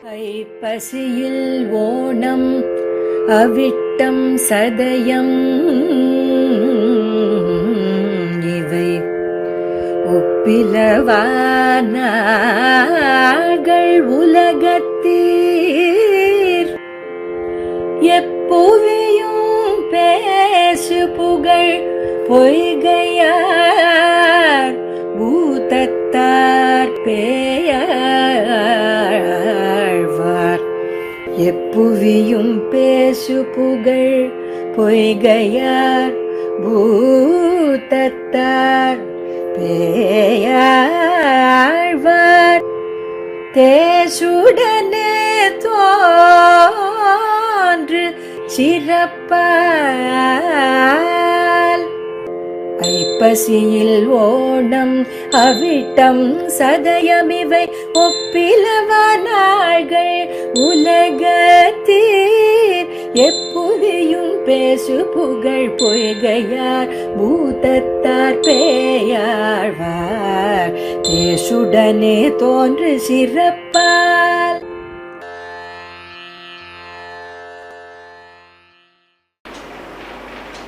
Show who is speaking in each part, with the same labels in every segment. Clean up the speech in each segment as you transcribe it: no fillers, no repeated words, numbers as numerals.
Speaker 1: ஐப்பசியில் ஓணம் அவிட்டம் சதயம் இவை ஒப்பிலவானார்கள் உலகத்தீர் எப்புவியும் பேசு புகழ் பொய்கையார் பூதத்தார் பேயாழ்வார் எப்புவியும் பேசு புகழ் பொய்கையார் பூதத்தார் பேயாழ்வார் தேசுடனே தோன்று சிறப்பால் ஐப்பசியில் ஓணம் அவிட்டம் சதயமிவை ஒப்பிலவானார்கள் உலகத்தீர் எப்புவியும் பேசு புகழ் பொய்கையார் பூதத்தார் பேயாழ்வார் தேசுடனே தோன்று சிறப்பால்.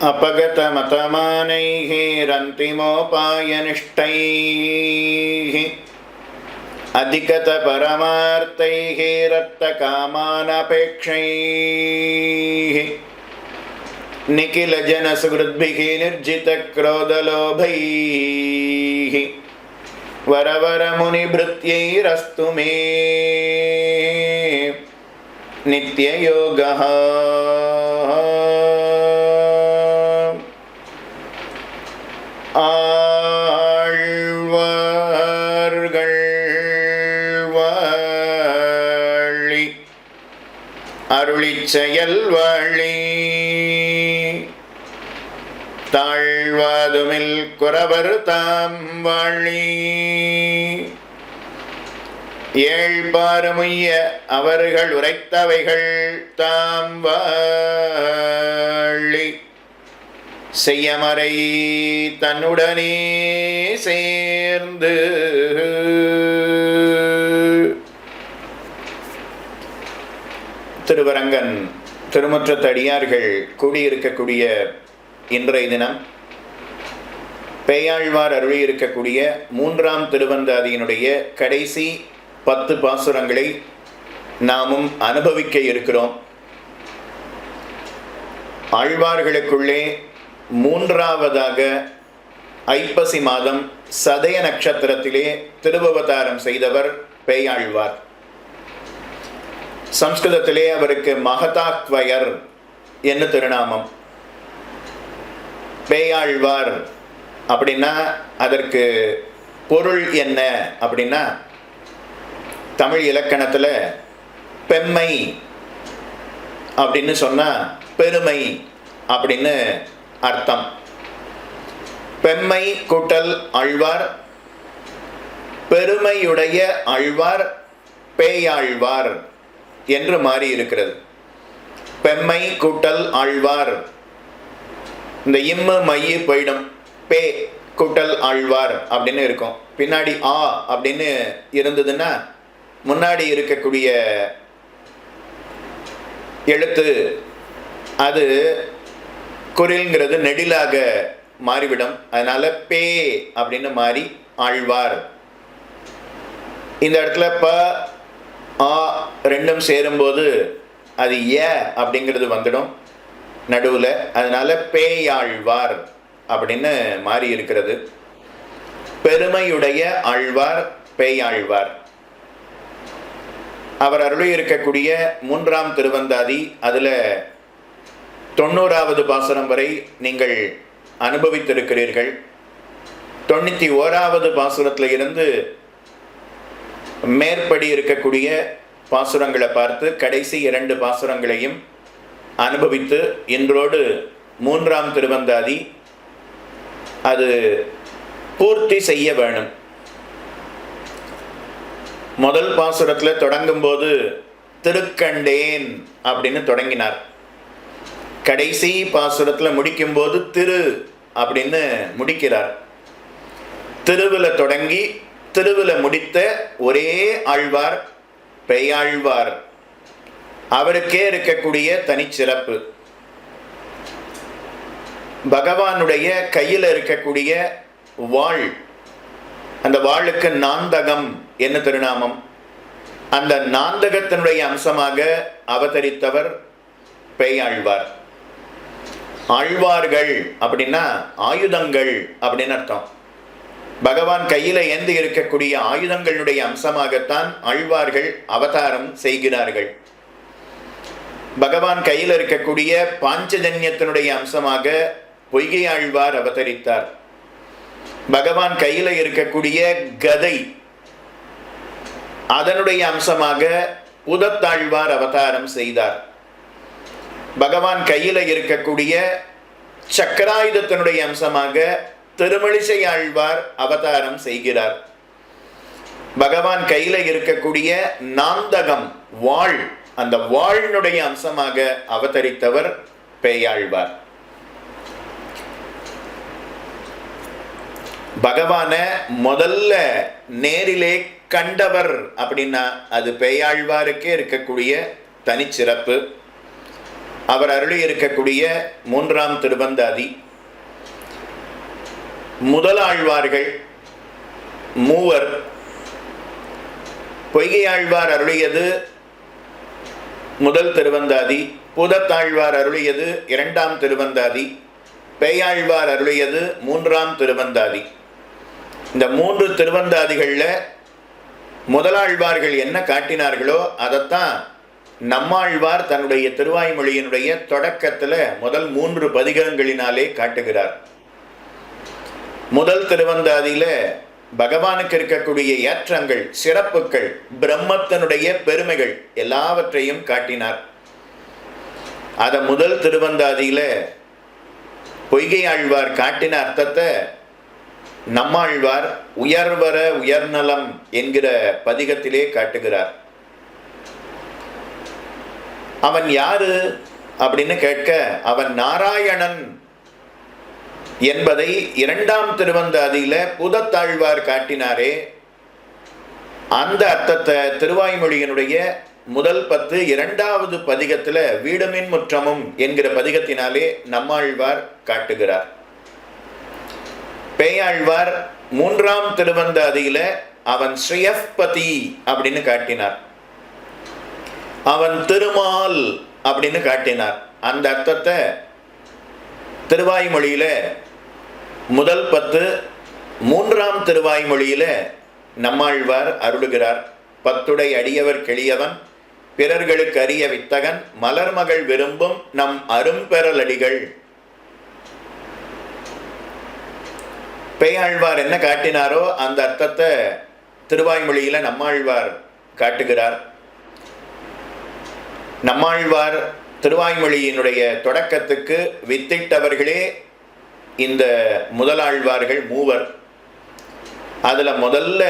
Speaker 2: अपगतमतमानैः रन्तिमोपायनिष्ठैः अधिगतपरमार्थैः रक्तकामानपेक्षैः निखिलजनसुहृद्भिः निर्जितक्रोधलोभैः वरवरमुनिभृत्यैरस्तु मे नित्ययोगः. ஆழ்வார்கள் வாழி அருளிச் செயல் வாழி தாழ்வாதுமில் குறவர் தாம் வாழி ஏழ்பாறுமுய்ய அவர்கள் உரைத்தவைகள் தாம் வாழி செய்யமறை தன்னுடனே சேர்ந்து. திருவரங்கன் திருமுற்றத்தடியார்கள் கூடியிருக்கக்கூடிய இன்றைய தினம் பேயாழ்வார் அருளியிருக்கக்கூடிய 3ஆம் திருவந்தாதியினுடைய கடைசி 10 பாசுரங்களை நாமும் அனுபவிக்க இருக்கிறோம். ஆழ்வார்களுக்குள்ளே 3ஆவதாக ஐப்பசி மாதம் சதய நட்சத்திரத்திலே திருவவதாரம் செய்தவர் பேயாழ்வார். சம்ஸ்கிருதத்திலே அவருக்கு மகதாக்வயர் என்ன திருநாமம். பேயாழ்வார் அப்படின்னா அதற்கு பொருள் என்ன அப்படின்னா, தமிழ் இலக்கணத்தில் பெம்மை அப்படின்னு சொன்னால் பெருமை அப்படின்னு அர்த்தம். பெம்மை கூட்டல் ஆழ்வார், பெருமையுடைய ஆழ்வார் பேயாழ்வார் என்று மாறி இருக்கிறது. பெம்மை கூட்டல் ஆழ்வார், இந்த இம்மு மையு போயிடும், பே கூட்டல் ஆழ்வார் அப்படின்னு இருக்கும். பின்னாடி ஆ அப்படின்னு இருந்ததுன்னா முன்னாடி இருக்கக்கூடிய எழுத்து அது குரில்ங்கிறது நெடிலாக மாறிவிடும். அதனால பே அப்படின்னு மாறி ஆழ்வார். இந்த இடத்துல ப ஆ ரெண்டும் சேரும்போது அது ஏ அப்படிங்கிறது வந்துடும் நடுவில். அதனால பேயாழ்வார் அப்படின்னு மாறி இருக்கிறது. பெருமையுடைய ஆழ்வார் பேயாழ்வார். அவர் அருளி இருக்கக்கூடிய 3ஆம் திருவந்தாதி, அதில் 90வது பாசுரம் வரை நீங்கள் அனுபவித்திருக்கிறீர்கள். 91வது பாசுரத்தில் இருந்து மேற்படி இருக்கக்கூடிய பாசுரங்களை பார்த்து கடைசி 2 பாசுரங்களையும் அனுபவித்து இன்றோடு 3ஆம் திருவந்தாதி அது பூர்த்தி செய்ய வேணும். முதல் பாசுரத்தில் தொடங்கும்போது திருக்கண்டேன் அப்படின்னு தொடங்கினார். கடைசி பாசுரத்தில் முடிக்கும்போது திரு அப்படின்னு முடிக்கிறார். திருவில் தொடங்கி திருவில் முடித்த ஒரே ஆழ்வார் பெயாழ்வார். அவருக்கே இருக்கக்கூடிய தனிச்சிறப்பு. பகவானுடைய கையில் இருக்கக்கூடிய வாள், அந்த வாளுக்கு நாந்தகம் என்ன திருநாமம். அந்த நாந்தகத்தினுடைய அம்சமாக அவதரித்தவர் பெயாழ்வார். ஆழ்வார்கள் அப்படின்னா ஆயுதங்கள் அப்படின்னு அர்த்தம். பகவான் கையில் ஏந்தி இருக்கக்கூடிய ஆயுதங்களுடைய அம்சமாகத்தான் ஆழ்வார்கள் அவதாரம் செய்கிறார்கள். பகவான் கையில் இருக்கக்கூடிய பாஞ்சஜன்யத்தினுடைய அம்சமாக பொய்கை ஆழ்வார் அவதரித்தார். பகவான் கையில் இருக்கக்கூடிய கதை, அதனுடைய அம்சமாக உதத்தாழ்வார் அவதாரம் செய்தார். பகவான் கையில் இருக்கக்கூடிய சக்கராயுதத்தினுடைய அம்சமாக திருமழிசை ஆழ்வார் அவதாரம் செய்கிறார். பகவான் கையில் இருக்கக்கூடிய நாந்தகம் வாள், அந்த வாளினுடைய அம்சமாக அவதரித்தவர் பெயாழ்வார். பகவான முதல்ல நேரிலே கண்டவர் அப்படின்னா அது பெயாழ்வாருக்கே இருக்கக்கூடிய தனிச்சிறப்பு. அவர் அருளி இருக்கக்கூடிய 3ஆம் திருவந்தாதி. முதலாழ்வார்கள் மூவர். பொய்கை ஆழ்வார் அருளியது முதல் திருவந்தாதி, புதத்தாழ்வார் அருளியது 2ஆம் திருவந்தாதி, பெயாழ்வார் அருளியது 3ஆம் திருவந்தாதி. இந்த 3 திருவந்தாதிகளில் முதலாழ்வார்கள் என்ன காட்டினார்களோ அதைத்தான் நம்மாழ்வார் தன்னுடைய திருவாய்மொழியினுடைய தொடக்கத்தில் முதல் 3 பதிகங்களினாலே காட்டுகிறார். முதல் திருவந்தாதியில பகவானுக்கு இருக்கக்கூடிய ஏற்றங்கள், சிறப்புகள், பிரம்மத்தினுடைய பெருமைகள் எல்லாவற்றையும் காட்டினார். அத முதல் திருவந்தாதியில பொய்கை ஆழ்வார் காட்டின அர்த்தத்தை நம்மாழ்வார் உயர்வர உயர்நலம் என்கிற பதிகத்திலே காட்டுகிறார். அவன் யாரு அப்படின்னு கேட்க, அவன் நாராயணன் என்பதை 2ஆம் திருவந்தாதியில புதத்தாழ்வார் காட்டினாரே, அந்த அர்த்தத்தை திருவாய்மொழியினுடைய முதல் 10 2வது பதிகத்தில் வீடுமின் முற்றமும் என்கிற பதிகத்தினாலே நம்மாழ்வார் காட்டுகிறார். பெயாழ்வார் 3ஆம் திருவந்தாதியில அவன் ஸ்ரீயப்பதி அப்படின்னு காட்டினார். அவன் திருமால் அப்படின்னு காட்டினார். அந்த அர்த்தத்தை திருவாய்மொழியில முதல் 10 3ஆம் திருவாய்மொழியில நம்மாழ்வார் அருளுகிறார். 10 அடியவர் கெளியவன், பிறர்களுக்கு அரிய வித்தகன், மலர்மகள் விரும்பும் நம் அரும்பெறலடிகள். பெயாழ்வார் என்ன காட்டினாரோ அந்த அர்த்தத்தை திருவாய்மொழியில நம்மாழ்வார் காட்டுகிறார். நம்மாழ்வார் திருவாய்மொழியினுடைய தொடக்கத்துக்கு வித்திட்டவர்களே இந்த முதலாழ்வார்கள் மூவர். அதில் முதல்ல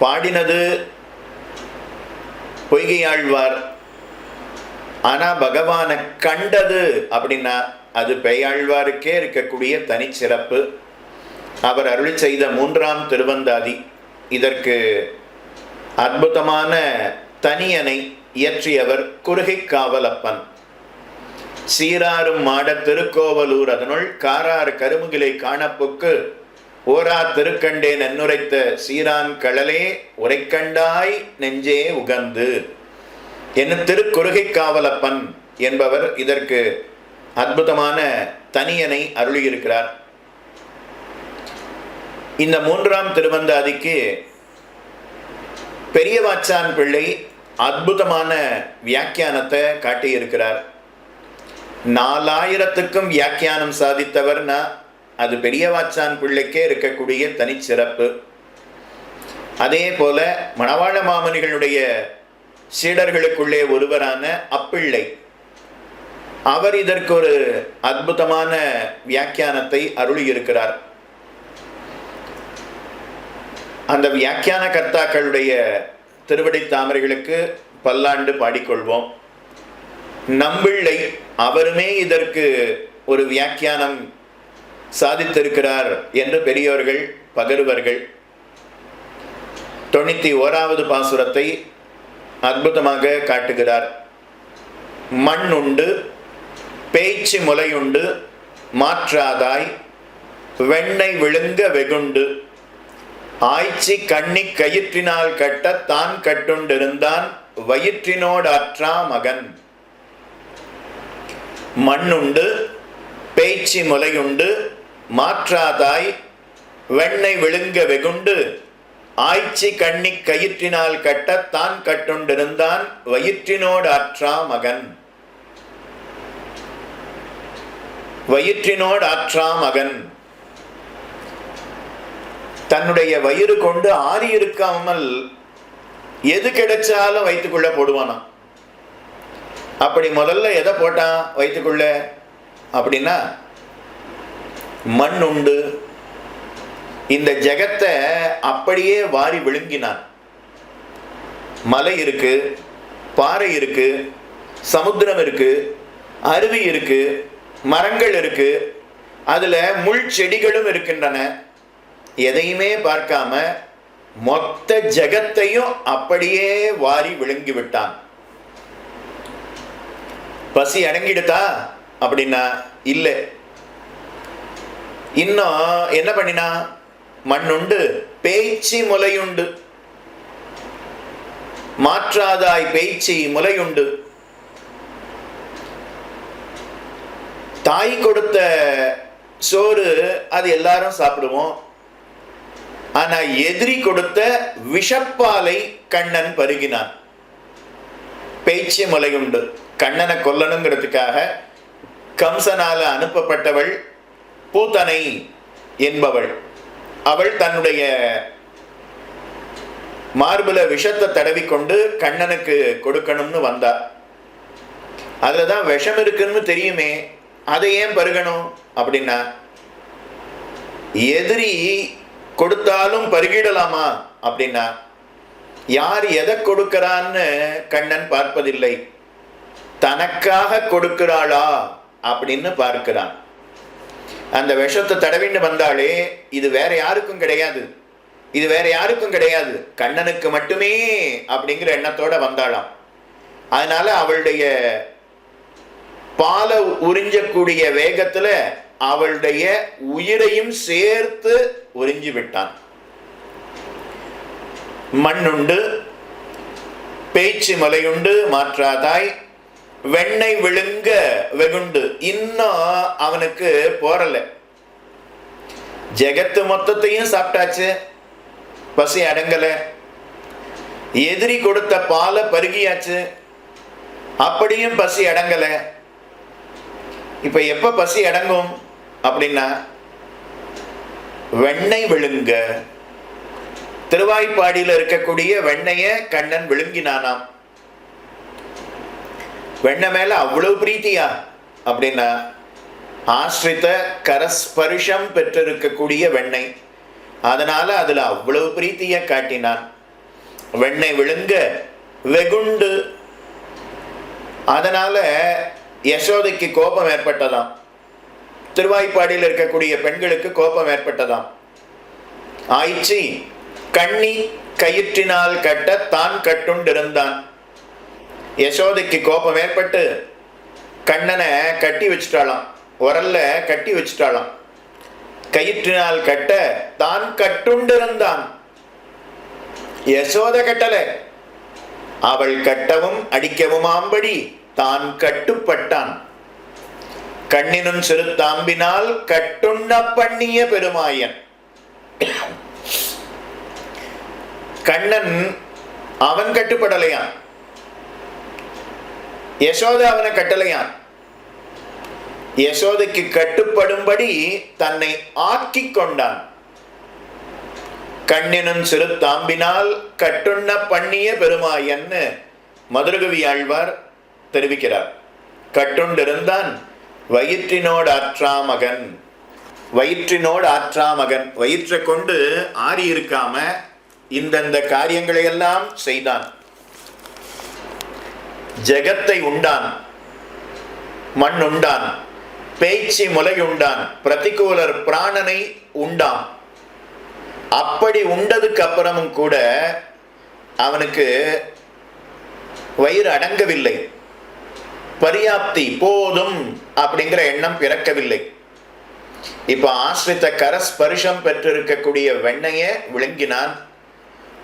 Speaker 2: பாடினது பொய்கை ஆழ்வார். ஆனால் பகவானை கண்டது அப்படின்னா அது பெயாழ்வாருக்கே இருக்கக்கூடிய தனிச்சிறப்பு. அவர் அருளி செய்த 3ஆம் திருவந்தாதி. இதற்கு அற்புதமான தனியனை இயற்றியவர் குறுகைக்காவலப்பன். சீராரும் மாட திருக்கோவலூர் அதனுள் காரார் கருமுகிலை காணப்புக்கு ஓரா திருக்கண்டேன் என்னுரைத்த சீரான் கடலே உரைக்கண்டாய் நெஞ்சே உகந்து என்ன திருக்குறுகைக்காவலப்பன் என்பவர் இதற்கு அற்புதமான தனியனை அருளியிருக்கிறார். இந்த 3ஆம் திருவந்தாதிக்கு பெரியவாச்சான் பிள்ளை அற்புதமான வியாக்கியானத்தை காட்டியிருக்கிறார். 4000க்கும் வியாக்கியானம் சாதித்தவர்னா அது பெரியவாச்சான் பிள்ளைக்கே இருக்கக்கூடிய தனிச்சிறப்பு. அதே போல மணவாள மாமனிகளுடைய சீடர்களுக்குள்ளே ஒருவரான அப்பிள்ளை, அவர் இதற்கு ஒரு அற்புதமான வியாக்கியானத்தை அருளியிருக்கிறார். அந்த வியாக்கியான கர்த்தாக்களுடைய திருவடி தாமரைகளுக்கு பல்லாண்டு பாடிக்கொள்வோம். நம்பிள்ளை அவருமே இதற்கு ஒரு வியாக்கியானம் சாதித்திருக்கிறார் என்று பெரியோர்கள் பகருவர்கள். 91வது பாசுரத்தை அற்புதமாக காட்டுகிறார். மண் உண்டு, பேச்சு முலையுண்டு, மாற்றாதாய் வெண்ணெய் விழுங்க வெகுண்டு, ஆய்ச்சி கண்ணி கயிற்றினால் கட்ட தான் கட்டுண்டிருந்தான், வயிற்றினோடு அற்றா மகன். மண்ணுண்டு, பேச்சு முலையுண்டு, மாற்றாதாய் வெண்ணெய் விழுங்க வெகுண்டு, ஆய்ச்சி கண்ணி கயிற்றினால் கட்ட தான் கட்டுண்டிருந்தான், வயிற்றினோடு அற்றா மகன். வயிற்றினோடு ஆற்றா மகன். தன்னுடைய வயிறு கொண்டு ஆறி இருக்காமல் எது கிடைச்சாலும் வயிற்றுக்குள்ள போடுவானா. அப்படி முதல்ல எதை போட்டான் வயிற்றுக்குள்ள அப்படின்னா, மண் உண்டு. இந்த ஜெகத்தை அப்படியே வாரி விழுங்கினான். மலை இருக்கு, பாறை இருக்கு, சமுத்திரம் இருக்கு, அருவி இருக்கு, மரங்கள் இருக்கு, அதுல முள் செடிகளும் இருக்கின்றன. எதையுமே பார்க்காம மொத்த ஜெகத்தையும் அப்படியே வாரி விழுங்கி விட்டான். பசி அடங்கிடுதா அப்படின்னா இல்லை. இன்னும் என்ன பண்ணினா, மண்ணுண்டு, பேச்சு முலையுண்டு, மாற்றாதாய் பேச்சு முலையுண்டு. தாய் கொடுத்த சோறு அது எல்லாரும் சாப்பிடுவோம். ஆனா எதிரி கொடுத்த விஷப்பாலை கண்ணன் பருகினான். பேச்சு முலையுண்டு. கண்ணனை கொல்லணுங்கிறதுக்காக கம்சனால அனுப்பப்பட்டவள் பூத்தனை என்பவள். அவள் தன்னுடைய மார்புல விஷத்தை தடவிக்கொண்டு கண்ணனுக்கு கொடுக்கணும்னு வந்தா. அதுலதான் விஷம் இருக்குன்னு தெரியுமே, அதை ஏன் பருகணும் அப்படின்னா, எதிரி கொடுத்தாலும் பருகிடலாமா அப்படின்னா, யார் எதை கொடுக்கிறான்னு கண்ணன் பார்ப்பதில்லை, தனக்காக கொடுக்கிறாளா அப்படின்னு பார்க்கிறான். அந்த விஷத்தை தடவின்னு வந்தாலே இது வேற யாருக்கும் கிடையாது, இது வேற யாருக்கும் கிடையாது, கண்ணனுக்கு மட்டுமே அப்படிங்கிற எண்ணத்தோட வந்தாளாம். அதனால அவளுடைய பாலை உறிஞ்சக்கூடிய வேகத்துல அவளுடைய உயிரையும் சேர்த்து உறிஞ்சி விட்டான். மண்ணுண்டு, பேச்சு மலையுண்டு, மாற்றாதாய் வெண்ணெய் விழுங்க வெகுண்டு. இன்னும் அவனுக்கு போறல. ஜெகத்து மொத்தத்தையும் சாப்பிட்டாச்சு, பசி அடங்கல. எதிரி கொடுத்த பாலை பருகியாச்சு, அப்படியும் பசி அடங்கல. இப்ப எப்ப பசி அடங்கும் அப்படின்னா, வெண்ணெய் விழுங்க. திருவாய்ப்பாடியில் இருக்கக்கூடிய வெண்ணைய கண்ணன் விழுங்கினானாம். வெண்ணெய் மேல அவ்வளவு பிரீத்தியா அப்படின்னா, ஆஸ்ரித கரஸ்பரிஷம் பெற்றிருக்கக்கூடிய வெண்ணெய், அதனால அதுல அவ்வளவு பிரீத்திய காட்டினான். வெண்ணெய் விழுங்க வெகுண்டு. அதனால யசோதைக்கு கோபம் ஏற்பட்டதாம். திருவாய்ப்பாடியில் இருக்கக்கூடிய பெண்களுக்கு கோபம் ஏற்பட்டதாம். ஆய்ச்சி கண்ணி கயிற்றினால் கட்ட தான் கட்டுண்டிருந்தான். யசோதைக்கு கோபம் ஏற்பட்டு கண்ணனை கட்டி வச்சுட்டாளாம், உரல்ல கட்டி வச்சுட்டாளாம். கயிற்றினால் கட்ட தான் கட்டுண்டிருந்தான். யசோத கட்டல, அவள் கட்டவும் அடிக்கவும் ஆம்படி தான் கட்டுப்பட்டான். கண்ணினும் சிறு தாம்பினால் கட்டுண்ண பண்ணிய பெருமாயன். கண்ணன் அவன் கட்டுப்படலையான், யசோத அவனை கட்டலையான். யசோதைக்கு கட்டுப்படும்படி தன்னை ஆக்கிக் கொண்டான். கண்ணினும் சிறு தாம்பினால் கட்டுண்ண பண்ணிய பெருமாயன்னு மதுரகவி ஆழ்வார் தெரிவிக்கிறார். கட்டுண்டிருந்தான், வயிற்றினோடு ஆற்றா மகன். வயிற்றினோடு ஆற்றா மகன், வயிற்றை கொண்டு ஆறி இருக்காம இந்தந்த காரியங்களை எல்லாம் செய்தான். ஜெகத்தை உண்டான், மண் உண்டான், பேச்சு முலை உண்டான், பிரதிகூலர் பிராணனை உண்டான். அப்படி உண்டதுக்கு அப்புறமும் கூட அவனுக்கு வயிறு அடங்கவில்லை, பரியாப்தி போதும் அப்படிங்கிற எண்ணம் பிறக்கவில்லை. இப்ப ஆஸ்ரித்த கரஸ்பரிசம் பெற்றிருக்கக்கூடிய வெண்ணைய விழுங்கினான்.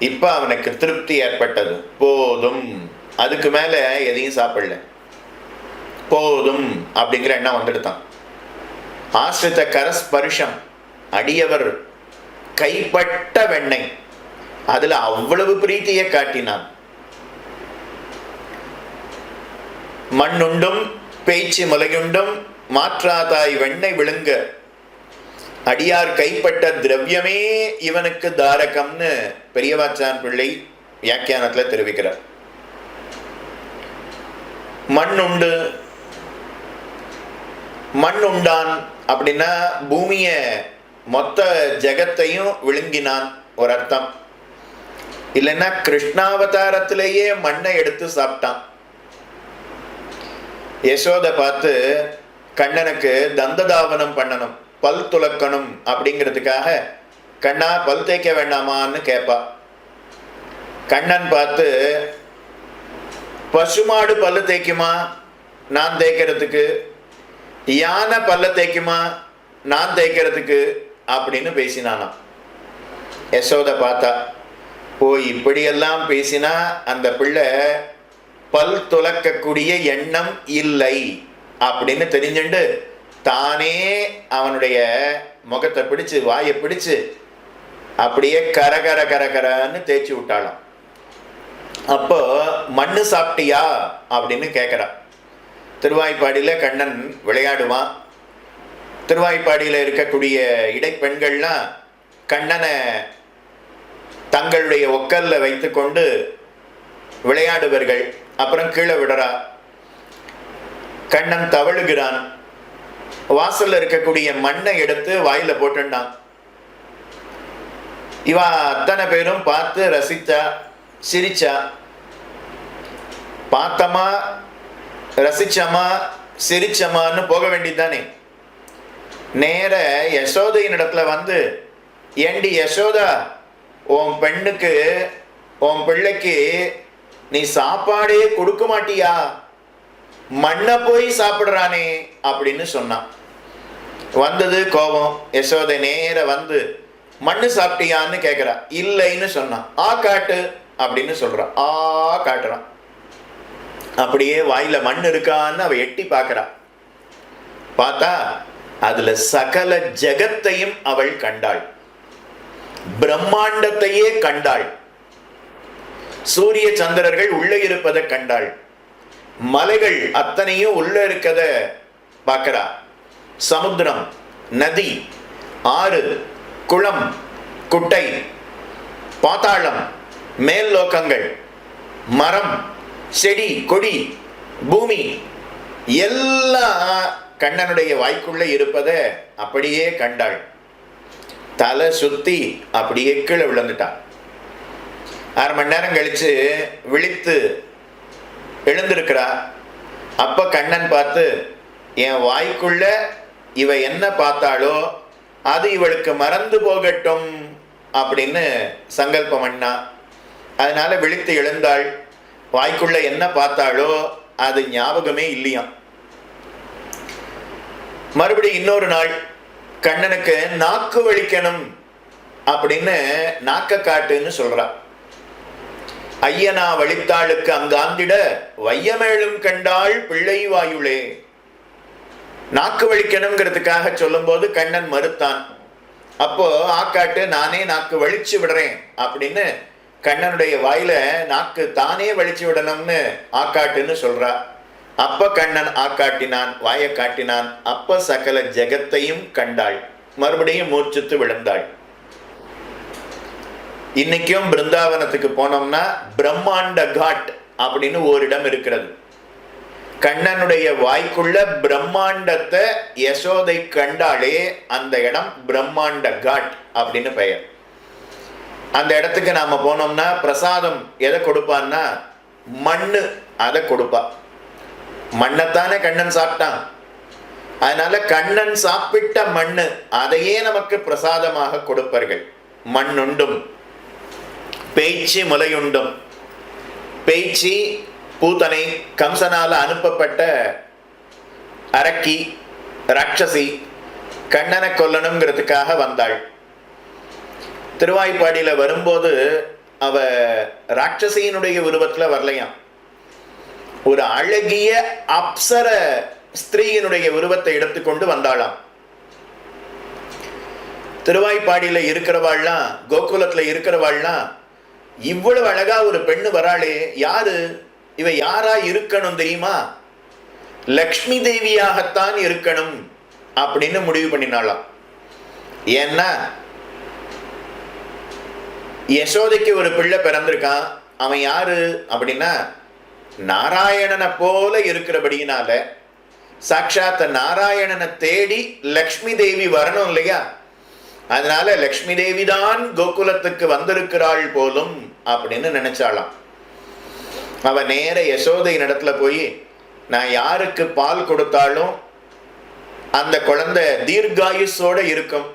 Speaker 2: இப்ப அவனுக்கு திருப்தி ஏற்பட்டது, போதும், அதுக்கு மேல எதையும் சாப்பிடல, போதும் அப்படிங்கிற எண்ணம் வந்துடுதான். ஆஸ்ரித்த கரஸ்பரிசம், அடியவர் கைப்பட்ட வெண்ணெய், அதுல அவ்வளவு பிரீத்தியை காட்டினான். மண்ணுண்டும் பேச்சு முலையுண்டும் மாற்றாதாய் வெண்ணெய் விழுங்க, அடியார் கைப்பட்ட திரவியமே இவனுக்கு தாரகம்னு பெரியவாச்சான் பிள்ளை வியாக்கியானத்துல தெரிவிக்கிறார். மண்ணுண்டு, மண்ணுண்டான் அப்படின்னா பூமிய மொத்த ஜெகத்தையும் விழுங்கினான் ஒரு அர்த்தம். இல்லைன்னா கிருஷ்ணாவதாரத்திலேயே மண்ணை எடுத்து சாப்பிட்டான். யசோத பார்த்து கண்ணனுக்கு தந்ததாவனம் பண்ணணும், பல் துலக்கணும் அப்படிங்கிறதுக்காக, கண்ணா பல் தேய்க்க வேண்டாமான்னு கேட்பா. கண்ணன் பார்த்து, பசுமாடு பல்லு தேய்க்குமா நான் தேய்க்கிறதுக்கு, யானை பல்ல தேய்க்குமா நான் தேய்க்கிறதுக்கு அப்படின்னு பேசினானாம். யசோத பார்த்தா, ஓ இப்படியெல்லாம் பேசினா அந்த பிள்ளை பல் துலக்கக்கூடிய எண்ணம் இல்லை அப்படின்னு தெரிஞ்சுண்டு தானே அவனுடைய முகத்தை பிடிச்சு வாயை பிடிச்சு அப்படியே கரகர கரகரன்னு தேய்ச்சி விட்டாளாம். அப்போ மண்ணு சாப்பிட்டியா அப்படின்னு கேட்குறான். திருவாய்ப்பாடியில கண்ணன் விளையாடுவான். திருவாய்ப்பாடியில் இருக்கக்கூடிய இடைப்பெண்கள்லாம் கண்ணனை தங்களுடைய ஒக்கல்ல வைத்து கொண்டு விளையாடுவர்கள். அப்புறம் கீழே விடுறா. கண்ணன் தவழுகிறான். வாசல்ல இருக்கக்கூடிய மண்ணை எடுத்து வாயில போட்டுண்டான். இவா அத்தனை பேரும் பார்த்து ரசிச்சா, சிரிச்சா. பார்த்தமா, ரசிச்சமா, சிரிச்சமான்னு போக வேண்டியதுதானே. நேர யசோதையின் இடத்துல வந்து, ஏண்டி யசோதா, உன் பெண்ணுக்கு, உன் பிள்ளைக்கு நீ சாப்பாடே கொடுக்க மாட்டியா, மண்ணை போய் சாப்பிடுறானே அப்படின்னு சொன்னான். வந்தது கோபம். யசோதை நேர வந்து மண்ணு சாப்பிட்டியான்னு கேட்கிறா. இல்லைன்னு சொன்னான். ஆ காட்டு அப்படின்னு சொல்றான். ஆ காட்டுறான். அப்படியே வாயில மண் இருக்கான்னு அவ எட்டி பார்க்கிறா. பார்த்தா அதுல சகல ஜெகத்தையும் அவள் கண்டாள். பிரம்மாண்டத்தையே கண்டாள். சூரிய சந்திரர்கள் உள்ளே இருப்பதை கண்டாள். மலைகள் அத்தனையும் உள்ள இருக்கத பார்க்கிறா. சமுத்திரம், நதி, ஆறு, குளம், குட்டை, பாதாளம், மேல் லோகங்கள், மரம், செடி, கொடி, பூமி எல்லாம் கண்ணனுடைய வாய்க்குள்ள இருப்பதை அப்படியே கண்டாள். தலை சுத்தி அப்படியே கீழே விழுந்துட்டான். 6 மணி நேரம் கழிச்சு விழித்து எழுந்திருக்கிறா. அப்ப கண்ணன் பார்த்து, என் வாய்க்குள்ள இவ என்ன பார்த்தாளோ அது இவளுக்கு மறந்து போகட்டும் அப்படின்னு சங்கல்பம் பண்ணா. அதனால விழித்து எழுந்தாள். வாய்க்குள்ள என்ன பார்த்தாளோ அது ஞாபகமே இல்லையாம். மறுபடியும் இன்னொரு நாள் கண்ணனுக்கு நாக்கு வலிக்கணும் அப்படின்னு நாக்க காட்டுன்னு சொல்றா. ஐயனா வழித்தாளுக்கு அங்காந்திட வையமேளும் கண்டாள் பிள்ளை வாயுளே. நாக்கு வலிக்கணுங்கிறதுக்காக சொல்லும் போது கண்ணன் மறுத்தான். அப்போ ஆக்காட்டு, நானே நாக்கு வலிச்சு விடுறேன் அப்படின்னு கண்ணனுடைய வாயில நாக்கு தானே வலிச்சு விடணும்னு ஆக்காட்டுன்னு சொல்றா. அப்ப கண்ணன் ஆக்காட்டினான், வாயை காட்டினான். அப்ப சகல ஜெகத்தையும் கண்டாள். மறுபடியும் மூர்ச்சித்து விழுந்தாள். இன்னைக்கும் பிருந்தாவனத்துக்கு போனோம்னா பிரம்மாண்ட காட் அப்படின்னு ஓரிடம் இருக்கிறது. கண்ணனுடைய வாய்க்குள்ள பிரம்மாண்டத்தை யசோதை கண்டாலே அந்த இடம் பிரம்மாண்ட காட் அப்படின்னு பெயர். அந்த இடத்துக்கு நாம போனோம்னா பிரசாதம் எதை கொடுப்பான்னா மண்ணு, அதை கொடுப்பா. மண்ணைத்தானே கண்ணன் சாப்பிட்டான். அதனால கண்ணன் சாப்பிட்ட மண்ணு அதையே நமக்கு பிரசாதமாக கொடுப்பார்கள். மண்ணுண்டும் பேய்ச்சி முலையுண்டும். பேய்ச்சி பூத்தனை, கம்சனால அனுப்பப்பட்ட அரக்கி, ராட்சசி, கண்ணனை கொல்லணுங்கிறதுக்காக வந்தாள். திருவாய்ப்பாடியில வரும்போது அவ ராட்சசியினுடைய உருவத்துல வரலையாம், ஒரு அழகிய அப்சர ஸ்திரீயினுடைய உருவத்தை எடுத்துக்கொண்டு வந்தாளாம். திருவாய்ப்பாடியில இருக்கிறவாள்லாம், கோகுலத்துல இருக்கிறவாள்லாம், இவ்வளவு அழகா ஒரு பெண்ணு வராளே, யாரு இவ, யாரா இருக்கணும் தெரியுமா, லக்ஷ்மி தேவியாகத்தான் இருக்கணும் அப்படின்னு முடிவு பண்ணினாளாம். ஏன்னா யசோதைக்கு ஒரு பிள்ளை பிறந்திருக்கான். அவன் யாரு அப்படின்னா நாராயணனை போல இருக்கிறபடியினால சாட்சாத் நாராயணனை தேடி லக்ஷ்மி தேவி வரணும் இல்லையா, அதனால லக்ஷ்மி தேவி தான் கோகுலத்துக்கு வந்திருக்கிறாள் போலும் அப்படின்னு நினைச்சாளாம். அவ நேர யசோதையின் இடத்துல போய், நான் யாருக்கு பால் கொடுத்தாலும் அந்த குழந்தை தீர்காயுசோட இருக்கும்,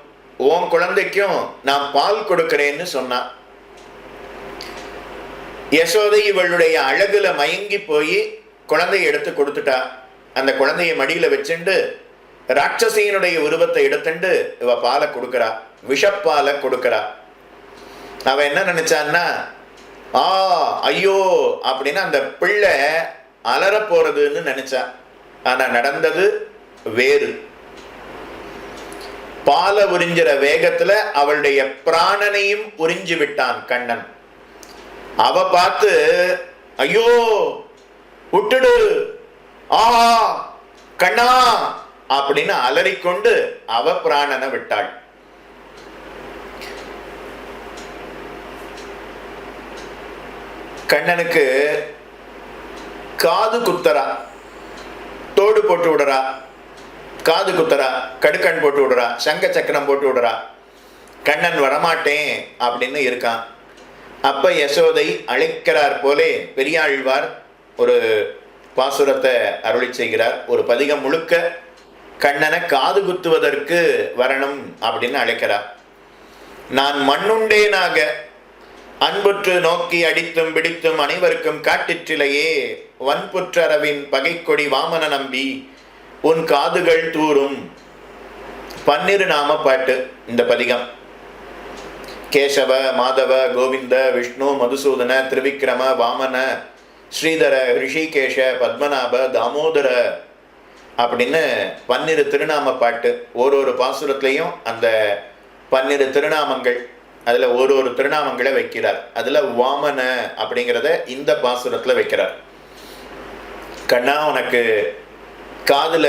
Speaker 2: உன் குழந்தைக்கும் நான் பால் கொடுக்கிறேன்னு சொன்னான். யசோதை இவளுடைய அழகுல மயங்கி போய் குழந்தையை எடுத்து கொடுத்துட்டா. அந்த குழந்தைய மடியில வச்சுண்டு ராட்சசியினுடைய உருவத்தை எடுத்துண்டு இவ பாலை கொடுக்கிறா, விஷப்பாலை கொடுக்கிறா. அவ என்ன நினைச்சான்னா, ஐயோ அப்படின்னு அந்த பிள்ளை அலற போறதுன்னு நினைச்சா. ஆனா நடந்தது வேறு. பாலை உறிஞ்சிற வேகத்துல அவளுடைய பிராணனையும் உறிஞ்சி விட்டான் கண்ணன். அவ பார்த்து, ஐயோ விட்டுடு, கண்ணா அப்படின்னு அலறிக்கொண்டு அவ பிராணனை விட்டாள். கண்ணனுக்கு காது குத்தரா, தோடு போட்டு விடுறா, காது குத்தரா, கடுக்கண் போட்டு விடுறா, சங்க சக்கரம் போட்டு விடுறா. கண்ணன் வரமாட்டேன் அப்படின்னு இருக்கான். அப்ப யசோதை அழைக்கிறார் போலே பெரியாழ்வார் ஒரு பாசுரத்தை அருளி செய்கிறார். ஒரு பதிகம் முழுக்க கண்ணனை காது குத்துவதற்கு வரணும் அப்படின்னு அழைக்கிறார். நான் மண்ணுண்டேனாக அன்புற்று நோக்கி அடித்தும் பிடித்தும் அனைவருக்கும் காட்டிற்றிலையே, வன்புற்றரவின் பகைக்கொடி வாமன நம்பி உன் காதுகள் தூரும். 12 நாம பாட்டு இந்த பதிகம். கேசவ, மாதவ, கோவிந்த, விஷ்ணு, மதுசூதன, திரிவிக்ரம, வாமன, ஸ்ரீதர, ரிஷிகேஷ, பத்மநாப, தாமோதர அப்படின்னு 12 திருநாம பாட்டு. ஒரு பாசுரத்திலையும் அந்த 12 திருநாமங்கள், அதுல ஒரு திருநாமங்களை வைக்கிறார். அதுல வாமன அப்படிங்கிறத இந்த பாசுரத்துல வைக்கிறார். கண்ணா, உனக்கு காதுல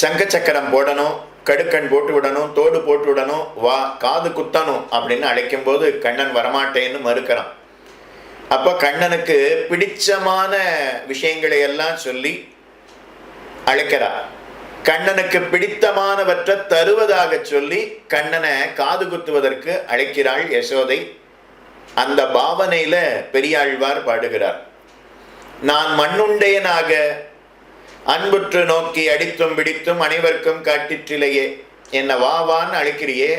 Speaker 2: சங்க சக்கரம் போடணும், கடுக்கண் போட்டு விடணும், தோடு போட்டு விடணும், வா காது குத்தணும் அப்படின்னு அழைக்கும் போது கண்ணன் வரமாட்டேன்னு மறுக்கிறான். அப்ப கண்ணனுக்கு பிடிச்சமான விஷயங்களை எல்லாம் சொல்லி அழைக்கிறார். கண்ணனுக்கு பிடித்தமானவற்றை தருவதாக சொல்லி கண்ணனை காது குத்துவதற்கு அழைக்கிறாள் யசோதை. அந்த பாவனையில பெரியாழ்வார் பாடுகிறார். நான் மண்ணுண்டேனாக அன்புற்று நோக்கி அடித்தும் பிடித்தும் அனைவருக்கும் காட்டிற்றிலையே, என்ன வான்னு அழைக்கிறியே,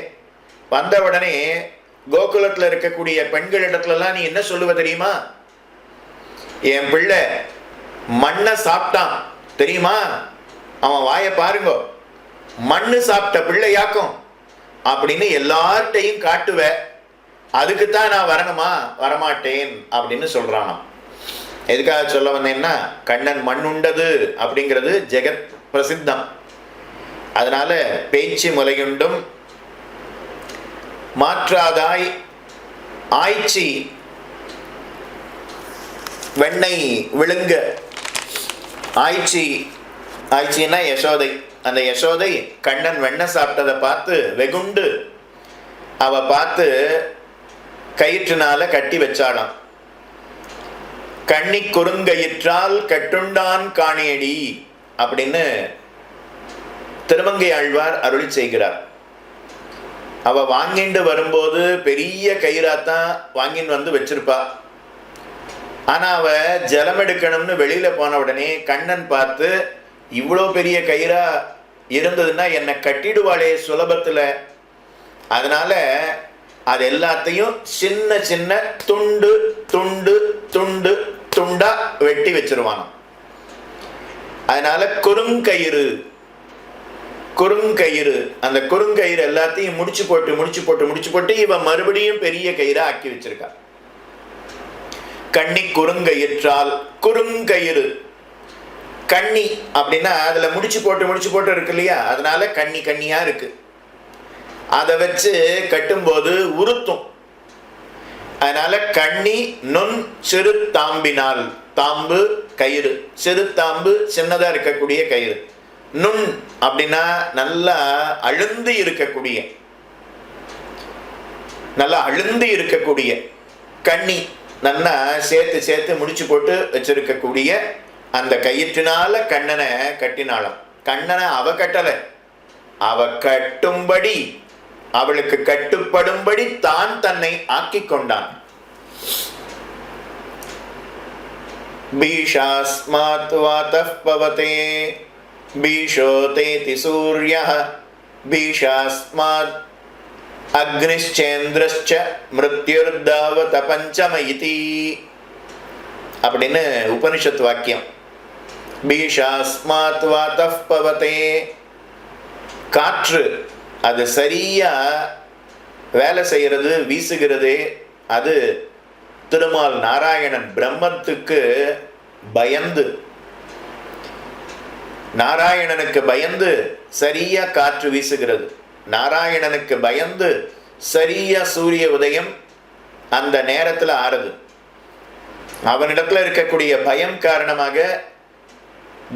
Speaker 2: வந்தவுடனே கோகுலத்துல இருக்கக்கூடிய பெண்களிடத்துலலாம் நீ என்ன சொல்லுவ தெரியுமா, என் பிள்ளை மண்ணை சாப்பிட்டான் தெரியுமா, அவன் வாயை பாருங்க, மண்ணு சாப்பிட்ட பிள்ளையாக்கும் அப்படின்னு எல்லார்ட்டையும் காட்டுவ, அதுக்குத்தான் நான் வரணுமா, வரமாட்டேன் அப்படின்னு சொல்றானா. எதுக்காக சொல்ல வந்தேன்னா, கண்ணன் மண்ணுண்டது அப்படிங்கிறது ஜெகத் பிரசித்தம். அதனால பேச்சு முலையுண்டும் மாற்றாதாய் ஆய்ச்சி வெண்ணெய் விழுங்க, ஆய்ச்சின்னா யசோதை. அந்த யசோதை கண்ணன் வெண்ணெய் சாப்பிட்டதை பார்த்து வெகுண்டு அவ பார்த்து கயிற்றுனால கட்டி வச்சாளாம். கண்ணி குறுங்கயிற்றால் கட்டுண்டான் காணேடி அப்படின்னு திருமங்கை ஆழ்வார் அருளி செய்கிறார். அவ வாங்கிண்டு வரும்போது பெரிய கயிறாத்தான் வாங்கின்னு வந்து வச்சிருப்பா. ஆனா அவ ஜலம் எடுக்கணும்னு வெளியில போன உடனே கண்ணன் பார்த்து, இவ்வளோ பெரிய கயிறா இருந்ததுன்னா என்னை கட்டிடுவாளே சுலபத்துல, அதனால அது எல்லாத்தையும் சின்ன சின்ன துண்டு துண்டு துண்டு துண்டா வெட்டி வச்சிருவானாம். அதனால குறுங்கயிறு, குறுங்கயிறு, அந்த குறுங்கயிறு எல்லாத்தையும் முடிச்சு போட்டு இவன் மறுபடியும் பெரிய கயிறா ஆக்கி வச்சிருக்கா. கண்ணி குறுங்கயிற்றால் குறுங்கயிறு. கண்ணி அப்படின்னா அதுல முடிச்சு போட்டு இருக்கு இல்லையா, அதனால கண்ணியா இருக்கு. அதை வச்சு கட்டும்போது உறுத்தும். அதனால கண்ணி நுண் சிறு தாம்பினால், தாம்பு கயிறு, சிறு தாம்பு சின்னதா இருக்கக்கூடிய கயிறு, நுண் அப்படின்னா நல்லா அழுந்து இருக்கக்கூடிய, நல்லா அழுந்து இருக்கக்கூடிய, கண்ணி நல்லா சேர்த்து முடிச்சு போட்டு வச்சிருக்கக்கூடிய அந்த கயிற்றினால கண்ணனை கட்டினாலும். கண்ணனை அவ கட்டல, அவ கட்டும்படி, அவளுக்கு கட்டுப்படும்படி தான் தன்னை ஆக்கி கொண்டான். பீஷாஸ்மாத் வாதஃ பவதே பீஷோதேதி சூர்யः பீஷாஸ்மாத் அக்னிச்சேந்திரஸ்ச மிருத்யுர்தாவத பஞ்சம இதி அப்படின்னு உபனிஷத் வாக்கியம். பீஷாஸ்மாத் வாதஃ பவதே, காற்று அது சரியா வேலை செய்யறது, வீசுகிறது. அது திருமால் நாராயணன் பிரம்மத்துக்கு பயந்து, நாராயணனுக்கு பயந்து சரியா காற்று வீசுகிறது. நாராயணனுக்கு பயந்து சரியா சூரிய உதயம் அந்த நேரத்தில் ஆறுது. அவனிடத்துல இருக்கக்கூடிய பயம் காரணமாக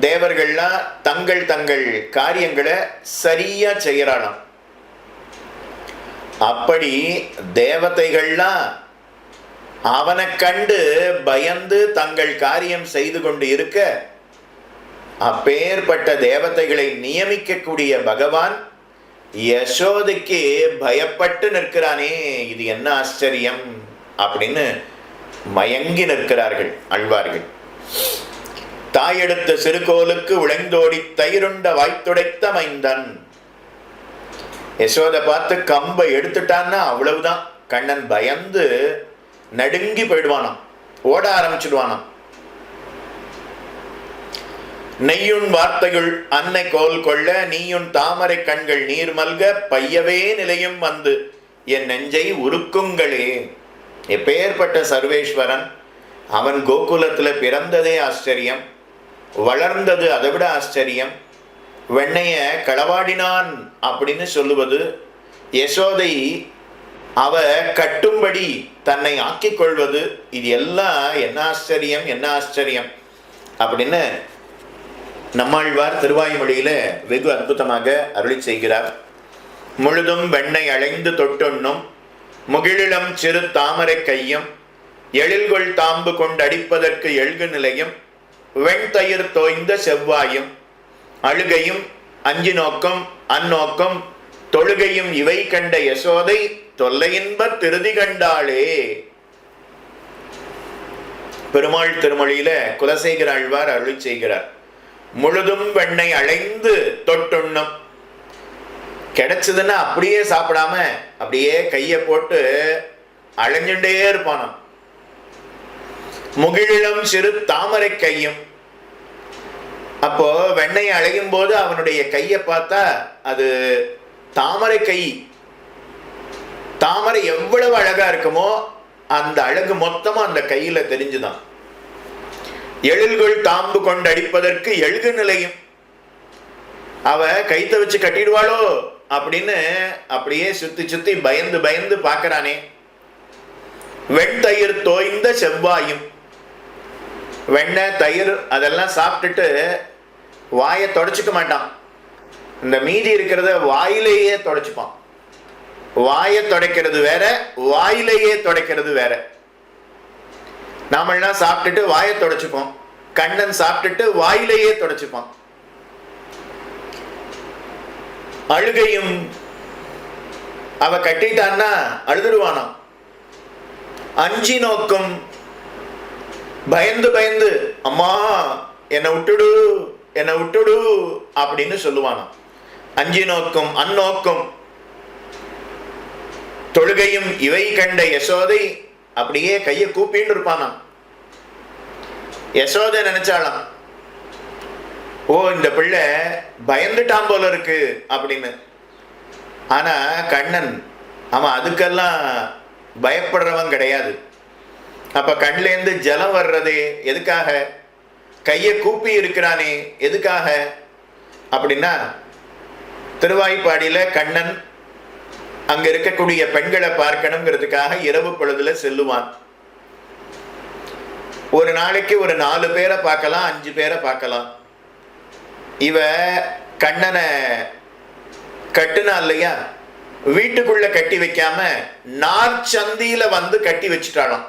Speaker 2: தேவர்கள்லாம் தங்கள் தங்கள் காரியங்களை சரியா செய்யறானாம். அப்படி தேவதைகள்லாம் அவனை கண்டு பயந்து தங்கள் காரியம் செய்து கொண்டு இருக்க, அப்பேற்பட்ட தேவதைகளை நியமிக்கக்கூடிய பகவான் யசோதைக்கு பயப்பட்டு நிற்கிறானே, இது என்ன ஆச்சரியம் அப்படின்னு மயங்கி நிற்கிறார்கள் ஆழ்வார்கள். தாயெடுத்த சிறுகோலுக்கு உழைந்தோடி தயிருண்ட வாய்த்துடைத்த மைந்தன். யசோதை பார்த்து கம்பை எடுத்துட்டான்னா அவ்வளவுதான், கண்ணன் பயந்து நடுங்கி போயிடுவானாம், ஓட ஆரம்பிச்சுடுவானாம். நெய்யுன் வார்த்தையுள் அன்னை கோல் கொள்ள நீயுன் தாமரை கண்கள் நீர் மல்க பையவே நிலையும் வந்து என் நெஞ்சை உருக்குங்களே. எப்பேற்பட்ட சர்வேஸ்வரன், அவன் கோகுலத்துல பிறந்ததே ஆச்சரியம், வளர்ந்தது அதை விட ஆச்சரியம். வெண்ணைய களவாடினான் அப்படின்னு சொல்லுவது, யசோதை அவ கட்டும்படி தன்னை ஆக்கிக் கொள்வது, இது எல்லாம் என்ன ஆச்சரியம், என்ன ஆச்சரியம் அப்படின்னு நம்மாழ்வார் திருவாய்மொழியில வெகு அற்புதமாக அருளி செய்கிறார். முழுதும் வெண்ணை அழைந்து தொட்டொன்னும் முகிழிலம் சிறு தாமரை கையும் எழில்கொள் தாம்பு கொண்டு அடிப்பதற்கு எழுகு நிலையும் வெண்தயிர் தோய்ந்த செவ்வாயும் அழுகையும் அஞ்சி நோக்கம் அந்நோக்கம் தொழுகையும் இவை கண்ட யசோதை தொல்லையின்ப திருதி கண்டாளே. பெருமாள் திருமொழியில குலசேகர ஆழ்வார் அருளி செய்கிறார். முழுதும் வெண்ணை அழைந்து தொட்டுண்ணும், கிடைச்சதுன்னா அப்படியே சாப்பிடாம அப்படியே கைய போட்டு அலைஞ்சுட்டே இருப்பானாம். முகிழிலம் சிறு தாமரை கையும், அப்போ வெண்ணெய் அழையும் போது அவனுடைய கையை பார்த்தா அது தாமரை கை. தாமரை எவ்வளவு அழகா இருக்குமோ அந்த அழகு மொத்தமா அந்த கையில தெரிஞ்சுதான். எழில்கள் தாம்பு கொண்டு அடிப்பதற்கு எழுகு நிலையும், அவ கைத்த வச்சு கட்டிடுவாளோ அப்படின்னு அப்படியே சுத்தி பயந்து பயந்து பார்க்கறானே. வெண்தயிர் தோய்ந்த செவ்வாயும், வெண்ணெய் தயிர் அதெல்லாம் சாப்பிட்டுட்டு வாயை தொடச்சிக்க மாட்டான், இந்த மீதி இருக்கிறத வாயிலேயே தொடச்சுப்பான். வாயை தொடக்கிறது வேற, வாயிலேயே தொடக்கிறது வேற. நாமெல்லாம் சாப்பிட்டுட்டு வாயை தொடச்சுப்போம், கண்ணன் சாப்பிட்டுட்டு வாயிலேயே தொடச்சுப்பான். அழுகையும், அவ கட்டிட்டான்னா அழுதுடுவானாம். அஞ்சி நோக்கம், பயந்து பயந்து அம்மா என்னை விட்டுடு என்னை விட்டுடு அப்படின்னு சொல்லுவானாம். அஞ்சி நோக்கம் அந்நோக்கம் தொழுகையும் இவை கண்ட யசோதை அப்படியே கையை கூப்பின்னு இருப்பானாம். யசோதை நினைச்சாலாம், ஓ இந்த பிள்ளை பயந்துட்டான் போல இருக்கு அப்படின்னு. ஆனா கண்ணன் அவன் அதுக்கெல்லாம் பயப்படுறவன் கிடையாது. அப்ப கண்லேருந்து ஜலம் வர்றதே எதுக்காக? கையை கூப்பி இருக்கிறானே எதுக்காக அப்படின்னா, திருவாய்ப்பாடியில கண்ணன் அங்க இருக்கக்கூடிய பெண்களை பார்க்கணுங்கிறதுக்காக இரவு பொழுதுல செல்லுவான். ஒரு நாளைக்கு ஒரு 4 பேரை பார்க்கலாம், 5 பேரை பார்க்கலாம். இவ கண்ணனை கட்டுனா இல்லையா, வீட்டுக்குள்ள கட்டி வைக்காம நார்ச்சந்தியில வந்து கட்டி வச்சுட்டாளாம்.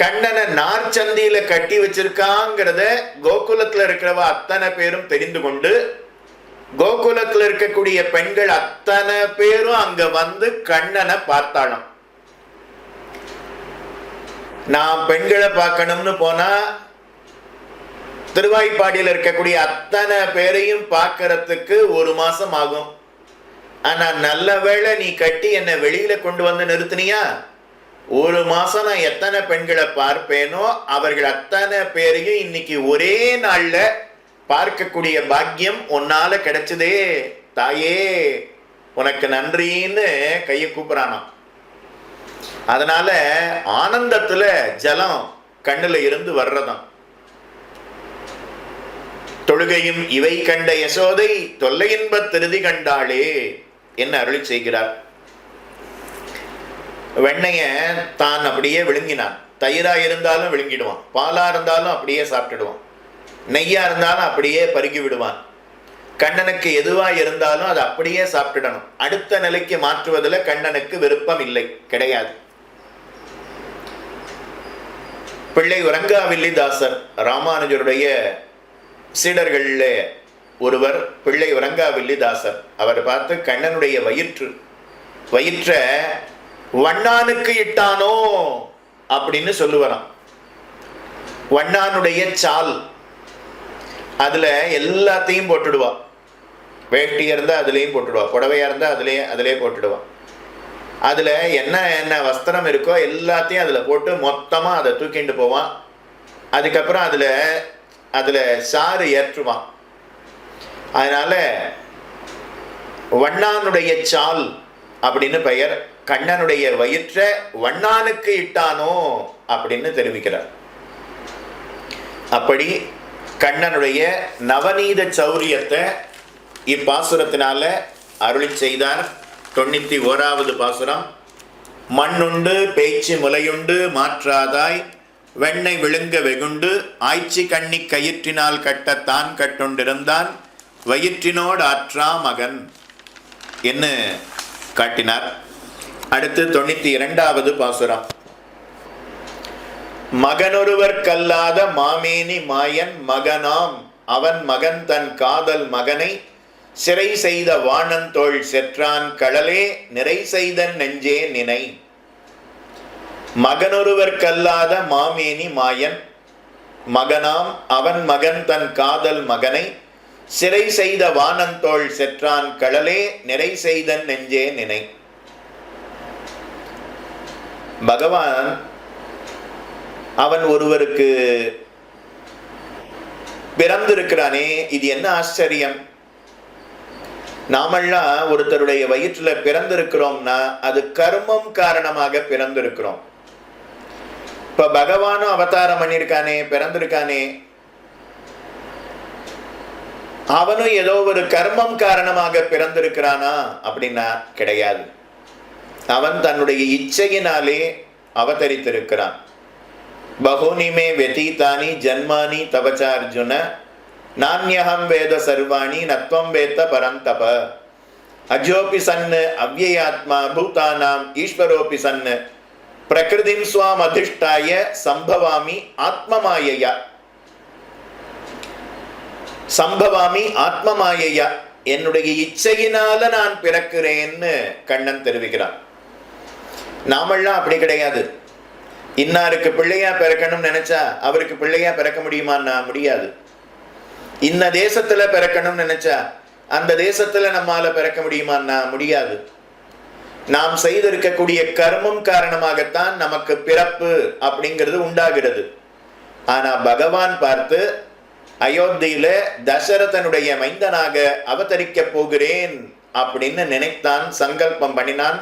Speaker 2: கண்ணனை நார்ச்சந்தியில கட்டி வச்சிருக்காங்கிறத கோகுலத்துல இருக்கிறவ அத்தனை பேரும் தெரிந்து கொண்டு, கோகுலத்துல இருக்கக்கூடிய பெண்கள் அத்தனை பேரும் அங்க வந்து கண்ணனை பார்த்தாளாம். நான் பெண்களை பார்க்கணும்னு போனா திருவாய்ப்பாடியில் இருக்கக்கூடிய அத்தனை பேரையும் பார்க்கறதுக்கு 1 மாசம் ஆகும். ஆனா நல்ல வேளை நீ கட்டி என்னை வெளியில கொண்டு வந்து நிறுத்தினியா, 1 மாசம் நான் எத்தனை பெண்களை பார்ப்பேனோ அவர்கள் அத்தனை பேரையும் இன்னைக்கு ஒரே நாள்ல பார்க்கக்கூடிய பாக்கியம் உன்னால கிடைச்சதே தாயே, உனக்கு நன்றின்னு கையை கூப்பிடானாம். அதனால ஆனந்தத்துல ஜலம் கண்ணுல இருந்து வர்றதாம். தொழுகையும் இவை கண்ட யசோதை தொல்லையின்ப திருதி கண்டாளே என்ன அருளி செய்கிறார். வெண்ணைய தான் அப்படியே விழுங்கினான். தயிரா இருந்தாலும் விழுங்கிடுவான், பாலா இருந்தாலும் அப்படியே சாப்பிட்டுடுவான், நெய்யா இருந்தாலும் அப்படியே பருகி விடுவான். கண்ணனுக்கு எதுவா இருந்தாலும் அதை அப்படியே சாப்பிட்டுடணும். அடுத்த நிலைக்கு மாற்றுவதில் கண்ணனுக்கு விருப்பம் இல்லை, கிடையாது. பிள்ளை உரங்காவில்லிதாசர் ராமானுஜருடைய சீடர்கள்ல ஒருவர் பிள்ளை உரங்காவில்லிதாசர். அவர் பார்த்து கண்ணனுடைய வயிற்ற வண்ணானுக்கு இட்டானோ அப்படின்னு சொல்லுவாராம். வண்ணானுடைய சால் அதுல எல்லாத்தையும் போட்டுடுவா. வேட்டியா இருந்தா அதுலயும் போட்டுடுவா, புடவையா இருந்தா அதிலே போட்டுடுவா. அதுல என்ன வஸ்திரம் இருக்கோ எல்லாத்தையும் அதுல போட்டு மொத்தமா அதை தூக்கிட்டு போவான். அதுக்கப்புறம் அதுல சாறு ஏற்றுவான். அதனால வண்ணானுடைய சால் அப்படின்னு பெயர். கண்ணனுடைய வயிற்ற வண்ணானுக்கு இட்டானோ அப்படின்னு தெரிவிக்கிறார். அப்படி கண்ணனுடைய நவநீத சௌரியத்தை இப்பாசுரத்தினால அருளி செய்தார். 91வது பாசுரம். மண்ணுண்டு பேச்சு முலையுண்டு மாற்றாதாய் வெண்ணை விழுங்க வெகுண்டு ஆய்ச்சி கண்ணி கயிற்றினால் கட்டத்தான் கட்டுண்டிருந்தான் வயிற்றினோடு ஆற்றா மகன் என்று காட்டினார். அடுத்து 92வது பாசுரம். மகனொருவர் கல்லாத மாமேனி மாயன் மகனாம் அவன் மகன் தன் காதல் மகனை சிறை செய்த வாணன் தோள் செற்றான் கடலே நிறை செய்தன் நெஞ்சே நினை. மகனொருவர் கல்லாத மாமேனி மாயன் மகனாம் அவன் மகன் தன் காதல் மகனை சிறை செய்த வாணன் தோள் செற்றான் கடலே நிறை செய்தன் நெஞ்சே நினை. பகவான் அவன் ஒருவருக்கு பிறந்திருக்கிறானே, இது என்ன ஆச்சரியம். நாமெல்லாம் ஒருத்தருடைய வயிற்றுல பிறந்திருக்கிறோம்னா அது கர்மம் காரணமாக பிறந்திருக்கிறோம். இப்ப பகவானும் அவதாரம் பண்ணியிருக்கானே, பிறந்திருக்கானே, அவனும் ஏதோ ஒரு கர்மம் காரணமாக பிறந்திருக்கிறானா அப்படின்னா கிடையாது. அவன் தன்னுடைய இச்சையினாலே அவதரித்திருக்கிறான். பகுனிமே வெதீதானி ஜன்மானி தவச்சார்ஜுன நான்யகம் வேத சர்வாணி நத்வம் வேத்த பரந்தப அஜோபி சன்னு அவ்யயாத்மா பூதானாம் ஈஸ்வரோபி சன்னு பிரகிருதிம் ஸ்வாம் அதிஷ்டாய சம்பவாமி ஆத்மமாயையா. சம்பவாமி ஆத்மமாயையா, என்னுடைய இச்சையினால நான் பிறக்கிறேன்னு கண்ணன் தெரிவிக்கிறான். நாமெல்லாம் அப்படி கிடையாது. இன்னாருக்கு பிள்ளையா பிறக்கணும்னு நினைச்சா அவருக்கு பிள்ளையா பிறக்க முடியுமான்னா முடியாது. இன்ன தேசத்துல பிறக்கணும்னு நினைச்சா அந்த தேசத்துல நம்மால பிறக்க முடியுமான்னா முடியாது. நாம் செய்திருக்கக்கூடிய கர்மம் காரணமாகத்தான் நமக்கு பிறப்பு அப்படிங்கிறது உண்டாகிறது. ஆனா பகவான் பார்த்து அயோத்தியில தசரதனுடைய மைந்தனாக அவதரிக்க போகிறேன் அப்படின்னு நினைத்தான், சங்கல்பம் பண்ணினான்.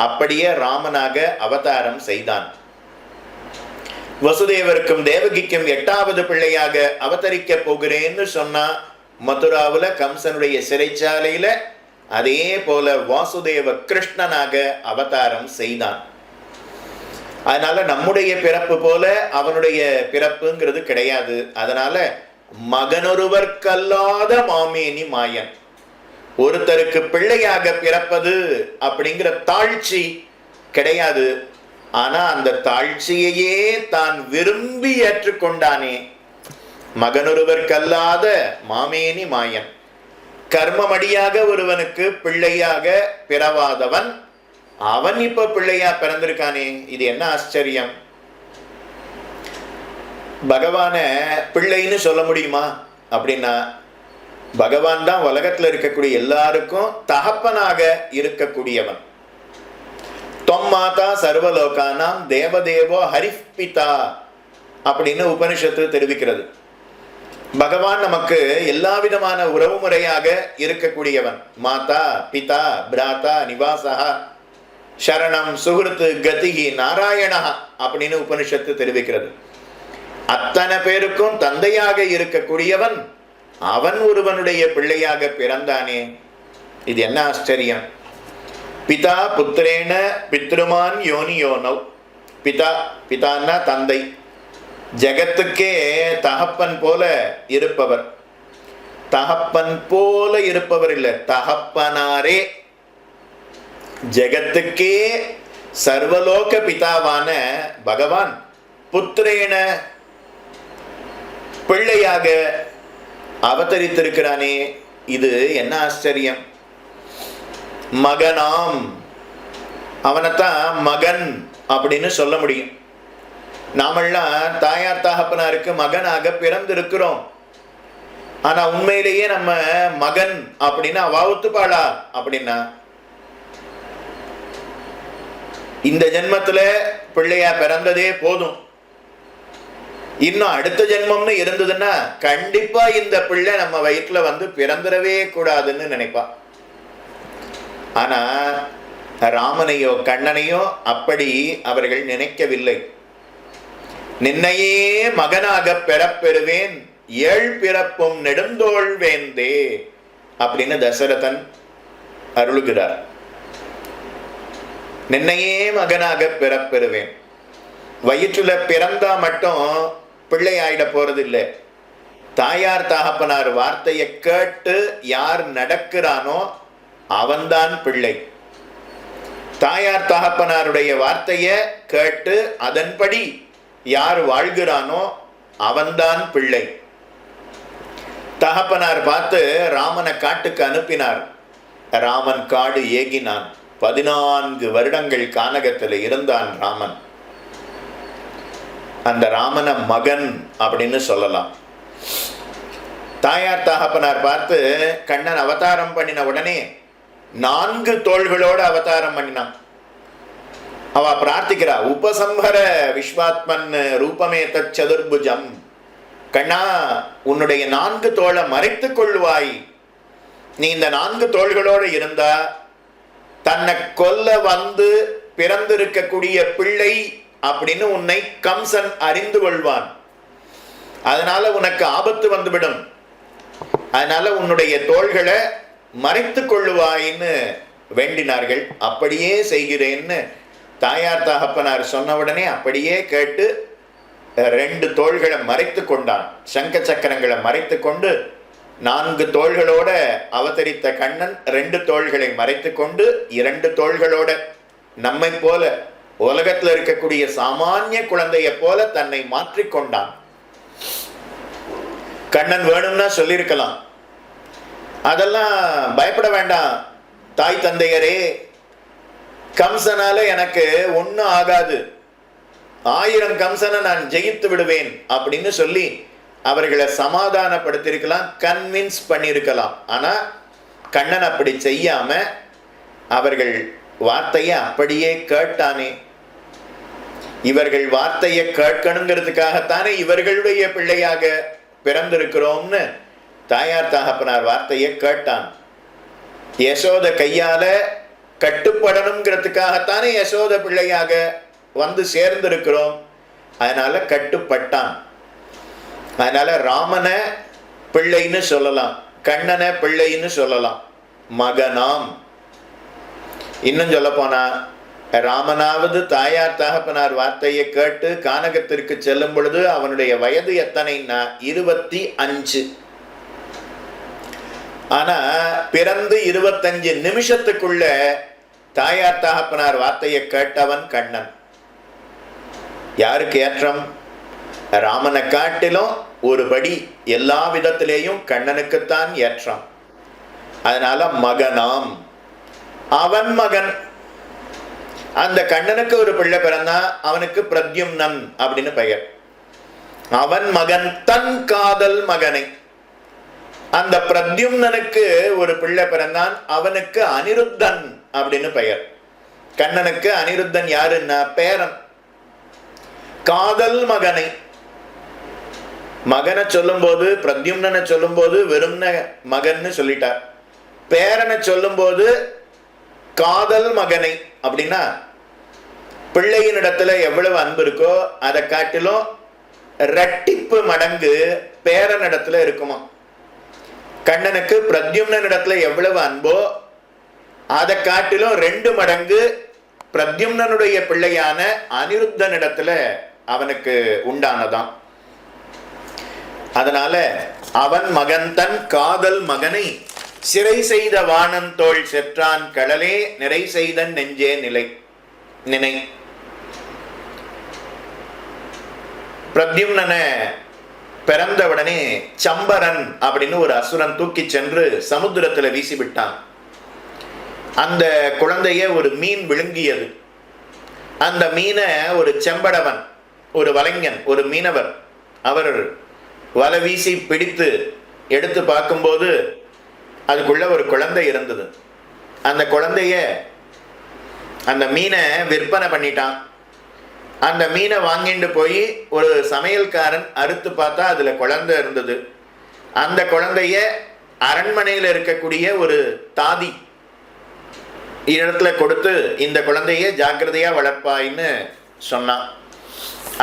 Speaker 2: அப்படியே ராமனாக அவதாரம் செய்தான். வசுதேவருக்கும் தேவகிக்கும் 8வது பிள்ளையாக அவதரிக்க போகிறேன்னு சொன்னா மதுராவுல கம்சனுடைய சிறைச்சாலையில அதே போல வாசுதேவ கிருஷ்ணனாக அவதாரம் செய்தான். அதனால நம்முடைய பிறப்பு போல அவனுடைய பிறப்புங்கிறது கிடையாது. அதனால மகனொருவர்க்கல்லாத மாமேனி மாயன், ஒருத்தருக்கு பிள்ளையாக பிறப்பது அப்படிங்கிற தாழ்ச்சி கிடையாது. ஆனா அந்த தாழ்ச்சியையே தான் விரும்பி ஏற்றுக்கொண்டானே. மகனொருவர்க்கல்லாத மாமேனி மாயன், கர்மமடியாக ஒருவனுக்கு பிள்ளையாக பிறவாதவன் அவன் இப்ப பிள்ளையா பிறந்திருக்கானே, இது என்ன ஆச்சரியம்! பகவான பிள்ளைன்னு சொல்ல முடியுமா அப்படின்னா, பகவான் தான் உலகத்துல இருக்கக்கூடிய எல்லாருக்கும் தகப்பனாக இருக்கக்கூடியவன். தொம் மாதா சர்வலோகானாம் தேவதேவோ ஹரிப்பிதா அப்படின்னு உபனிஷத்து தெரிவிக்கிறது. பகவான் நமக்கு எல்லா விதமான உறவு முறையாக இருக்கக்கூடியவன். மாதா பிதா பிராதா நிவாசா சரணம் சுகிருத்து கதிகி நாராயணா அப்படின்னு உபனிஷத்து தெரிவிக்கிறது. அத்தனை பேருக்கும் தந்தையாக இருக்கக்கூடியவன் அவன் ஒருவனுடைய பிள்ளையாக பிறந்தானே, இது என்ன ஆச்சரியம்! பிதா புத்திரேன பித்ருமான் யோனி யோனவ். பிதா, பிதான்னா தந்தை, ஜகத்துக்கே தகப்பன் போல இருப்பவர். தகப்பன் போல இருப்பவர் இல்ல, தகப்பனாரே. ஜகத்துக்கே சர்வலோக பிதாவான பகவான் புத்திரேன பிள்ளையாக அவதரித்திருக்கிறானே, இது என்ன ஆச்சரியம்! மகனாம், அவனைத்தான் மகன் அப்படின்னு சொல்ல முடியும். நாமெல்லாம் தாயார் தகப்பனாருக்கு மகனாக பிறந்திருக்கிறோம். ஆனா உண்மையிலேயே நம்ம மகன் அப்படின்னு அவ ஒத்துப்பாளா அப்படின்னா, இந்த ஜென்மத்துல பிள்ளையா பிறந்ததே போதும், இன்னும் அடுத்த ஜென்மம்னு இருந்ததுன்னா கண்டிப்பா இந்த பிள்ளை நம்ம வயிற்றுல வந்து பிறந்துடவே கூடாதுன்னு நினைப்பா. ஆனா ராமனையோ கண்ணனையோ அப்படி அவர்கள் நினைக்கவில்லை. நின்னையே மகனாக பெறப்பெறுவேன், ஏழ் பிறப்பும் நெடுந்தோள் வேந்தே அப்படின்னு தசரதன் அருளுகிறார். நின்னையே மகனாக பெறப்பெறுவேன். வயிற்றுல பிறந்தா மட்டும் பிள்ளை ஆயிட போறது இல்லை. தாயார் தகப்பனார் வார்த்தையை கேட்டு யார் நடக்கிறானோ அவன்தான் பிள்ளை. தாயார் தகப்பனாருடைய வார்த்தையை கேட்டு அதன்படி யார் வாழ்கிறானோ அவன்தான் பிள்ளை. தகப்பனார் பார்த்து ராமனை காட்டுக்கு அனுப்பினார். ராமன் காடு ஏகினான். 14 வருடங்கள் கானகத்தில் இருந்தான் ராமன். அந்த ராமன மகன் அப்படின்னு சொல்லலாம். தாயார் தகப்பனார் பார்த்து கண்ணன் அவதாரம் பண்ணின உடனே 4 தோள்களோடு அவதாரம் பண்ணினான். அவ பிரார்த்திக்கிறா, உபசம்ஹர விஸ்வாத்மன் ரூபமே தச்சதுர்புஜம். கண்ணா, உன்னுடைய 4 தோளை மறைத்துக் கொள்வாய். நீ இந்த 4 தோள்களோடு இருந்தா தன்னை கொல்ல வந்து பிறந்திருக்கக்கூடிய பிள்ளை அப்படின்னு உன்னை கம்சன் அறிந்து கொள்வான். அதனால உனக்கு ஆபத்து வந்துவிடும். அதனால உன்னுடைய தோள்களை மறைத்துக் கொள்ளுவாயின்னு வேண்டினார்கள். அப்படியே செய்கிறேன்னு தாயார் தகப்பனார் சொன்ன உடனே அப்படியே கேட்டு 2 தோள்களை மறைத்து கொண்டான். சங்க சக்கரங்களை மறைத்து கொண்டு 4 தோள்களோட அவதரித்த கண்ணன் 2 தோள்களை மறைத்து கொண்டு 2 தோள்களோட நம்மை போல உலகத்தில் இருக்கக்கூடிய சாமானிய குழந்தைய போல தன்னை மாற்றிக்கொண்டான். கண்ணன் வேணும்னா சொல்லியிருக்கலாம், அதெல்லாம் பயப்பட வேண்டாம் தாய் தந்தையரே, கம்சனால எனக்கு ஒன்னும் ஆகாது, 1000 கம்சனை நான் ஜெயித்து விடுவேன் அப்படின்னு சொல்லி அவர்களை சமாதானப்படுத்தியிருக்கலாம், கன்வின்ஸ் பண்ணியிருக்கலாம். ஆனா கண்ணன் அப்படி செய்யாம அவர்கள் வார்த்தையை அப்படியே கேட்டானே. இவர்கள் வார்த்தையை கேட்கணுங்கிறதுக்காகத்தானே இவர்களுடைய பிள்ளையாக பிறந்திருக்கிறோம்னு தாயார் தகப்பனார் வார்த்தையை கேட்டான். யசோத கையால கட்டுப்படணுங்கிறதுக்காகத்தானே யசோத பிள்ளையாக வந்து சேர்ந்திருக்கிறோம். அதனால கட்டுப்பட்டான். அதனால ராமனை பிள்ளைன்னு சொல்லலாம், கண்ணனை பிள்ளைன்னு சொல்லலாம், மகனாம். இன்னும் சொல்ல போனா ராமனாவது தாயார் தகப்பனார் வார்த்தையை கேட்டு கானகத்திற்கு செல்லும் பொழுது அவனுடைய வயது எத்தனைன்னா 25. ஆனா பிறந்து 25 நிமிஷத்துக்குள்ள தாயார் தகப்பனார் வார்த்தையை கேட்டவன் கண்ணன். யாருக்கு ஏற்றம்? ராமனை காட்டிலும் ஒரு படி எல்லா விதத்திலேயும் கண்ணனுக்குத்தான் ஏற்றம். அதனால மகனாம், அவன் மகன். அந்த கண்ணனுக்கு ஒரு பிள்ளை பிறந்தா அவனுக்கு பிரத்யும்னன் அப்படின்னு பெயர். அவன் மகன் தன் காதல் மகனை. அந்த பிரத்யும்னனுக்கு ஒரு பிள்ளை பிறந்தான், அவனுக்கு அனிருத்தன் அப்படின்னு பெயர். கண்ணனுக்கு அனிருத்தன் யாருன்னா பேரன். காதல் மகனை, மகனை சொல்லும் போது பிரத்யும்னனை சொல்லும் போது வெறும்ன மகன்னு சொல்லிட்டார். பேரனை சொல்லும் போது காதல் மகனை அப்படின்னா பிள்ளையின் இடத்துல எவ்வளவு அன்பு இருக்கோ அதை காட்டிலும் இரட்டிப்பு மடங்கு பேரன் இடத்துல இருக்குமா. கண்ணனுக்கு பிரத்யும்னன் இடத்துல எவ்வளவு அன்போ அதை காட்டிலும் 2 மடங்கு பிரத்யும்னனுடைய பிள்ளையான அனிருத்தன் இடத்துல அவனுக்கு உண்டானதான். அதனால அவன் மகன் தன் காதல் மகனை சிறை செய்த வானன் தோள் செற்றான் கடலே நிறை செய்தன் நெஞ்சே நினை. பிரத்யும்னனை பிறந்தவுடனே சம்பரன் அப்படின்னு ஒரு அசுரன் தூக்கி சென்று சமுத்திரத்துல வீசி விட்டான். அந்த குழந்தைய ஒரு மீன் விழுங்கியது. அந்த மீனை ஒரு செம்படவன், ஒரு வலைஞன், ஒரு மீனவர், அவர் வலை வீசி பிடித்து எடுத்து பார்க்கும்போது அதுக்குள்ள ஒரு குழந்தை இருந்தது. அந்த குழந்தைய, அந்த மீனை விற்பனை பண்ணிட்டான். அந்த மீனை வாங்கிட்டு போய் ஒரு சமையல்காரன் அறுத்து பார்த்தா அதுல குழந்தை இருந்தது. அந்த குழந்தைய அரண்மனையில் இருக்கக்கூடிய ஒரு தாதி இடத்துல கொடுத்து இந்த குழந்தைய ஜாக்கிரதையா வளர்ப்பாயின்னு சொன்னான்.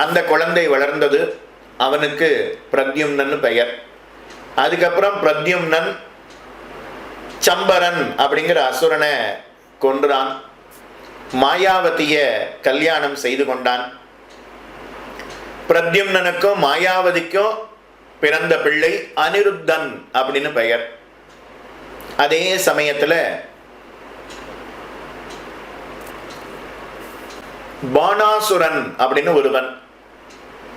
Speaker 2: அந்த குழந்தை வளர்ந்தது. அவனுக்கு பிரத்யும்னன் பெயர். அதுக்கப்புறம் பிரத்யும்னன் சம்பரன் அப்படிங்கிற அசுரனை கொன்றான். மாயாவதிய கல்யாணம் செய்து கொண்டான். பிரத்யும்னனுக்கும் மாயாவதிக்கும் பிறந்த பிள்ளை அனிருத்தன் அப்படின்னு பெயர். அதே சமயத்துல பாணாசுரன் அப்படின்னு ஒருவன்.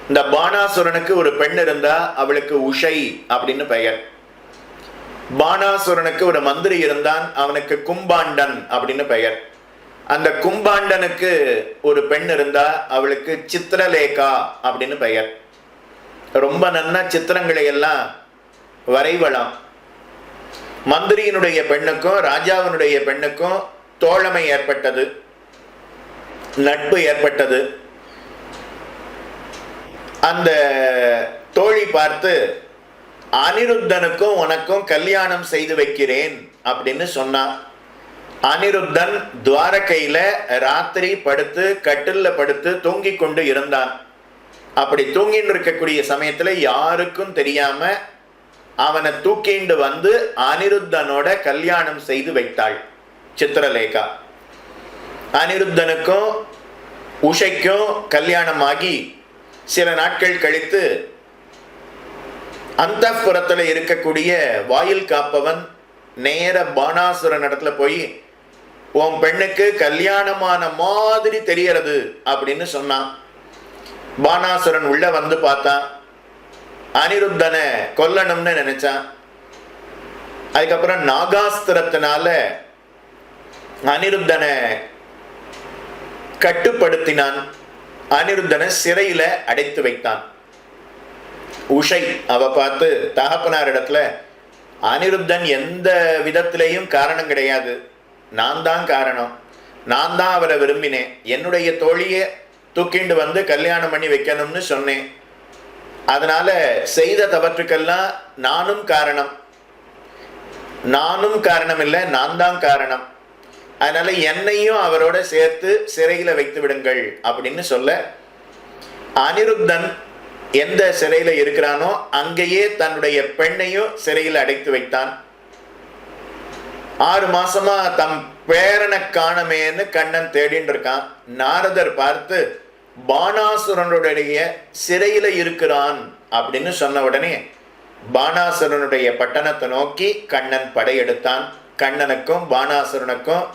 Speaker 2: இந்த பாணாசுரனுக்கு ஒரு பெண் இருந்தா அவளுக்கு உஷை அப்படின்னு பெயர். பாணாசுரனுக்கு ஒரு மந்திரி இருந்தான், அவனுக்கு கும்பாண்டன் அப்படின்னு பெயர். அந்த கும்பாண்டனுக்கு ஒரு பெண் இருந்தா அவளுக்கு சித்திரலேகா அப்படின்னு பெயர். ரொம்ப நல்ல சித்திரங்களை எல்லாம் வரைவலாம். மந்திரியினுடைய பெண்ணுக்கும் ராஜாவினுடைய பெண்ணுக்கும் தோழமை ஏற்பட்டது, நட்பு ஏற்பட்டது. அந்த தோழி பார்த்து அனிருத்தனுக்கும் உனக்கும் கல்யாணம் செய்து வைக்கிறேன் அப்படின்னு சொன்னான். அனிருத்தன் துவாரகையில ராத்திரி படுத்து கட்டில்ல படுத்து தூங்கிக் கொண்டு இருந்தான். அப்படி தூங்கின்னு இருக்கக்கூடிய சமயத்துல யாருக்கும் தெரியாம அவனை தூக்கிண்டு வந்து அனிருத்தனோட கல்யாணம் செய்து வைத்தாள் சித்திரலேகா. அனிருத்தனுக்கும் உஷைக்கும் கல்யாணம் ஆகி சில நாட்கள் கழித்து அந்தப்புறத்துல இருக்கக்கூடிய வாயில் காப்பவன் நேர பாணாசுரன் இடத்துல போய் உன் பெண்ணுக்கு கல்யாணமான மாதிரி தெரியறது அப்படின்னு சொன்னான். பாணாசுரன் உள்ள வந்து பார்த்தான். அனிருத்தனை கொல்லணும்னு நினைச்சான். அதுக்கப்புறம் நாகாஸ்திரத்தினால அனிருத்தனை கட்டுப்படுத்தினான். அனிருத்தனை சிறையில அடைத்து வைத்தான். உஷை அவ பார்த்து தகப்பனார் இடத்துல அனிருத்தன் எந்த விதத்திலேயும் காரணம் கிடையாது, நான் தான் காரணம், நான் தான் அவரை விரும்பினேன், என்னுடைய தோழியை தூக்கிண்டு வந்து கல்யாணம் பண்ணி வைக்கணும்னு சொன்னேன். அதனால செய்த தவற்றுக்கெல்லாம் நானும் காரணம் இல்லை, நான் தான் காரணம். அதனால என்னையும் அவரோட சேர்த்து சிறையில் வைத்து விடுங்கள் அப்படின்னு சொல்ல, அனிருத்தன் எந்த சிறையில் இருக்கிறானோ அங்கேயே தன்னுடைய பெண்ணையும் சிறையில் அடைத்து வைத்தான். 6 மாசமா தம் பேரனை காணமேன்னு கண்ணன் தேடின்னு இருக்கான். நாரதர் பார்த்து பாணாசுரனுடைய சிறையில இருக்கிறான் அப்படின்னு சொன்ன உடனே பாணாசுரனுடைய பட்டணத்தை நோக்கி கண்ணன் படையெடுத்தான். கண்ணனுக்கும் பாணாசுரனுக்கும்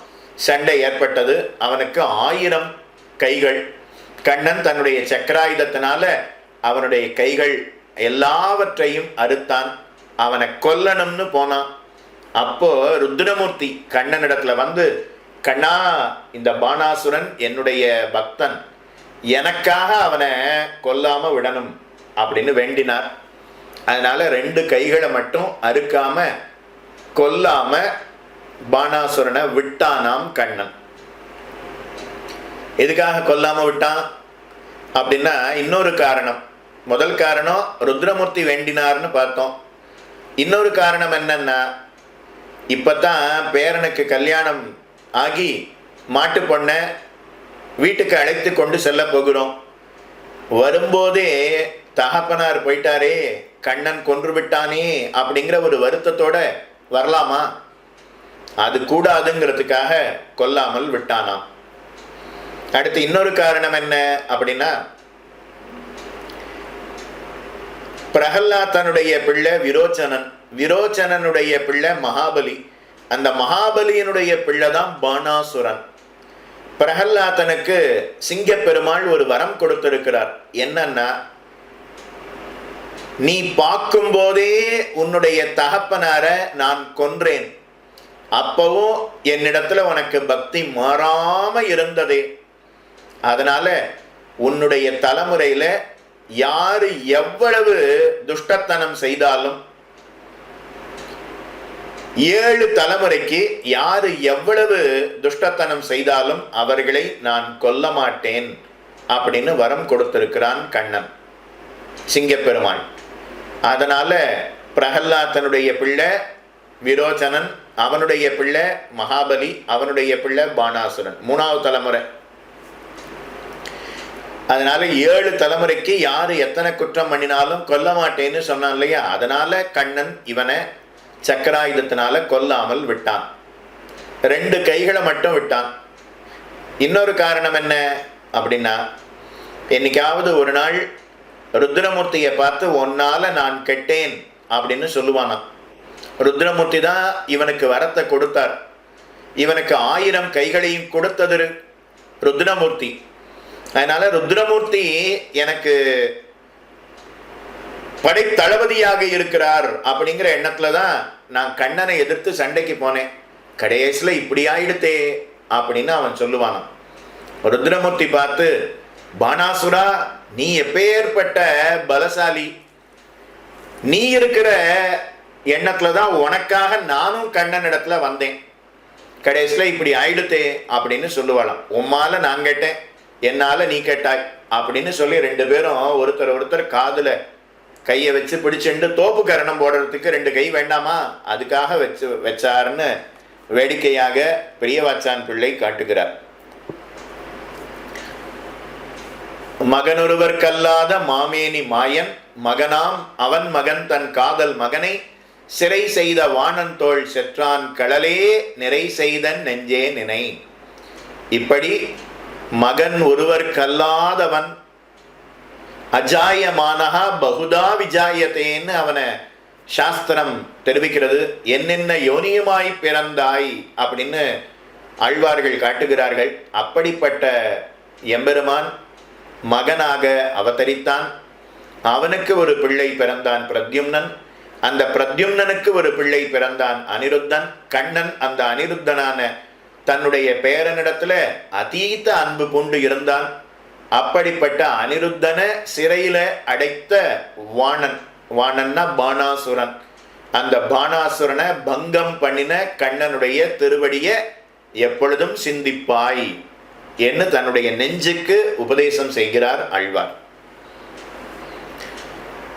Speaker 2: சண்டை ஏற்பட்டது. அவனுக்கு 1000 கைகள். கண்ணன் தன்னுடைய சக்கராயுதத்தினால அவனுடைய கைகள் எல்லாவற்றையும் அறுத்தான். அவனை கொல்லணும்னு போனான். அப்போ ருத்ரமூர்த்தி கண்ணனிடத்துல வந்து, கண்ணா, இந்த பாணாசுரன் என்னுடைய பக்தன், எனக்காக அவனை கொல்லாம விடணும் அப்படின்னு வேண்டினார். அதனால 2 கைகளை மட்டும் அறுக்காம கொல்லாம பாணாசுரனை விட்டானாம் கண்ணன். எதுக்காக கொல்லாம விட்டான் அப்படின்னா இன்னொரு காரணம். முதல் காரணம் ருத்ரமூர்த்தி வேண்டினார்னு பார்த்தோம். இன்னொரு காரணம் என்னன்னா, இப்பதான் பேரனுக்கு கல்யாணம் ஆகி மாட்டு பொண்ண வீட்டுக்கு அழைத்து கொண்டு செல்ல போகிறோம். வரும்போதே தகப்பனார் போயிட்டாரே, கண்ணன் கொன்று விட்டானே அப்படிங்கிற ஒரு வருத்தத்தோட வரலாமா? அது கூடாதுங்கிறதுக்காக கொல்லாமல் விட்டானாம். அடுத்து இன்னொரு காரணம் என்ன அப்படின்னா, பிரகல்லாதனுடைய பிள்ளை விரோச்சனன், விரோச்சனனுடைய பிள்ளை மகாபலி, அந்த மகாபலியினுடைய பிள்ளை தான் பாணாசுரன். பிரகல்லாதனுக்கு சிங்கப்பெருமாள் ஒரு வரம் கொடுத்திருக்கிறார். என்னன்னா, நீ பார்க்கும் போதே உன்னுடைய தகப்பனார நான் கொன்றேன், அப்பவும் என்னிடத்துல உனக்கு பக்தி மாறாம இருந்ததே. அதனால உன்னுடைய தலைமுறையில யாரு எவ்வளவு துஷ்டத்தனம் செய்தாலும், 7 தலைமுறைக்கு யாரு எவ்வளவு துஷ்டத்தனம் செய்தாலும் அவர்களை நான் கொல்ல மாட்டேன் அப்படின்னு வரம் கொடுத்திருக்கிறான் கண்ணன், சிங்கப்பெருமான். அதனால பிரகல்லாதனுடைய பிள்ளை விரோச்சனன், அவனுடைய பிள்ளை மகாபலி, அவனுடைய பிள்ளை பாணாசுரன், 3வது தலைமுறை. அதனால 7 தலைமுறைக்கு யாரு எத்தனை குற்றம் பண்ணினாலும் கொல்ல மாட்டேன்னு சொன்னான் இல்லையா? அதனால கண்ணன் இவனை சக்கராயுதத்தினால கொல்லாமல் விட்டான். 2 கைகளை மட்டும் விட்டான். இன்னொரு காரணம் என்ன அப்படின்னா, என்னைக்காவது ஒரு நாள் ருத்ரமூர்த்தியை பார்த்து உன்னால நான் கெட்டேன் அப்படின்னு சொல்லுவானாம். ருத்ரமூர்த்தி தான் இவனுக்கு வரத்தை கொடுத்தார். இவனுக்கு 1000 கைகளையும் கொடுத்தது ருத்ரமூர்த்தி. அதனால ருத்ரமூர்த்தி எனக்கு படைத்தளபதியாக இருக்கிறார் அப்படிங்கிற எண்ணத்துல தான் நான் கண்ணனை எதிர்த்து சண்டைக்கு போனேன். கடைசியில இப்படி ஆயிடுத்தே அப்படின்னு அவன் சொல்லுவானாம். ருத்ரமூர்த்தி பார்த்து, பாணாசுரா, நீ எப்பேற்பட்ட பலசாலி, நீ இருக்கிற எண்ணத்துல தான் உனக்காக நானும் கண்ணன் இடத்துல வந்தேன், கடைசியில இப்படி ஆயிடுத்தே அப்படின்னு சொல்லுவாளாம். உம்மால நான் கேட்டேன், என்னால நீ கேட்டாய் அப்படின்னு சொல்லி 2 பேரும் ஒருத்தர் காதுல கையை வச்சு பிடிச்சுண்டு தோப்பு கரணம் போடுறதுக்கு 2 கை வேண்டாமா, அதுக்காக வச்சாருன்னு வேடிக்கையாக பெரியவாச்சான் பிள்ளை காட்டுகிறார். மகனொருவர் கல்லாத மாமேனி மாயன், மகனாம் அவன் மகன் தன் காதல் மகனை சிறை செய்த வாணன் தோள் செற்றான் களலே நிறை செய்தன் நெஞ்சே நினை. இப்படி மகன் ஒருவர் கல்லாதவன் அஜாயமானஹா பகுதா விஜாயத்தேன்னு அவனை சாஸ்திரம் தெரிவிக்கிறது. என்னென்ன யோனியமாய் பிறந்தாய் அப்படின்னு ஆழ்வார்கள் காட்டுகிறார்கள். அப்படிப்பட்ட எம்பெருமான் மகனாக அவதரித்தான். அவனுக்கு ஒரு பிள்ளை பிறந்தான் பிரத்யும்னன். அந்த பிரத்யும்னனுக்கு ஒரு பிள்ளை பிறந்தான் அனிருத்தன். கண்ணன் அந்த அனிருத்தனான தன்னுடைய பேரனிடத்துல அதீத அன்பு பூண்டு இருந்தான். அப்படிப்பட்ட அனிருத்தனை சிறையில அடைத்த வாணன்னா பாணாசுரன். அந்த பாணாசுரனை பங்கம் பண்ணின கண்ணனுடைய திருவடியை எப்பொழுதும் சிந்திப்பாய் என்று தன்னுடைய நெஞ்சுக்கு உபதேசம் செய்கிறார் ஆழ்வார்.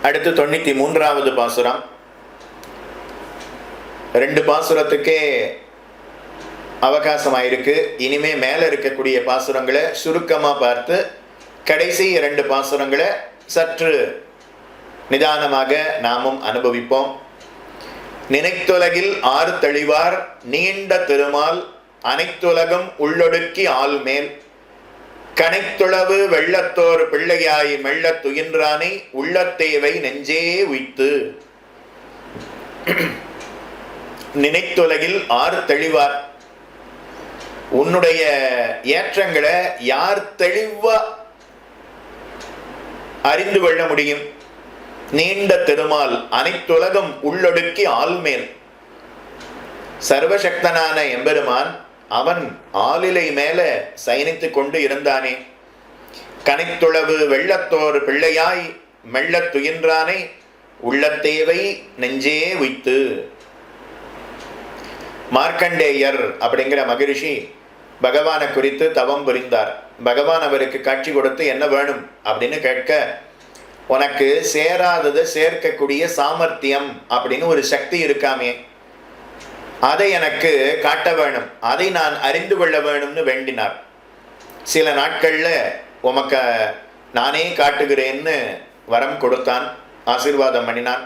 Speaker 2: அடுத்து 93வது பாசுரம். 2 பாசுரத்துக்கே அவகாசமாயிருக்கு. இனிமே மேல இருக்கக்கூடிய பாசுரங்களை சுருக்கமா பார்த்து கடைசி 2 பாசுரங்களை சற்று நிதானமாக நாமும் அனுபவிப்போம். நினைத்துலகில் ஆறு தெளிவார் நீண்ட திருமால் அனைத்துலகம் உள்ளொடுக்கி ஆள் மேல் கனைத்துளவு வெள்ளத்தோர் பிள்ளையாய் மெல்லத் துயின்றானை உள்ளத்தேவை நெஞ்சே உய்த்து. நினைத்துலகில் ஆறு தெளிவார், உன்னுடைய ஏற்றங்களை யார் தெளிவா அறிந்து கொள்ள முடியும்? நீண்ட திருமால் அனைத்துலகம் உள்ளொடுக்கி ஆள்மேல், சர்வசக்தனான எம்பெருமான் அவன் ஆளிலை மேல சயனித்துக் கொண்டு இருந்தானே. கனைத்துளவு வெள்ளத்தோர் பிள்ளையாய் மெல்லத் துயின்றானை உள்ளத்தேவை நெஞ்சே உய்த்து. மார்க்கண்டேயர் அப்படிங்கிற மகரிஷி பகவானை குறித்து தவம் புரிந்தார். பகவான் அவருக்கு காட்சி கொடுத்து என்ன வேணும் அப்படின்னு கேட்க, உனக்கு சேராததை சேர்க்கக்கூடிய சாமர்த்தியம் அப்படின்னு ஒரு சக்தி இருக்காமே, அதை எனக்கு காட்ட வேணும், அதை நான் அறிந்து கொள்ள வேணும்னு வேண்டினார். சில நாட்கள்ல உமக்கு நானே காட்டுகிறேன்னு வரம் கொடுத்தான், ஆசீர்வாதம் பண்ணினான்.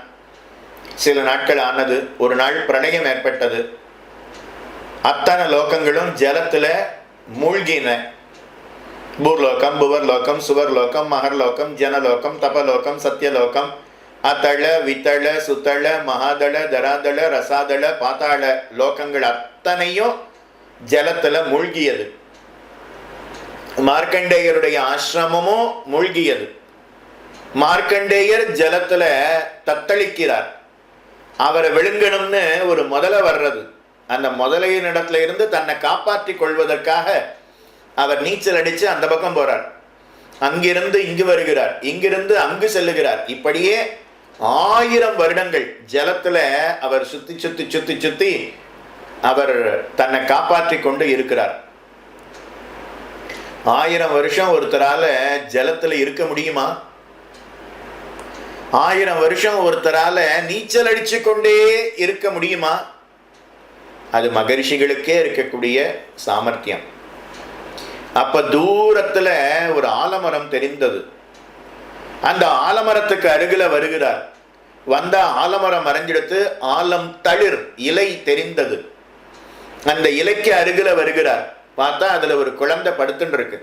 Speaker 2: சில நாட்கள் ஆனது. ஒரு நாள் பிரளயம் ஏற்பட்டது. அத்தனை லோகங்களும் ஜலத்துல மூழ்கின. பூர்லோகம், புவர்லோகம், சுவர்லோகம், மகர்லோகம், ஜனலோகம், தபலோகம், சத்தியலோகம், அத்தள வித்தள சுத்தள மகாதள தராதள ரசாதள பாத்தாள லோகங்கள் அத்தனையும் ஜலத்துல மூழ்கியது. மார்க்கண்டேயருடைய ஆசிரமமும் மூழ்கியது. மார்க்கண்டேயர் ஜலத்துல தத்தளிக்கிறார். அவரை விழுங்கணும்னு ஒரு முதலை வர்றது. அந்த முதலையின் இடத்துல இருந்து தன்னை காப்பாற்றி கொள்வதற்காக அவர் நீச்சல் அடிச்சு அந்த பக்கம் போறார். அங்கிருந்து இங்கு வருகிறார், இங்கிருந்து அங்கு செல்லுகிறார். இப்படியே 1000 வருடங்கள் ஜலத்துல அவர் சுத்தி சுத்தி சுத்தி சுத்தி அவர் தன்னை காப்பாற்றி கொண்டு இருக்கிறார். 1000 வருஷம் ஒருத்தரால ஜலத்துல இருக்க முடியுமா? 1000 வருஷம் ஒருத்தரால நீச்சல் அடிச்சு கொண்டே இருக்க முடியுமா? அது மகரிஷிகளுக்கே இருக்கக்கூடிய சாமர்த்தியம். அப்ப தூரத்துல ஒரு ஆலமரம் தெரிந்தது. அந்த ஆலமரத்துக்கு அருகில வருகிறார். வந்த ஆலமரம் மறைஞ்சிடுத்து ஆலம் தளிர் இலை தெரிந்தது. அந்த இலைக்கு அருகில வருகிறார். பார்த்தா அதுல ஒரு குழந்தை படுத்துட்டு இருக்கு.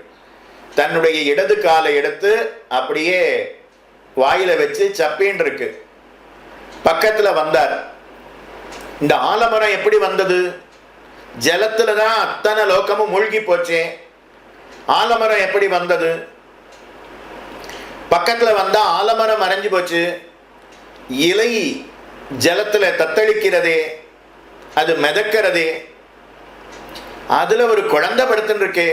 Speaker 2: தன்னுடைய இடது காலை எடுத்து அப்படியே வாயில வச்சு சப்பின்னு இருக்கு. பக்கத்துல வந்தார். இந்த ஆலமரம் எப்படி வந்தது? ஜலத்துலதான் அத்தனை லோகமும் மூழ்கி போச்சே, ஆலமரம் எப்படி வந்தது? பக்கத்துல வந்தா ஆலமரம் மறைஞ்சு போச்சு, இலை ஜலத்துல தத்தளிக்கிறதே, அது மிதக்கிறதே, அதுல ஒரு குழந்தை படுத்துன்னு இருக்கே,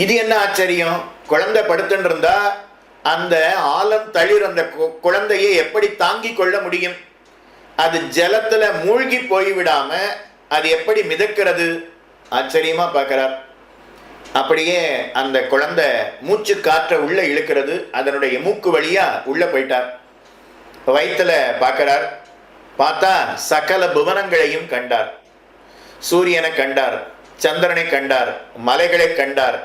Speaker 2: இது என்ன ஆச்சரியம்? குழந்தை படுத்துன்னு இருந்தா அந்த ஆலம் தளிர் அந்த குழந்தையை எப்படி தாங்கி கொள்ள முடியும்? அது ஜலத்துல மூழ்கி போய்விடாம அது எப்படி மிதக்கிறது? ஆச்சரியமா பார்க்கிறார். அப்படியே அந்த குழந்தை மூச்சு காற்றை உள்ள இழுக்கிறது. அதனுடைய மூக்கு வழியா உள்ள போயிட்டார். வயிற்றுல பார்க்கிறார். பார்த்தா சகல புவனங்களையும் கண்டார். சூரியனை கண்டார், சந்திரனை கண்டார், மலைகளை கண்டார்,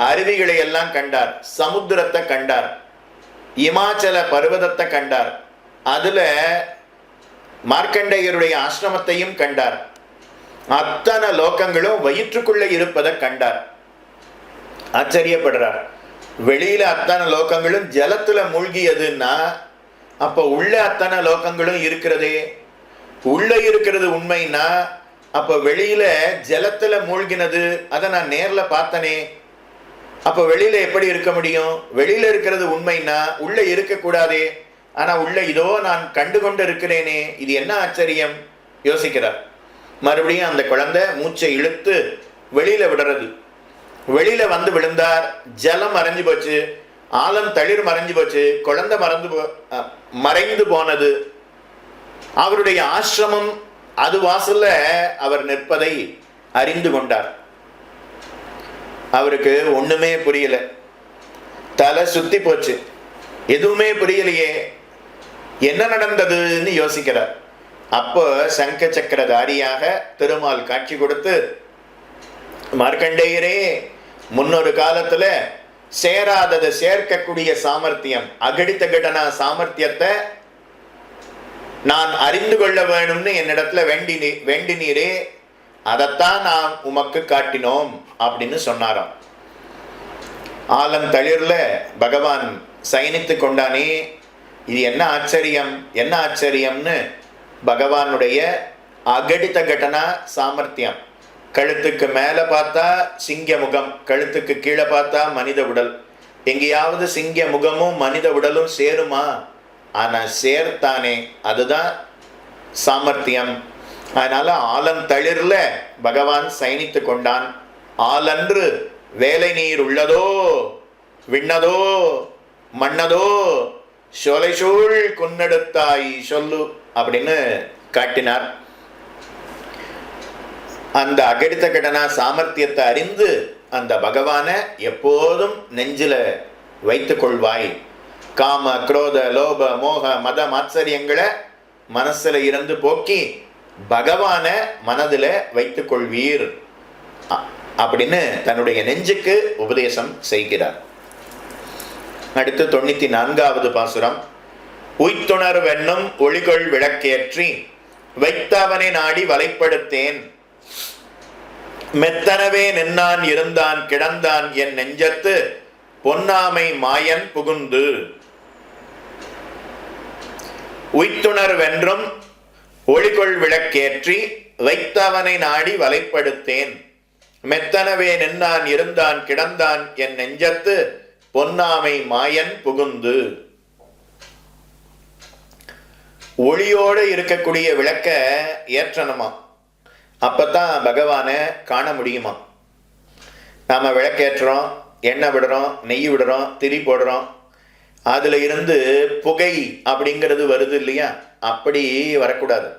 Speaker 2: அருவிகளை எல்லாம் கண்டார், சமுத்திரத்தை கண்டார், இமாச்சல பர்வதத்தை கண்டார், அதுல மார்க்கண்டேயருடைய ஆசிரமத்தையும் கண்டார். அத்தனை லோகங்களும் வயிற்றுக்குள்ள இருப்பதை கண்டார். ஆச்சரியப்படுறார். வெளியில அத்தனை லோகங்களும் ஜலத்துல மூழ்கியதுன்னா அப்ப உள்ள அத்தனை லோகங்களும் இருக்கிறதே. உள்ள இருக்கிறது உண்மைன்னா அப்ப வெளியில ஜலத்துல மூழ்கினது அதை நான் நேர்ல பார்த்தனே. அப்ப வெளியில எப்படி இருக்க முடியும்? வெளியில இருக்கிறது உண்மைன்னா உள்ள இருக்க கூடாதே. ஆனா உள்ள இதோ நான் கண்டு கொண்டு இருக்கிறேனே, இது என்ன ஆச்சரியம்? யோசிக்கிறார். மறுபடியும் அந்த குழந்தை மூச்சை இழுத்து வெளியில விடுறது. வெளியில வந்து விழுந்தார். ஜலம் மறைஞ்சு போச்சு, ஆலம் தளிர் மறைஞ்சு போச்சு, குழந்தை மறைந்து போனது. அவருடைய ஆசிரமம் அது வாசல்ல அவர் நிற்பதை அறிந்து கொண்டார். அவருக்கு ஒண்ணுமே புரியல, தலை சுத்தி போச்சு, எதுவுமே புரியலையே, என்ன நடந்ததுன்னு யோசிக்கிறார். அப்போ சங்க சக்கரதாரியாக திருமால் காட்சி கொடுத்து, மார்க்கண்டேயரே, முன்னொரு காலத்துல சேராததை சேர்க்கக்கூடிய சாமர்த்தியம், அகடித்த கடனா சாமர்த்தியத்தை நான் அறிந்து கொள்ள வேணும்னு என்னிடத்துல வேண்டினீரே, அதைத்தான் நாம் உமக்கு காட்டினோம் அப்படின்னு சொன்னாராம். ஆலந்தளிர்ல பகவான் சயனித்து கொண்டானே, இது என்ன ஆச்சரியம், என்ன ஆச்சரியம்னு பகவானுடைய அகடித கடனா சாமர்த்தியம். கழுத்துக்கு மேல பார்த்தா சிங்க முகம், கழுத்துக்கு கீழே பார்த்தா மனித உடல். எங்கேயாவது சிங்க முகமும் மனித உடலும் சேருமா? ஆனா சேர்த்தானே, அதுதான் சாமர்த்தியம். அதனால ஆலந்தளிர்ல பகவான் சயனித்து கொண்டான். ஆலன்று வேலை நீர் உள்ளதோ விண்ணதோ மன்னதோ சோலைசூழ் குன்னெடுத்தாய் சொல்லு அப்படின்னு காட்டினார். அந்த அகடித்த கடனா சாமர்த்தியத்தை அறிந்து அந்த பகவானை எப்போதும் நெஞ்சில வைத்து கொள்வாய். காம குரோத லோப மோக மத மாத்சரியங்களை மனசுல இருந்து போக்கி பகவானை மனதில் வைத்து கொள்வீர் அப்படின்னு தன்னுடைய நெஞ்சுக்கு உபதேசம் செய்கிறார். அடுத்து 94வது பாசுரம். உய்த்துணர் வெண்ணும் ஒளிகொள் விளக்கேற்றி வைத்தவனை நாடி வலைப்படுத்தேன், மெத்தனவே நின்னான் இருந்தான் கிடந்தான் என் நெஞ்சத்து பொன்னாமை மாயன் புகுந்து. உய்த்துணர் வென்றும் ஒளிகொள் விளக்கேற்றி வைத்தவனை நாடி வலைப்படுத்தேன், மெத்தனவே நின்னான் இருந்தான் கிடந்தான் என் நெஞ்சத்து பொன்னாமை மாயன் புகுந்து. ஒளியோடு இருக்கக்கூடிய விளக்க ஏற்றணுமா, அப்பதான் பகவானை காண முடியுமா. நாம விளக்கேற்றுறோம், எண்ணெய் விடுறோம், நெய் விடுறோம், திரி போடுறோம், அதுல இருந்து புகை அப்படிங்கிறது வருது இல்லையா, அப்படி வரக்கூடாது.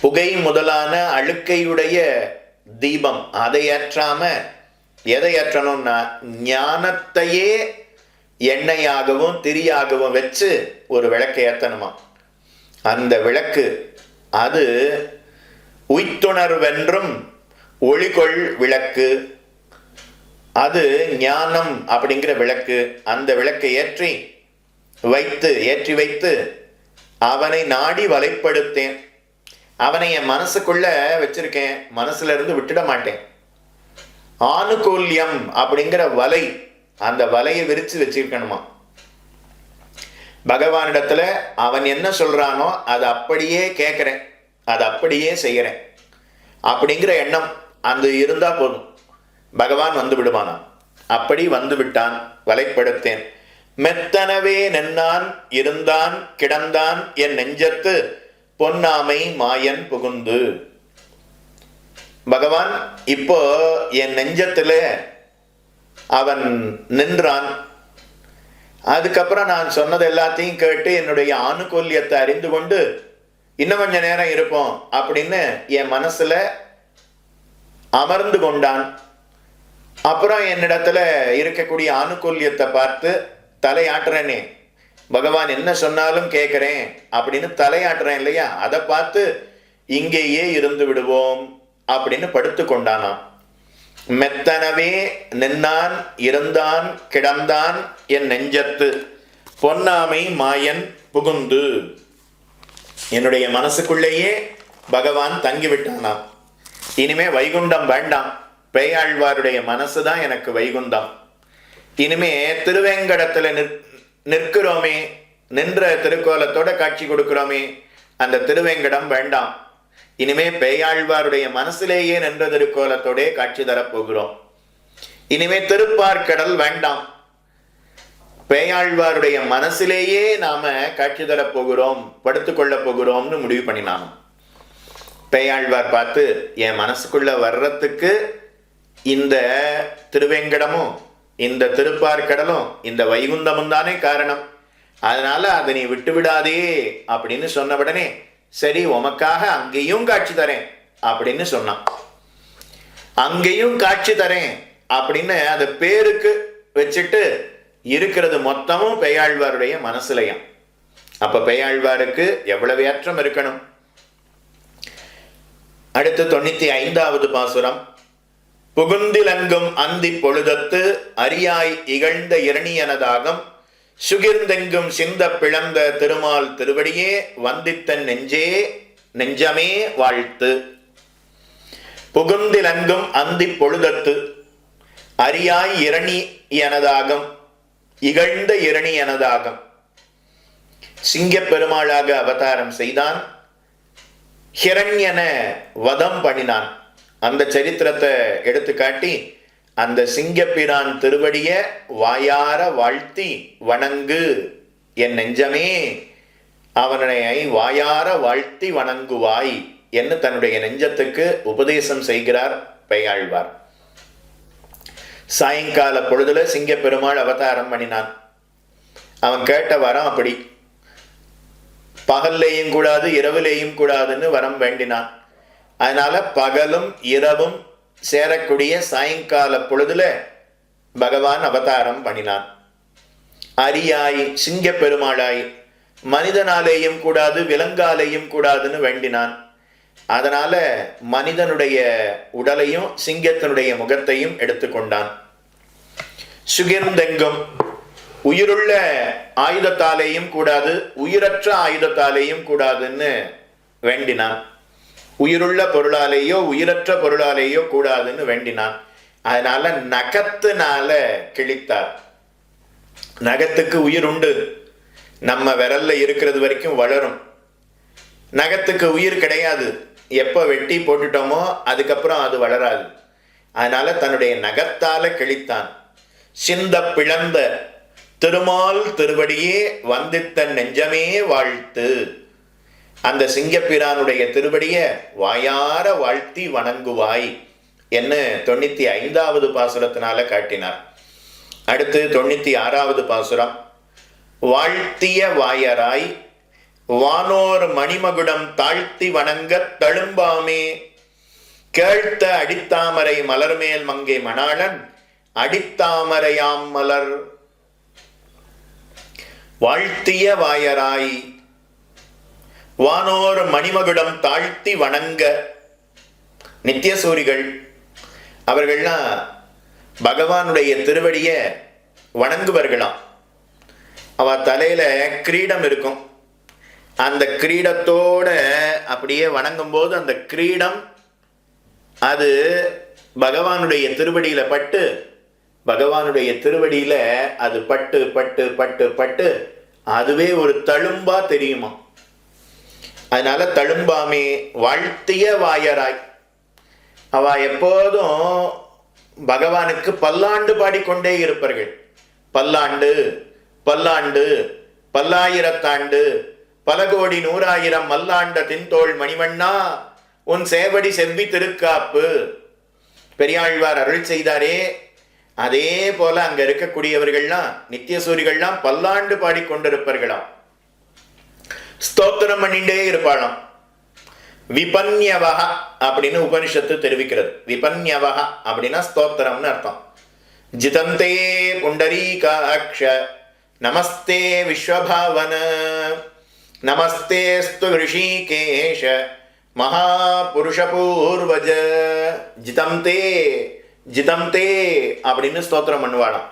Speaker 2: புகை முதலான அழுக்கையுடைய தீபம் அதை ஏற்றாம எதை ஏற்றணும்னா ஞானத்தையே எண்ணெயாகவும் திரியாகவும் வச்சு ஒரு விளக்கை ஏற்றணுமா. அந்த விளக்கு அது உய்த்துணர்வென்றும் ஒளிகொள் விளக்கு, அது ஞானம் அப்படிங்கிற விளக்கு. அந்த விளக்கை ஏற்றி வைத்து அவனை நாடி வலைப்படுத்தேன். அவனை என் மனசுக்குள்ள வச்சிருக்கேன், மனசுல இருந்து விட்டுட மாட்டேன். ஆனுகூல்யம் அப்படிங்கிற வலை, அந்த வலையை விரிச்சு வச்சிருக்கணுமா. பகவானிடத்துல அவன் என்ன சொல்றானோ அதை அப்படியே கேட்கிறேன், அதை அப்படியே செய்யறேன் அப்படிங்கிற எண்ணம் அந்த இருந்தா போதும், பகவான் வந்து விடுவானா. அப்படி வந்து விட்டான், வலைப்படுத்தேன். மெத்தனவே நின்னான் இருந்தான் கிடந்தான் என் நெஞ்சத்து பொன்னாமை மாயன் புகுந்து. பகவான் இப்போ என் நெஞ்சத்துல அவன் நின்றான். அதுக்கப்புறம் நான் சொன்னது எல்லாத்தையும் கேட்டு என்னுடைய ஆனுகூல்யத்தை அறிந்து கொண்டு இன்னும் கொஞ்ச நேரம் இருப்போம் அப்படின்னு என் மனசுல அமர்ந்து கொண்டான். அப்புறம் என்னிடத்துல இருக்கக்கூடிய ஆனுகூல்யத்தை பார்த்து தலையாட்டுறேனே, பகவான் என்ன சொன்னாலும் கேட்கிறேன் அப்படின்னு தலையாட்டுறேன் இல்லையா, அதை பார்த்து இங்கேயே இருந்து விடுவோம் அப்படின்னு படுத்து கொண்டானாம். மெத்தனவே நின்னான் இருந்தான் கிடந்தான் என் நெஞ்சத்து பொன்னாமை மாயன் புகுந்து. என்னுடைய மனசுக்குள்ளேயே பகவான் தங்கிவிட்டானாம். இனிமே வைகுண்டம் வேண்டாம், பேயாழ்வாருடைய மனசுதான் எனக்கு வைகுண்டம். இனிமே திருவேங்கடத்துல நிற்கிறோமே, நின்ற திருக்கோலத்தோட காட்சி கொடுக்கிறோமே, அந்த திருவேங்கடம் வேண்டாம். இனிமே பேயாழ்வாருடைய மனசிலேயே நின்ற திருக்கோலத்தோட காட்சி தரப்போகிறோம். இனிமே திருப்பார்கடல் வேண்டாம், பேயாழ்வாருடைய மனசிலேயே நாம காட்சி தரப்போகிறோம், படுத்துக்கொள்ள போகிறோம்னு முடிவு பண்ணினான். பேயாழ்வார் பார்த்து, என் மனசுக்குள்ள வர்றதுக்கு இந்த திருவேங்கடமும் இந்த திருப்பார்கடலும் இந்த வைகுந்தமும் தானே காரணம், அதனால அதை நீ விட்டு விடாதே அப்படின்னு சொன்ன உடனே, சரி உமக்காக அங்கேயும் காட்சி தரேன் அப்படின்னு சொன்னான். அங்கேயும் காட்சி தரேன் அப்படின்னு அது பேருக்கு வச்சுட்டு இருக்கிறது மொத்தமும் பெயாழ்வாருடைய மனசுலையும். அப்ப பெயாழ்வாருக்கு எவ்வளவு ஏற்றம் இருக்கணும். அடுத்து 95வது பாசுரம். புகுந்திலங்கும் அந்தி பொழுதத்து அரியாய் இகழ்ந்த இரணியனதாகம் சுகிர்ந்தெங்கும் சிந்த பிளந்த திருமால் திருவடியே வந்தித்தன் நெஞ்சமே வாழ்த்து. புகுந்திலங்கும் அந்தி பொழுதத்து அரியாய் இரணி எனதாகம் இகழ்ந்த இரணி எனதாகம். சிங்க பெருமாளாக அவதாரம் செய்தான், ஹிரண்யன வதம் பண்ணினான். அந்த சரித்திரத்தை எடுத்து காட்டி அந்த சிங்கப்பிரான் திருவடிய வாயார வாழ்த்தி வணங்கு என் நெஞ்சமே, அவனை வாயார வாழ்த்தி வணங்குவாய் என்று தன்னுடைய நெஞ்சத்துக்கு உபதேசம் செய்கிறார் பெயாழ்வார். சாயங்கால பொழுதுல சிங்க பெருமாள் அவதாரம் பண்ணினான். அவன் கேட்ட வரம் அப்படி, பகல்லையும் கூடாது இரவுலேயும் கூடாதுன்னு வரம் வேண்டினான். அதனால பகலும் இரவும் சேரக்கூடிய சாயங்கால பொழுதுல பகவான் அவதாரம் பண்ணினான். அரியாய் சிங்க பெருமாளாய் மனிதனாலேயும் கூடாது விலங்காலேயும் கூடாதுன்னு வேண்டினான். அதனால மனிதனுடைய உடலையும் சிங்கத்தினுடைய முகத்தையும் எடுத்துக்கொண்டான். சுகிர்ந்தெங்கும் உயிருள்ள ஆயுதத்தாலேயும் கூடாது உயிரற்ற ஆயுதத்தாலேயும் கூடாதுன்னு வேண்டினான். உயிருள்ள பொருளாலேயோ உயிரற்ற பொருளாலேயோ கூடாதுன்னு வேண்டினான். அதனால நகத்தினால கிழித்தார். நகத்துக்கு உயிர் உண்டு, நம்ம விரல்ல இருக்கிறது வரைக்கும் வளரும். நகத்துக்கு உயிர் கிடையாது, எப்ப வெட்டி போட்டுட்டோமோ அதுக்கப்புறம் அது வளராது. அதனால தன்னுடைய நகத்தால கிழித்தான். சிந்த பிளந்த திருமால் திருவடியே வந்தித்தன் நெஞ்சமே வாழ்த்து. அந்த சிங்கப்பிரானுடைய திருவடிய வாயார வாழ்த்தி வணங்குவாய் என்ன 95வது பாசுரத்தினால காட்டினார். அடுத்து 96வது பாசுரம். வாழ்த்திய வாயராய் வானோர் மணிமகுடம் தாழ்த்தி வணங்க தழும்பாமே கேழ்த்த அடித்தாமரை மலர்மேல் மங்கை மணாளன் அடித்தாமரையாம் மலர். வாழ்த்திய வாயராய் வானோர் மணிமகுடம் தாழ்த்தி வணங்க. நித்தியசூரிகள் அவர்கள்லாம் பகவானுடைய திருவடிய வணங்குவர்களாம். அவ தலையில கிரீடம் இருக்கும். அந்த கிரீடத்தோட அப்படியே வணங்கும் போது அந்த கிரீடம் அது பகவானுடைய திருவடியில பட்டு பகவானுடைய திருவடியில அது பட்டு பட்டு பட்டு பட்டு அதுவே ஒரு தழும்பா தெரியுமா. அதனால தழும்பாமே வாழ்த்திய வாயராய். அவ எப்போதும் பகவானுக்கு பல்லாண்டு பாடிக்கொண்டே இருப்பார்கள். பல்லாண்டு பல்லாண்டு பல்லாயிரத்தாண்டு பல கோடி 100,000 மல்லாண்ட தின்தோள் மணிவண்ணா உன் சேவடி செவ்வி திருக்காப்பு. பெரியாழ்வார் அருள் செய்தாரே, அதே போல அங்க இருக்கக்கூடியவர்கள்லாம் நித்தியசூரிகள்லாம் பல்லாண்டு பாடிக்கொண்டிருப்பார்களாம், ஸ்தோத்திரம் பண்ணிண்டே இருப்பாளாம். விபன்யவஹ அப்படின்னு உபனிஷத்து தெரிவிக்கிறது. விபன்யவஹ அப்படின்னா ஸ்தோத்திரம்னு அர்த்தம். ஜிதந்தே புண்டரீகாக்ஷ நமஸ்தே விஸ்வபாவன நமஸ்தேஸ்து ரிஷிகேஷ மகாபுருஷ பூர்வஜ. ஜிதந்தே ஜிதந்தே அப்படின்னு ஸ்தோத்திரம் பண்ணுவாளாம்.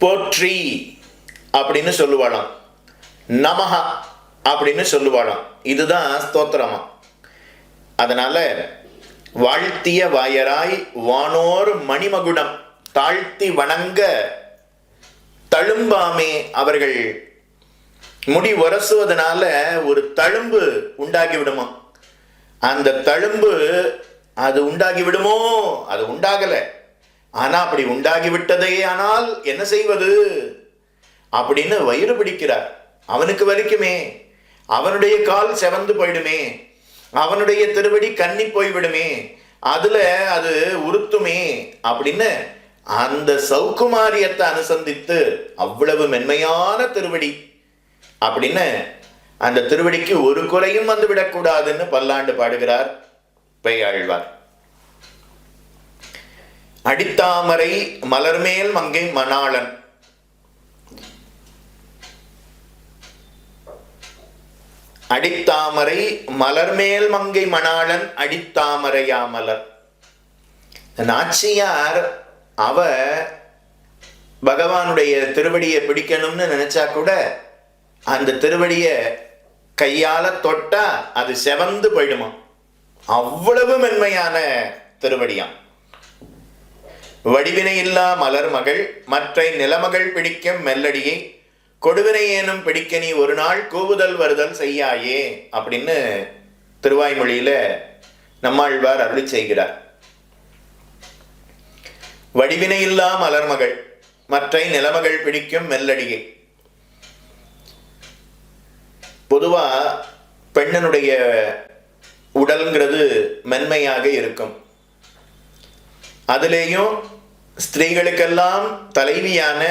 Speaker 2: போற்றி அப்படின்னு சொல்லுவாளாம், நமஹ அப்படின்னு சொல்லுவாளாம். இதுதான் ஸ்தோத்திரமா. அதனால வாழ்த்திய வாயராய் வானோர் மணிமகுடம் தாழ்த்தி வணங்க தழும்பாமே. அவர்கள் முடி உரசுவதனால ஒரு தழும்பு உண்டாகி விடுமா. அந்த தழும்பு அது உண்டாகி விடுமோ, அது உண்டாகல. ஆனா அப்படி உண்டாகி விட்டதே ஆனால் என்ன செய்வது அப்படின்னு வயிறு பிடிக்கிறார். அவனுக்கு வலிக்குமே, அவனுடைய கால் செவந்து போயிடுமே, அவனுடைய திருவடி கன்னி போய்விடுமே, அதுல அது உறுத்துமே அப்படின்னு அந்த சௌகுமாரியத்தை அனுசந்தித்து அவ்வளவு மென்மையான திருவடி அப்படின்னு அந்த திருவடிக்கு ஒரு குறையும் வந்து விடக்கூடாதுன்னு பல்லாண்டு பாடுகிறார் பெயாழ்வார். அடித்தாமரை மலர்மேல் மங்கை மணாளன். அடித்தாமரை மலர்மேல் மங்கை மணாளன் அடித்தாமரையாமலர். நாச்சியார் அவ பகவானுடைய திருவடியை பிடிக்கணும்னு நினைச்சா கூட அந்த திருவடிய கையால தொட்டா அது செவந்து போயிடுமா, அவ்வளவு மென்மையான திருவடியாம். வடிவினை இல்லா மலர் மகள் மற்றை நிலமகள் பிடிக்கும் மெல்லடியை கொடுவினை ஏனும் பிடிக்க நீ ஒரு நாள் கூவுதல் வருதல் செய்யாயே அப்படின்னு திருவாய்மொழியில நம்மாழ்வார் அருளி செய்கிறார். வடிவினை இல்லா மலர் மகள் மற்றை நிலமகள் பிடிக்கும் மெல்லடியை. பொதுவா பெண்ணனுடைய உடல்ங்கிறது மென்மையாக இருக்கும். அதிலேயும் ஸ்திரீகளுக்கெல்லாம் தலைவியான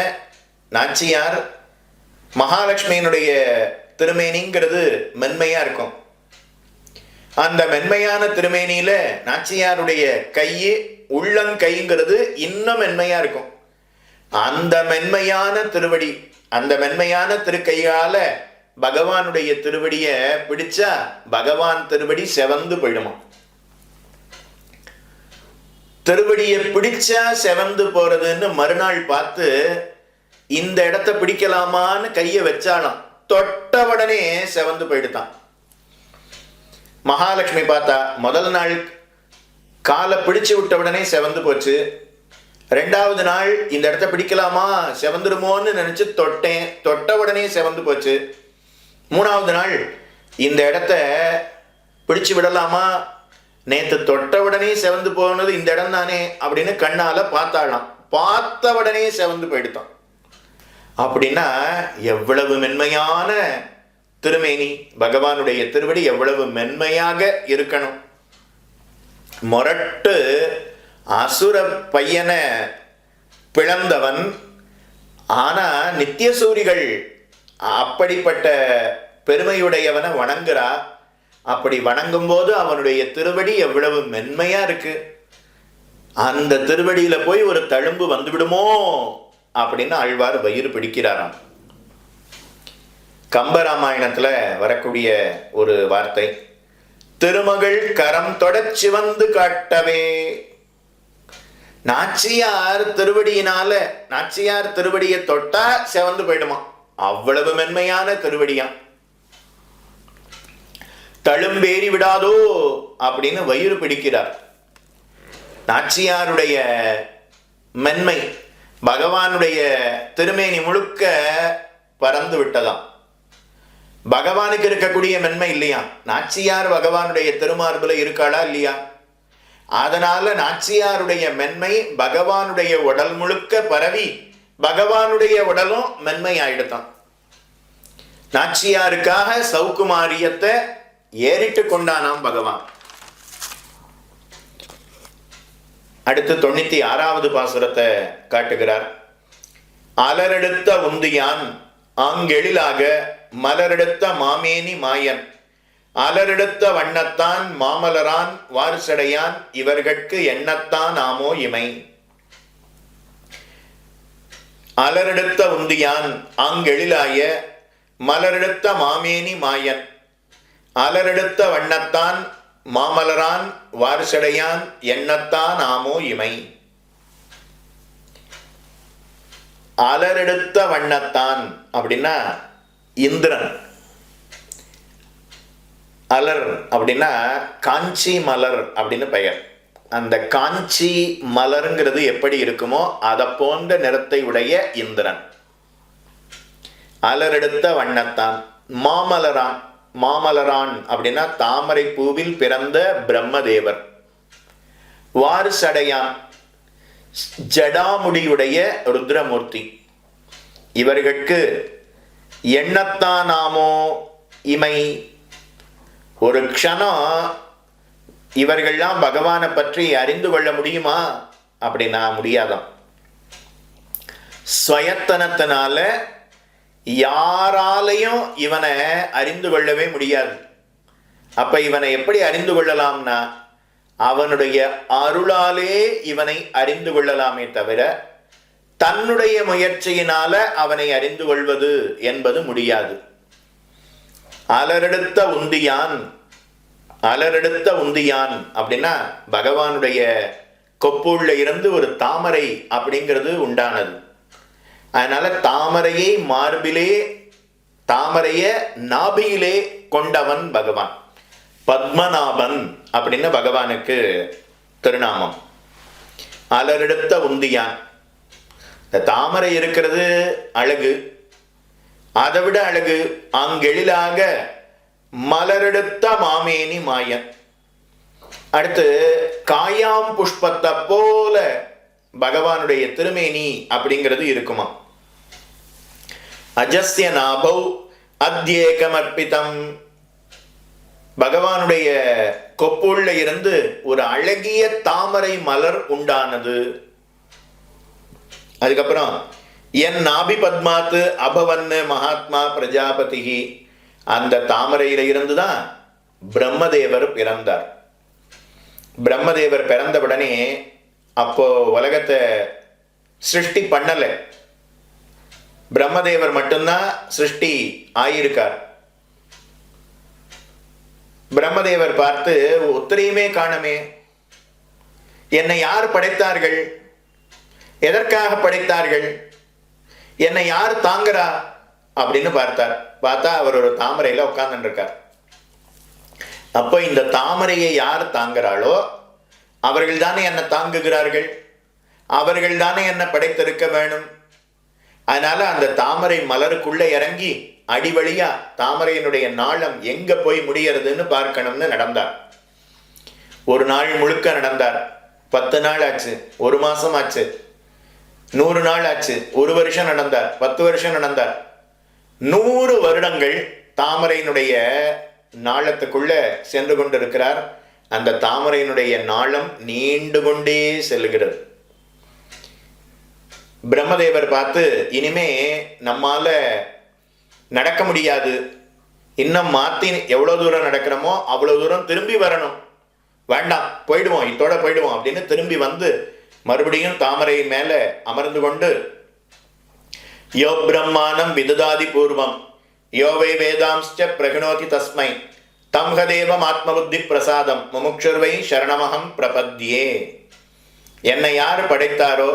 Speaker 2: நாச்சியார் மகாலட்சுமியினுடைய திருமேனிங்கிறது மென்மையா இருக்கும். அந்த மென்மையான திருமேனியில நாச்சியாருடைய கையு உள்ளங்கைங்கிறது இன்னும் மென்மையா இருக்கும். அந்த மென்மையான திருவடி, அந்த மென்மையான திருக்கையால பகவானுடைய திருவடிய பிடிச்சா பகவான் திருவடி செவந்து போயிடுமா. திருவடியை பிடிச்சா செவந்து போறதுன்னு மறுநாள் பார்த்து இந்த இடத்த பிடிக்கலாமான்னு கையை வச்சாலாம், தொட்ட உடனே செவந்து போயிடுதான். மகாலட்சுமி பார்த்தா முதல் நாள் காலை பிடிச்சு விட்ட உடனே செவந்து போச்சு. ரெண்டாவது நாள் இந்த இடத்த பிடிக்கலாமா செவந்துருமோன்னு நினைச்சு தொட்டேன், தொட்ட உடனே செவந்து போச்சு. மூணாவது நாள் இந்த இடத்த பிடிச்சு விடலாமா, நேத்து தொட்ட உடனே செவந்து போனது இந்த இடம் தானே அப்படின்னு கண்ணால பார்த்தாலாம், பார்த்த உடனே செவந்து போயிடுதான். அப்படின்னா எவ்வளவு மென்மையான திருமேனி, பகவானுடைய திருவடி எவ்வளவு மென்மையாக இருக்கணும். மொரட்டு அசுர பையனை பிளந்தவன், ஆனா நித்தியசூரிகள் அப்படிப்பட்ட பெருமையுடையவனை வணங்குறா. அப்படி வணங்கும் போது அவனுடைய திருவடி எவ்வளவு மென்மையா இருக்கு. அந்த திருவடியில போய் ஒரு தழும்பு வந்துவிடுமோ அப்படின்னு ஆழ்வார் வயிறு பிடிக்கிறாராம். கம்பராமாயணத்துல வரக்கூடிய ஒரு வார்த்தை, திருமகள் கரம் தொடச் சிவந்து காட்டவே. நாச்சியார் திருவடியினால, நாச்சியார் திருவடியை தொட்டா செவந்து போயிடுமா, அவ்வளவு மென்மையான திருவடியாம். தழும்பேறி விடாதோ அப்படின்னு வயிறு பிடிக்கிறார். நாச்சியாருடைய மென்மை பகவானுடைய திருமேனி முழுக்க பறந்து விட்டதாம். பகவானுக்கு இருக்கக்கூடிய மென்மை இல்லையா, நாச்சியார் பகவானுடைய திருமார்புல இருக்காளா இல்லையா, அதனால நாச்சியாருடைய மென்மை பகவானுடைய உடல் முழுக்க பரவி பகவானுடைய உடலும் மென்மை ஆயிடுதான். நாச்சியாருக்காக சௌகுமாரியத்தை ஏறிட்டு கொண்டானாம் பகவான். அடுத்து 96வது பாசுரத்தை காட்டுகிறார். அலரெடுத்த உந்தியான் ஆங்கெழிலாக மலரெடுத்த மாமேனி மாயன் அலரெடுத்த வண்ணத்தான் மாமலரான் வார்சடையான் இவர்கட்கு எண்ணத்தான் ஆமோ இமை. அலரெடுத்த உந்தியான் ஆங்கெழிலாய மலரெடுத்த மாமேனி மாயன் அலரெடுத்த வண்ணத்தான் மாமலரான் வார்சடையான் எண்ணத்தான் ஆமோ இமை. அலரெடுத்த வண்ணத்தான் அப்படின்னா இந்திரன், அலர் அப்படின்னா காஞ்சி மலர் அப்படின்னு பெயர். அந்த காஞ்சி மலருங்கிறது எப்படி இருக்குமோ அதை போன்ற நிறத்தை உடைய இந்திரன். அலரெடுத்த வண்ணத்தான் மாமலரான், மாமலரான் அப்படின்னா தாமரை பூவில் பிறந்த பிரம்மதேவர். வார்சடையான் ஜடாமுடியுடைய ருத்ரமூர்த்தி. இவர்களுக்கு எண்ணத்தானாமோ இமை. ஒரு க்ஷணம் இவர்கள்லாம் பகவானை பற்றி அறிந்து கொள்ள முடியுமா அப்படின்னா முடியாதான். ஸ்வயத்தனத்தினால யாராலையும் இவனை அறிந்து கொள்ளவே முடியாது. அப்ப இவனை எப்படி அறிந்து கொள்ளலாம்னா அவனுடைய அருளாலே இவனை அறிந்து கொள்ளலாமே தவிர தன்னுடைய முயற்சியினால அவனை அறிந்து கொள்வது என்பது முடியாது. அலரெடுத்த உந்தியான், அலரெடுத்த உந்தியான் அப்படின்னா பகவானுடைய கொப்புள்ள இருந்து ஒரு தாமரை அப்படிங்கிறது உண்டானது. அதனால தாமரையை மார்பிலே, தாமரைய நாபியிலே கொண்டவன் பகவான். பத்மநாபன் அப்படின்னு பகவானுக்கு திருநாமம். அலரெடுத்த உந்தியான். இந்த தாமரை இருக்கிறது அழகு, அதை விட அழகு அங்கெழிலாக மலரெடுத்த மாமேனி மாயன். அடுத்து காயாம் புஷ்பத்தை போல பகவானுடைய திருமேனி அப்படிங்கிறது இருக்குமா. அஜஸ்ய நாபௌ அத்யேகமர்ப்பிதம். பகவானுடைய கொப்புள்ள இருந்து ஒரு அழகிய தாமரை மலர் உண்டானது. அதுக்கப்புறம் என் நாபி பத்மாத்து அபவன்னு மகாத்மா பிரஜாபதி. அந்த தாமரையில இருந்துதான் பிரம்மதேவர் பிறந்தார். பிரம்மதேவர் பிறந்த உடனே அப்போ உலகத்தை சிருஷ்டி பண்ணல, பிரம்மதேவர் மட்டும்தான் சிருஷ்டி ஆயிருக்கார். பிரம்மதேவர் பார்த்து உத்தரையுமே காணமே, என்னை யார் படைத்தார்கள், எதற்காக படைத்தார்கள், என்னை யார் தாங்குறா அப்படின்னு பார்த்தார். பார்த்தா அவர் ஒரு தாமரையில உட்கார்ந்து இருக்கார். அப்போ இந்த தாமரையை யார் தாங்குறாளோ அவர்கள் தானே என்னை தாங்குகிறார்கள், அவர்கள் தானே என்னை படைத்திருக்க வேணும். அதனால அந்த தாமரை மலருக்குள்ள இறங்கி அடிவழியா தாமரையினுடைய நாளம் எங்க போய் முடியறதுன்னு பார்க்கணும்னு நடந்தார். ஒரு நாள் முழுக்க நடந்தார். 10 நாள் ஆச்சு, 1 மாசம் ஆச்சு, 100 நாள் ஆச்சு, 1 வருஷம் நடந்தார், 10 வருஷம் நடந்தார். 100 வருடங்கள் தாமரையினுடைய நாளத்துக்குள்ள சென்று கொண்டிருக்கிறார். அந்த தாமரையினுடைய நாளம் நீண்டு கொண்டே செல்லுகிறது. பிரம்மதேவர் பார்த்து இனிமே நம்மால நடக்க முடியாது, இன்னும் மாத்தி எவ்வளவு தூரம் நடக்கிறோமோ அவ்வளவு தூரம் திரும்பி வரணும், வேண்டாம் போயிடுவோம், இதோட போயிடுவோம் அப்படின்னு திரும்பி வந்து மறுபடியும் தாமரை மேல அமர்ந்து கொண்டு யோ பிரம்மானம் விதுதாதி பூர்வம் யோவை வேதாம்ஸ்ச பிரகணோதி தஸ்மை தம்ஹதேவம் ஆத்மபுத்தி பிரசாதம் முமுக்ஷுர்வை சரணமகம் பிரபத்யே. என்னை யார் படைத்தாரோ,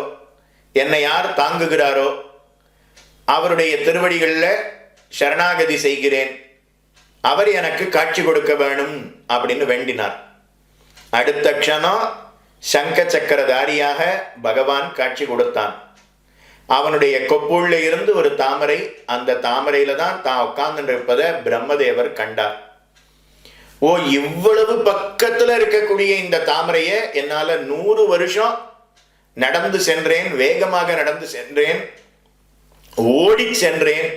Speaker 2: என்னை யார் தாங்குகிறாரோ அவருடைய திருவடிகளில் சரணாகதி செய்கிறேன், அவர் எனக்கு காட்சி கொடுக்க வேணும் அப்படின்னு வேண்டினார். அடுத்த க்ஷணம் சங்க சக்கரதாரியாக பகவான் காட்சி கொடுத்தான். அவனுடைய கொப்புள்ள இருந்து ஒரு தாமரை, அந்த தாமரையில தான் தான் உட்கார்ந்து இருப்பதை பிரம்மதேவர் கண்டார். ஓ, இவ்வளவு பக்கத்துல இருக்கக்கூடிய இந்த தாமரையை என்னால 100 வருஷம் நடந்து சென்றேன், வேகமாக நடந்து சென்றேன், ஓடி சென்றேன்,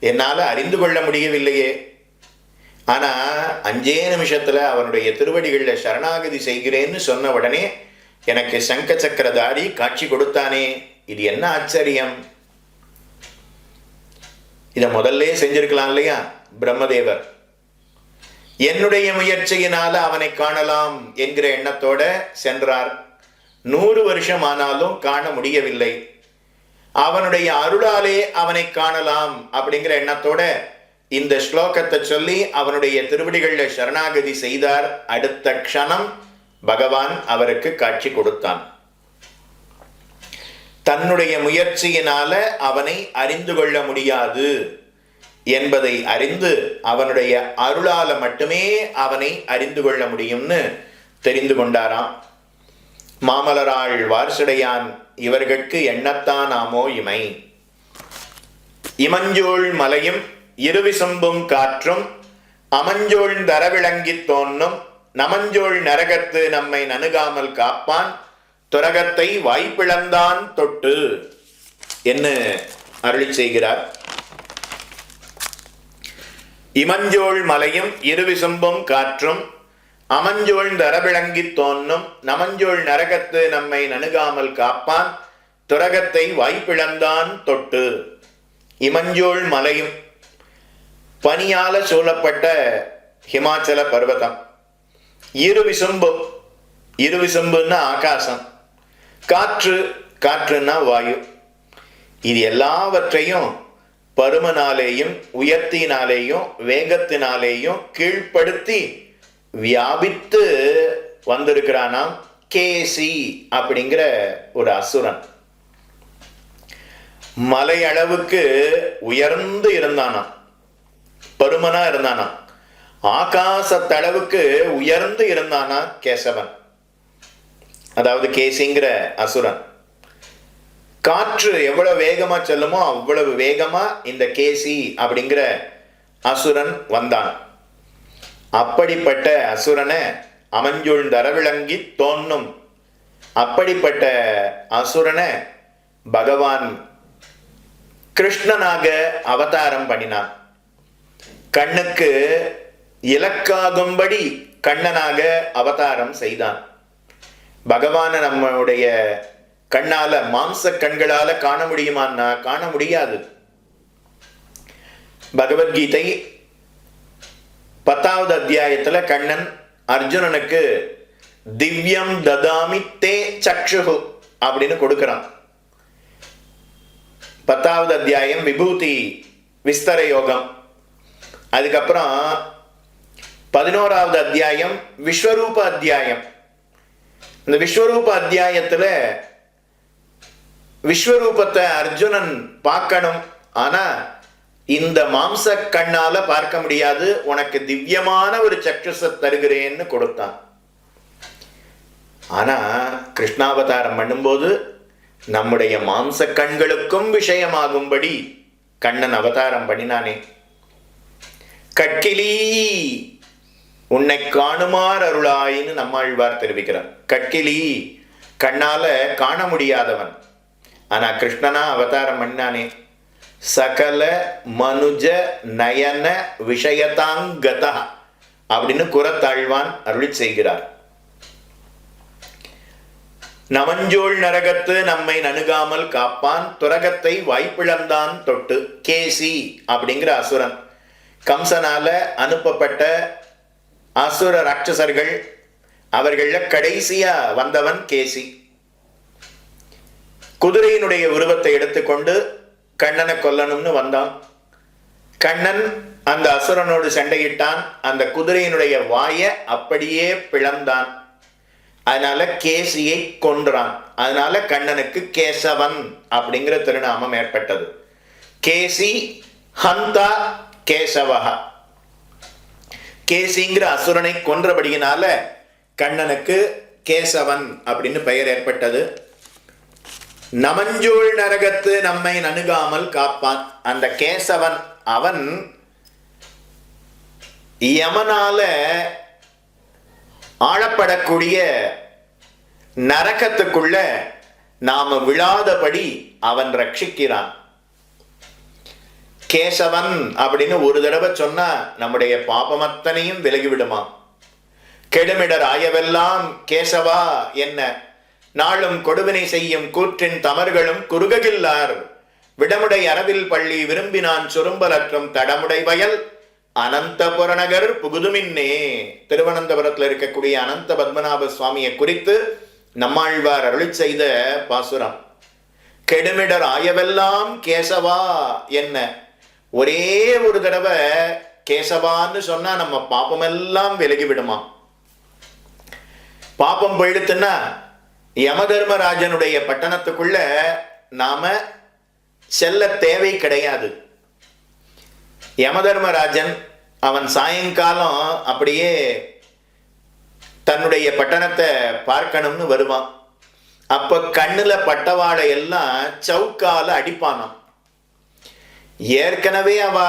Speaker 2: என்னால அறிந்து கொள்ள முடியவில்லையே. ஆனா 5 நிமிஷத்துல அவனுடைய திருவடிகளில் சரணாகதி செய்கிறேன்னு சொன்ன உடனே எனக்கு சங்க சக்கரதாரி காட்சி கொடுத்தானே, இது என்ன ஆச்சரியம். இதை முதல்ல செஞ்சிருக்கலாம் இல்லையா பிரம்மதேவர். என்னுடைய முயற்சியினால அவனை காணலாம் என்கிற எண்ணத்தோட சென்றார். 100 வருஷம் ஆனாலும் காண முடியவில்லை. அவனுடைய அருளாலே அவனை காணலாம் அப்படிங்கிற எண்ணத்தோட இந்த ஸ்லோகத்தை சொல்லி அவனுடைய திருவடிகளில் சரணாகதி செய்தார். அடுத்த க்ஷணம் பகவான் அவருக்கு காட்சி கொடுத்தான். தன்னுடைய முயற்சியினால அவனை அறிந்து கொள்ள முடியாது என்பதை அறிந்து அவனுடைய அருளால மட்டுமே அவனை அறிந்து கொள்ள முடியும்னு தெரிந்து கொண்டாராம். மாமலராள் வார்சடையான் இவர்களுக்கு எண்ணத்தான் ஆமோ இமை. இமஞ்சோள் மலையும் இருவிசும்பும் காற்றும் அமஞ்சோள் தரவிளங்கித் தோன்னும் நமஞ்சோள் நரகத்து நம்மை நணுகாமல் காப்பான் துரகத்தை வாய்ப்பிழந்தான் தொட்டு என்ன அருளி செய்கிறார். இமஞ்சோள் மலையும் இருவிசும்பும் காற்றும் அமஞ்சோள் தரவிளங்கித் தோன்னும் நமஞ்சோள் நரகத்து நம்மை நணுகாமல் காப்பான் துரகத்தை வாய்ப்பிழந்தான் தொட்டு. இமஞ்சோள் மலையும் பனியால சூழப்பட்ட ஹிமாச்சல பர்வதம், இருவிசும்பும் இருவிசும்புன்னா ஆகாசம், காற்று, காற்றுன்னா வாயு. இது எல்லாவற்றையும் பருமனாலேயும் உயர்த்தினாலேயும் வேகத்தினாலேயும் கீழ்ப்படுத்தி வியாபித்து வந்திருக்கிறானாம் கேசி அப்படிங்கிற ஒரு அசுரன். மலை அளவுக்கு உயர்ந்து இருந்தானாம், பருமனா இருந்தானாம். ஆகாசத்தளவுக்கு உயர்ந்து இருந்தானா கேசவன், அதாவது கேசிங்கிற அசுரன். காற்று எவ்வளவு வேகமா செல்லுமோ அவ்வளவு வேகமா இந்த கேசி அப்படிங்கிற அசுரன் வந்தான். அப்படிப்பட்ட அசுரனை அமஞ்சூழ் தரவிளங்கி தோன்னும் அப்படிப்பட்ட அசுரனை பகவான் கிருஷ்ணனாக அவதாரம் பண்ணினான். கண்ணுக்கு இலக்காகும்படி கண்ணனாக அவதாரம் செய்தான். பகவான நம்முடைய கண்ணால, மாம்ச கண்களால காண முடியுமான்னா காண முடியாது. பகவத்கீதை 10வது அத்தியாயத்துல கண்ணன் அர்ஜுனனுக்கு திவ்யம் ததாமி தே சக்ஷுஹு அப்படின்னு கொடுக்கிறான். 10வது அத்தியாயம் விபூதி விஸ்தர யோகம். அதுக்கப்புறம் 11வது அத்தியாயம் விஸ்வரூப அத்தியாயம். இந்த விஸ்வரூப அத்தியாயத்துல விஸ்வரூபத்தை அர்ஜுனன் பார்க்கணும், ஆனா இந்த மாம்ச கண்ணால பார்க்க முடியாது, உனக்கு திவ்யமான ஒரு சக்ஷுச தருகிறேன்னு கொடுத்தான். ஆனா கிருஷ்ணாவதாரம் பண்ணும்போது நம்முடைய மாம்ச கண்களுக்கும் விஷயமாகும்படி கண்ணன் அவதாரம் பண்ணினானே. கட்கிலி உன்னை காணுமாறு அருளாயின்னு நம்மாழ்வார் தெரிவிக்கிறார். கட்கிலி கண்ணால காண முடியாதவன், ஆனா கிருஷ்ணனா அவதாரம் பண்ணானே. சகல மனுஜ நயன விஷயதாங்கதா அப்படின்னு குறத்தாழ்வான் அருளி செய்கிறார். நமஞ்சோள் நரகத்து நம்மை நணுகாமல் காப்பான், துரகத்தை வாய்ப்பிழந்தான் தொட்டு. கேசி அப்படிங்கிற அசுரன், கம்சனால அனுப்பப்பட்ட அசுர ராட்சசர்கள், அவர்கள கடைசியா வந்தவன் கேசி. குதிரையினுடைய உருவத்தை எடுத்துக்கொண்டு கண்ணனை கொல்லணும்னு வந்தான். கண்ணன் அந்த அசுரனோடு சண்டையிட்டான். அந்த குதிரையினுடைய வாயை அப்படியே பிளந்தான். அதனால கேசியை கொன்றான். அதனால கண்ணனுக்கு கேசவன் அப்படிங்கிற திருநாமம் ஏற்பட்டது. கேசி ஹந்தா கேசவஹா. கேசிங்கிற அசுரனை கொன்றபடியினால கண்ணனுக்கு கேசவன் அப்படின்னு பெயர் ஏற்பட்டது. நமஞ்சூழ் நரகத்து நம்மை நணுகாமல் காப்பான். அந்த கேசவன் அவன் யமனால ஆளப்படக்கூடிய நரகத்துக்குள்ள நாம விழாதபடி அவன் ரட்சிக்கிறான். கேசவன் அப்படின்னு ஒரு தடவை சொன்னா நம்முடைய பாபமத்தனையும் விலகிவிடுமா. கெடுமிடர் ஆயவெல்லாம் கேசவா என்ன, நாளும் கொடுவினை செய்யும் கூற்றின் தமர்களும் குறுககில்லார். விடமுடை அரவில் பள்ளி விரும்பினான் சுரும்பலற்றும் தடமுடை வயல் அனந்த புறநகர் புகுதுமின்னே. திருவனந்தபுரத்தில் இருக்கக்கூடிய அனந்த பத்மநாப சுவாமியை குறித்து நம்மாழ்வார் அருளி செய்த பாசுரம். கெடுமிடர் ஆயவெல்லாம் கேசவா என்ன. ஒரே ஒரு தடவை கேசவான்னு சொன்னா நம்ம பாப்பமெல்லாம் விலகி விடுமா. பாப்பம் போயிடுத்துன்னா யமதர்மராஜனுடைய பட்டணத்துக்குள்ள நாம செல்ல தேவை கிடையாது. யமதர்மராஜன் அவன் சாயங்காலம் அப்படியே தன்னுடைய பட்டணத்தை பார்க்கணும்னு வருவான். அப்ப கண்ணுல பட்டவாளை எல்லாம் சவுக்கால அடிப்பானாம். ஏற்கனவே அவ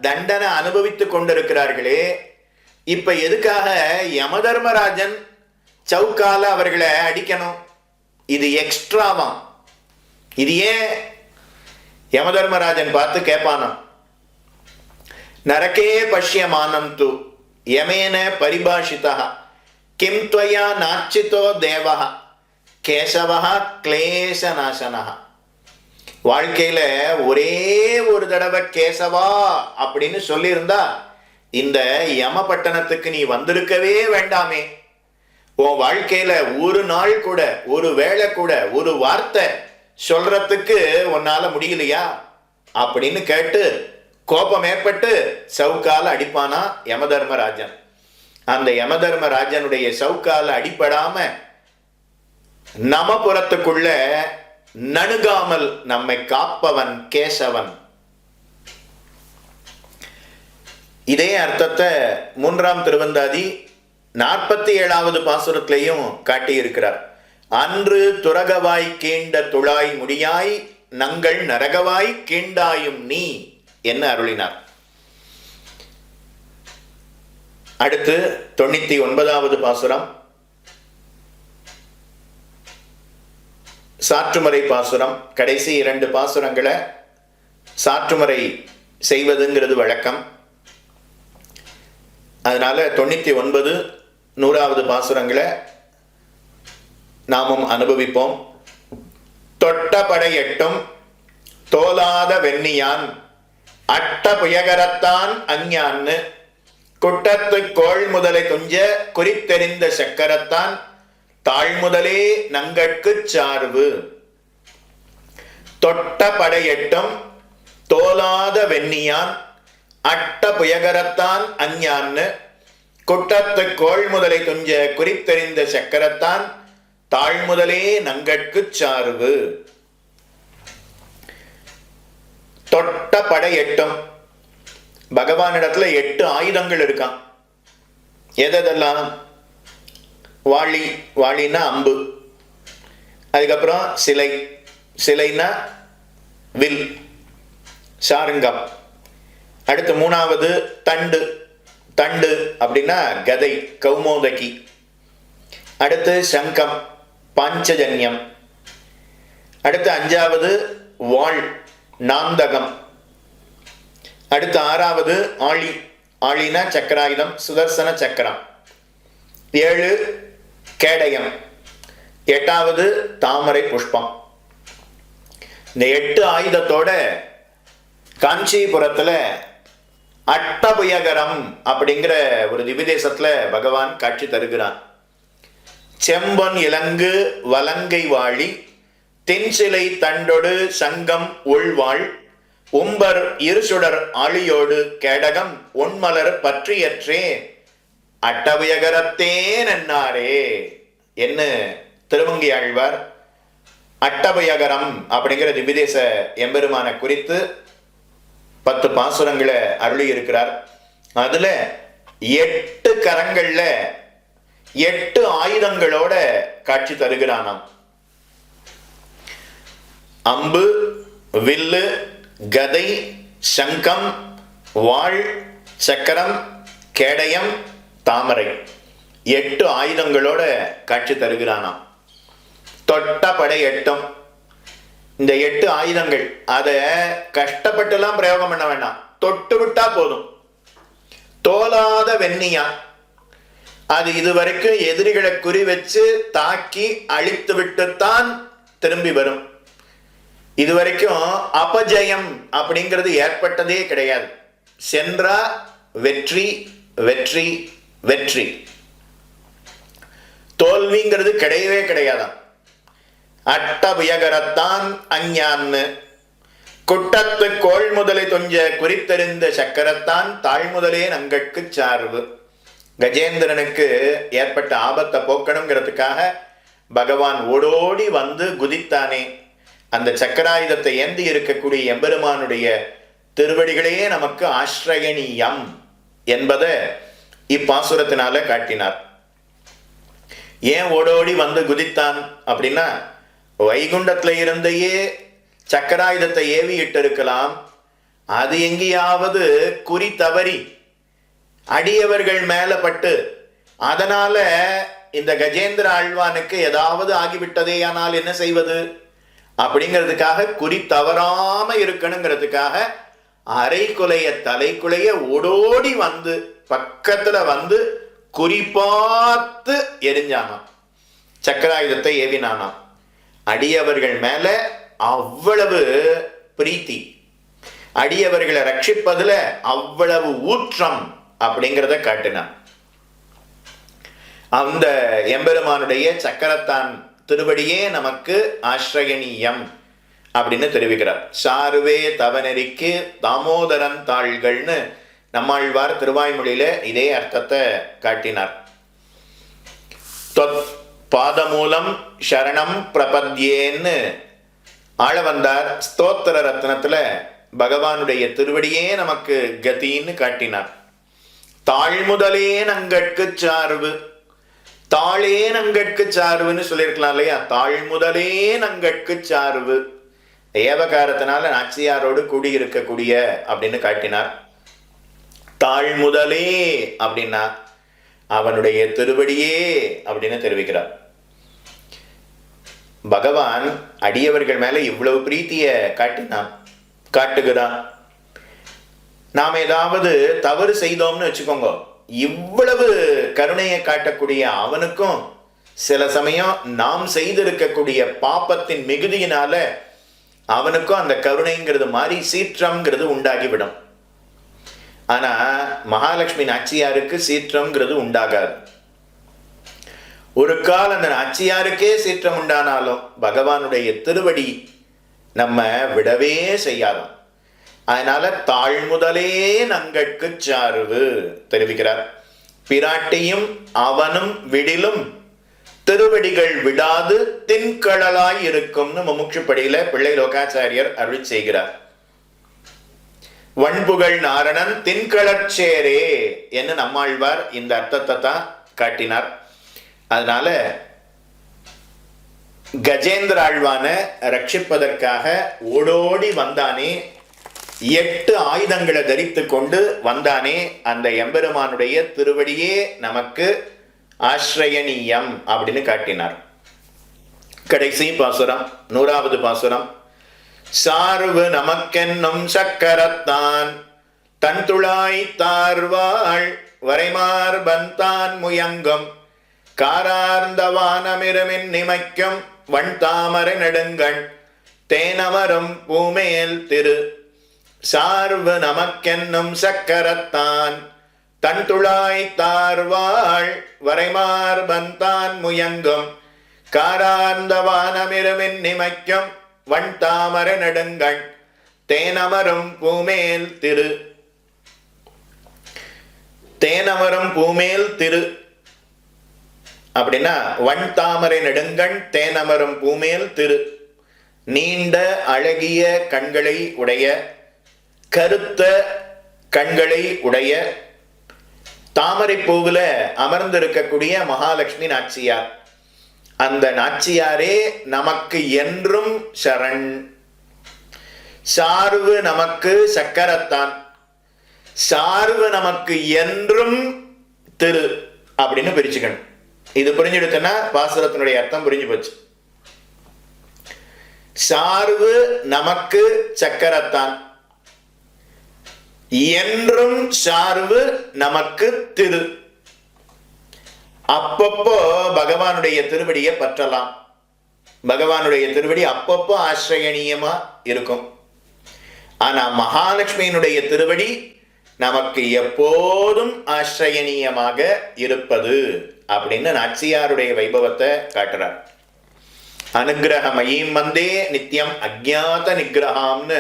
Speaker 2: தண்டனை அனுபவித்துக் கொண்டிருக்கிறார்களே, இப்ப எதுக்காக யமதர்மராஜன் சவுக்கால அவர்களை அடிக்கணும்? இது எக்ஸ்ட்ராவாம். இது ஏன் யமதர்மராஜன் பார்த்து கேட்பானாம். நரகே பஷ்யமானம் து யமேன பரிபாஷிதா கிம் த்வயா நாச்சிதோ தேவஹ கேசவஹ க்லேசநாசனஹ. வாழ்க்கையில ஒரே ஒரு தடவை கேசவா அப்படின்னு சொல்லியிருந்தா இந்த யம பட்டணத்துக்கு நீ வந்திருக்கவே வேண்டாமே. உன் வாழ்க்கையில ஒரு நாள் கூட, ஒரு வேளை கூட, ஒரு வார்த்தை சொல்றதுக்கு உன்னால முடியலையா அப்படின்னு கேட்டு கோபம் ஏற்பட்டு சவுக்கால அடிப்பானா யமதர்மராஜன். அந்த யமதர்மராஜனுடைய சவுக்கால அடிப்படாம நமபுரத்துக்குள்ள நணுகாமல் நம்மை காப்பவன் கேசவன். இதே அர்த்தத்தை 3ஆம் திருவந்தாதி 47வது பாசுரத்திலையும் காட்டியிருக்கிறார். அன்று துரகவாய் கீண்ட துழாய் முடியாய் நங்கள் நரகவாய் கீண்டாயும் நீ என்ன அருளினார். அடுத்து 99வது பாசுரம் சாற்றுமறை பாசுரம். கடைசி 2 பாசுரங்களை சாற்றுமறை செய்வதுங்கிறது வழக்கம். அதனால 99, 100வது பாசுரங்களை நாமும் அனுபவிப்போம். தொட்ட படை எட்டும் தோலாத வெண்ணியான் அட்ட புயகரத்தான் அஞ்ஞான்னு குட்டத்து கோள் முதலை துஞ்ச குறித்தெறிந்த சக்கரத்தான் தாழ்முதலே நங்கட்கு சார்பு. தொட்ட படை எட்டும் தோலாத வெண்ணியான் அட்ட புயகரத்தான் அஞ்ஞான்னு குட்டத்து கோள் முதலை துஞ்ச குறித்தெறிந்த சக்கரத்தான் தாழ்முதலே நங்கட்கு சார்பு. தொட்ட படை எட்டும். பகவானிடத்துல 8 ஆயுதங்கள் இருக்கான். எதெல்லாம்? வாளி, வாளினா அம்பு. அதுக்கப்புறம் சிலை, சிலைனா வில், சாருங்கம். அடுத்து 3வது தண்டு, தண்டு அப்படின்னா கதை, கௌமோதகி. அடுத்து சங்கம், பாஞ்சஜன்யம். அடுத்து 5வது வாள், நாந்தகம். அடுத்து 6வது ஆழி, ஆழினா சக்கராயுதம், சுதர்சன சக்கரம். 7 கேடயம். 8வது தாமரை புஷ்பம். இந்த 8 ஆயுதத்தோட காஞ்சிபுரத்துல அட்டபுயகரம் அப்படிங்கிற ஒரு திவ்யதேசத்துல பகவான் காட்சி தருகிறான். செம்பொன் இலங்கு வலங்கை வாழி தென்சிலை தண்டொடு சங்கம் உள்வாள் உம்பர் இருசுடர் ஆழியோடு கேடகம் ஒன்மலர் பற்றியற்றே அட்டபுயகரத்தேன் என்னாரே என்ன திருமங்கை ஆழ்வார் அட்டபுயகரம் அப்படிங்கிற திவ்யதேச எம்பெருமான குறித்து 10 பாசுரங்களை அருளி இருக்கிறார். அதுல 8 கரங்கள்ல 8 ஆயுதங்களோட காட்சி தருகிறானாம். அம்பு, வில்லு, கதை, சங்கம், வாள், சக்கரம், கேடயம், தாமரை 8 ஆயுதங்களோட காட்சி தருகிறானாம். தொட்ட படை எட்டும். இந்த 8 ஆயுதங்கள் அதை கஷ்டப்பட்டுலாம் பிரயோகம் பண்ண வேண்டாம், தொட்டு விட்டா போதும். தோலாத வெண்ணியா, அது இதுவரைக்கும் எதிரிகளை குறி வச்சு தாக்கி அழித்து விட்டுத்தான் திரும்பி வரும். இதுவரைக்கும் அபஜயம் அப்படிங்கிறது ஏற்பட்டதே கிடையாது. சென்றா வெற்றி, வெற்றி, வெற்றி. தோல்விங்கிறது கிடையவே கிடையாதான். அட்டபுயகரத்தான் அஞ்ஞான்னு குட்டத்து கோள் முதலை தொஞ்ச குறித்தெறிந்த சக்கரத்தான் தாழ்முதலே நங்கட்கு சார்பு. கஜேந்திரனுக்கு ஏற்பட்ட ஆபத்தை போக்கணுங்கிறதுக்காக பகவான் ஓடோடி வந்து குதித்தானே. அந்த சக்கராயுதத்தை ஏந்தி இருக்கக்கூடிய எம்பெருமானுடைய திருவடிகளையே நமக்கு ஆශ්‍රயணீயம் என்பதை இப்பாசுரத்தினால காட்டினார். ஏன் ஓடோடி வந்து குதித்தான் அப்படின்னா, வைகுண்டத்துல இருந்தையே சக்கராயுதத்தை ஏவி இட்டு இருக்கலாம். அது எங்கேயாவது குறி தவறி அடியவர்கள் மேல பட்டு அதனால இந்த கஜேந்திர ஆழ்வானுக்கு ஏதாவது ஆகிவிட்டதேயானால் என்ன செய்வது அப்படிங்கிறதுக்காக, குறி தவறாம இருக்கணுங்கிறதுக்காக அரை குலைய தலை குலைய ஓடோடி வந்து பக்கத்துல வந்து குறிப்பாத்து எரிஞ்சானாம், சக்கராயுதத்தை ஏவினானாம். அடியவர்கள் மேல அவ்வளவு பிரீத்தி, அடியவர்களை ரட்சிப்பதுல அவ்வளவு ஊற்றம் அப்படிங்கிறத காட்டினான். அந்த எம்பெருமானுடைய சக்கரத்தான் திருவடியே நமக்கு ஆஸ்ரயணீயம் அப்படின்னு தெரிவிக்கிறார். சாருவே தவநெறிக்கு தாமோதரன் தாள்கள்னு நம்மாழ்வார் திருவாய்மொழியில இதே அர்த்தத்தை காட்டினார். பாதமூலம் சரணம் பிரபத்யேன்னு ஆளவந்தார் ஸ்தோத்திர ரத்னத்துல பகவானுடைய திருவடியே நமக்கு கதின்னு காட்டினார். தாழ்முதலே நங்கட்கு சார்பு, தாளே நங்கட்கு சார்புன்னு சொல்லியிருக்கலாம் இல்லையா? தாழ்முதலே நங்கட்கு சார்பு, ஏவகாரத்தினால நாச்சியாரோடு கூடியிருக்கக்கூடிய அப்படின்னு காட்டினார். தாழ்முதலே அப்படின்னா அவனுடைய திருவடியே அப்படின்னு தெரிவிக்கிறார். பகவான் அடியவர்கள் மேல இவ்வளவு பிரீத்திய காட்டுகிறான். நாம் ஏதாவது தவறு செய்தோம்னு வச்சுக்கோங்க, இவ்வளவு கருணையை காட்டக்கூடிய அவனுக்கும் சில சமயம் நாம் செய்திருக்கக்கூடிய பாப்பத்தின் மிகுதியினால அவனுக்கும் அந்த கருணைங்கிறது மாதிரி சீற்றம்ங்கிறது உண்டாகிவிடும். ஆனா மகாலட்சுமி நாச்சியாருக்கு சீற்றம்ங்கிறது உண்டாகாது. ஒரு கால் அந்த நாச்சியாருக்கே சீற்றம் உண்டானாலும் பகவானுடைய திருவடி நம்ம விடவே செய்யாதோம். அதனால தாழ்முதலே நங்கட்கு சார்பு தெரிவிக்கிறார். பிராட்டியும் அவனும் விடிலும் திருவடிகள் விடாது தின்கடலாய் இருக்கும்னு முமுட்சுப்படியில பிள்ளை லோகாச்சாரியர் அருள் செய்கிறார். வண்புகள் நாரணன் தின்களச்சேரே என்று நம்மாழ்வார் இந்த அர்த்தத்தை தான் காட்டினார். அதனால கஜேந்திர ஆழ்வான ரட்சிப்பதற்காக ஓடோடி வந்தானே, 8 ஆயுதங்களை தரித்து கொண்டு வந்தானே, அந்த எம்பெருமானுடைய திருவடியே நமக்கு ஆஸ்ரயணீயம் அப்படின்னு காட்டினார். கடைசி பாசுரம் 100வது பாசுரம். சார்பு நமக்கென்னும் சக்கரத்தான் தன் துழாய் தார்வாள் வரைமார்பந்தான் முயங்கும் காரார்ந்த வானமிருமின் நிமைக்கும் வண் தாமரை நெடுங்கண் தேனமரும் பூமேல் திரு. சார்பு நமக்கென்னும் சக்கரத்தான் தன் துழாய் தார்வாள் வரைமார்பந்தான் முயங்கும் காரார்ந்த வானமிருமின் நிமைக்கும் வண் தாமரை நெடுங்கண் தேனமரும் பூமேல் திரு. தேனமரும் பூமேல் திரு அப்படின்னா வண் தாமரை நெடுங்கண் தேனமரும் பூமேல் திரு. நீண்ட அழகிய கண்களை உடைய, கருத்த கண்களை உடைய, தாமரை பூவுல அமர்ந்திருக்கக்கூடிய மகாலட்சுமி நாச்சியார். அந்த நாச்சியாரே நமக்கு என்றும் சரண். சார்பு நமக்கு சக்கரத்தான், சார்பு நமக்கு என்றும் திரு அப்படின்னு பிரிச்சுக்கணும். இது புரிஞ்சுடுச்சுன்னா பாசுரத்தினுடைய அர்த்தம் புரிஞ்சு போச்சு. சார்பு நமக்கு சக்கரத்தான், என்றும் சார்பு நமக்கு திரு. அப்பப்போ பகவானுடைய திருவடியை பற்றலாம். பகவானுடைய திருவடி அப்பப்போ ஆசிரயணீயமா இருக்கும். ஆனா மகாலட்சுமியினுடைய திருவடி நமக்கு எப்போதும் ஆசிரயணீயமாக இருப்பது அப்படின்னு நாச்சியாருடைய வைபவத்தை காட்டுறார். அனுகிரகமயீம் வந்தே நித்தியம் அஜ்ஞாத நிகிரகாம்னு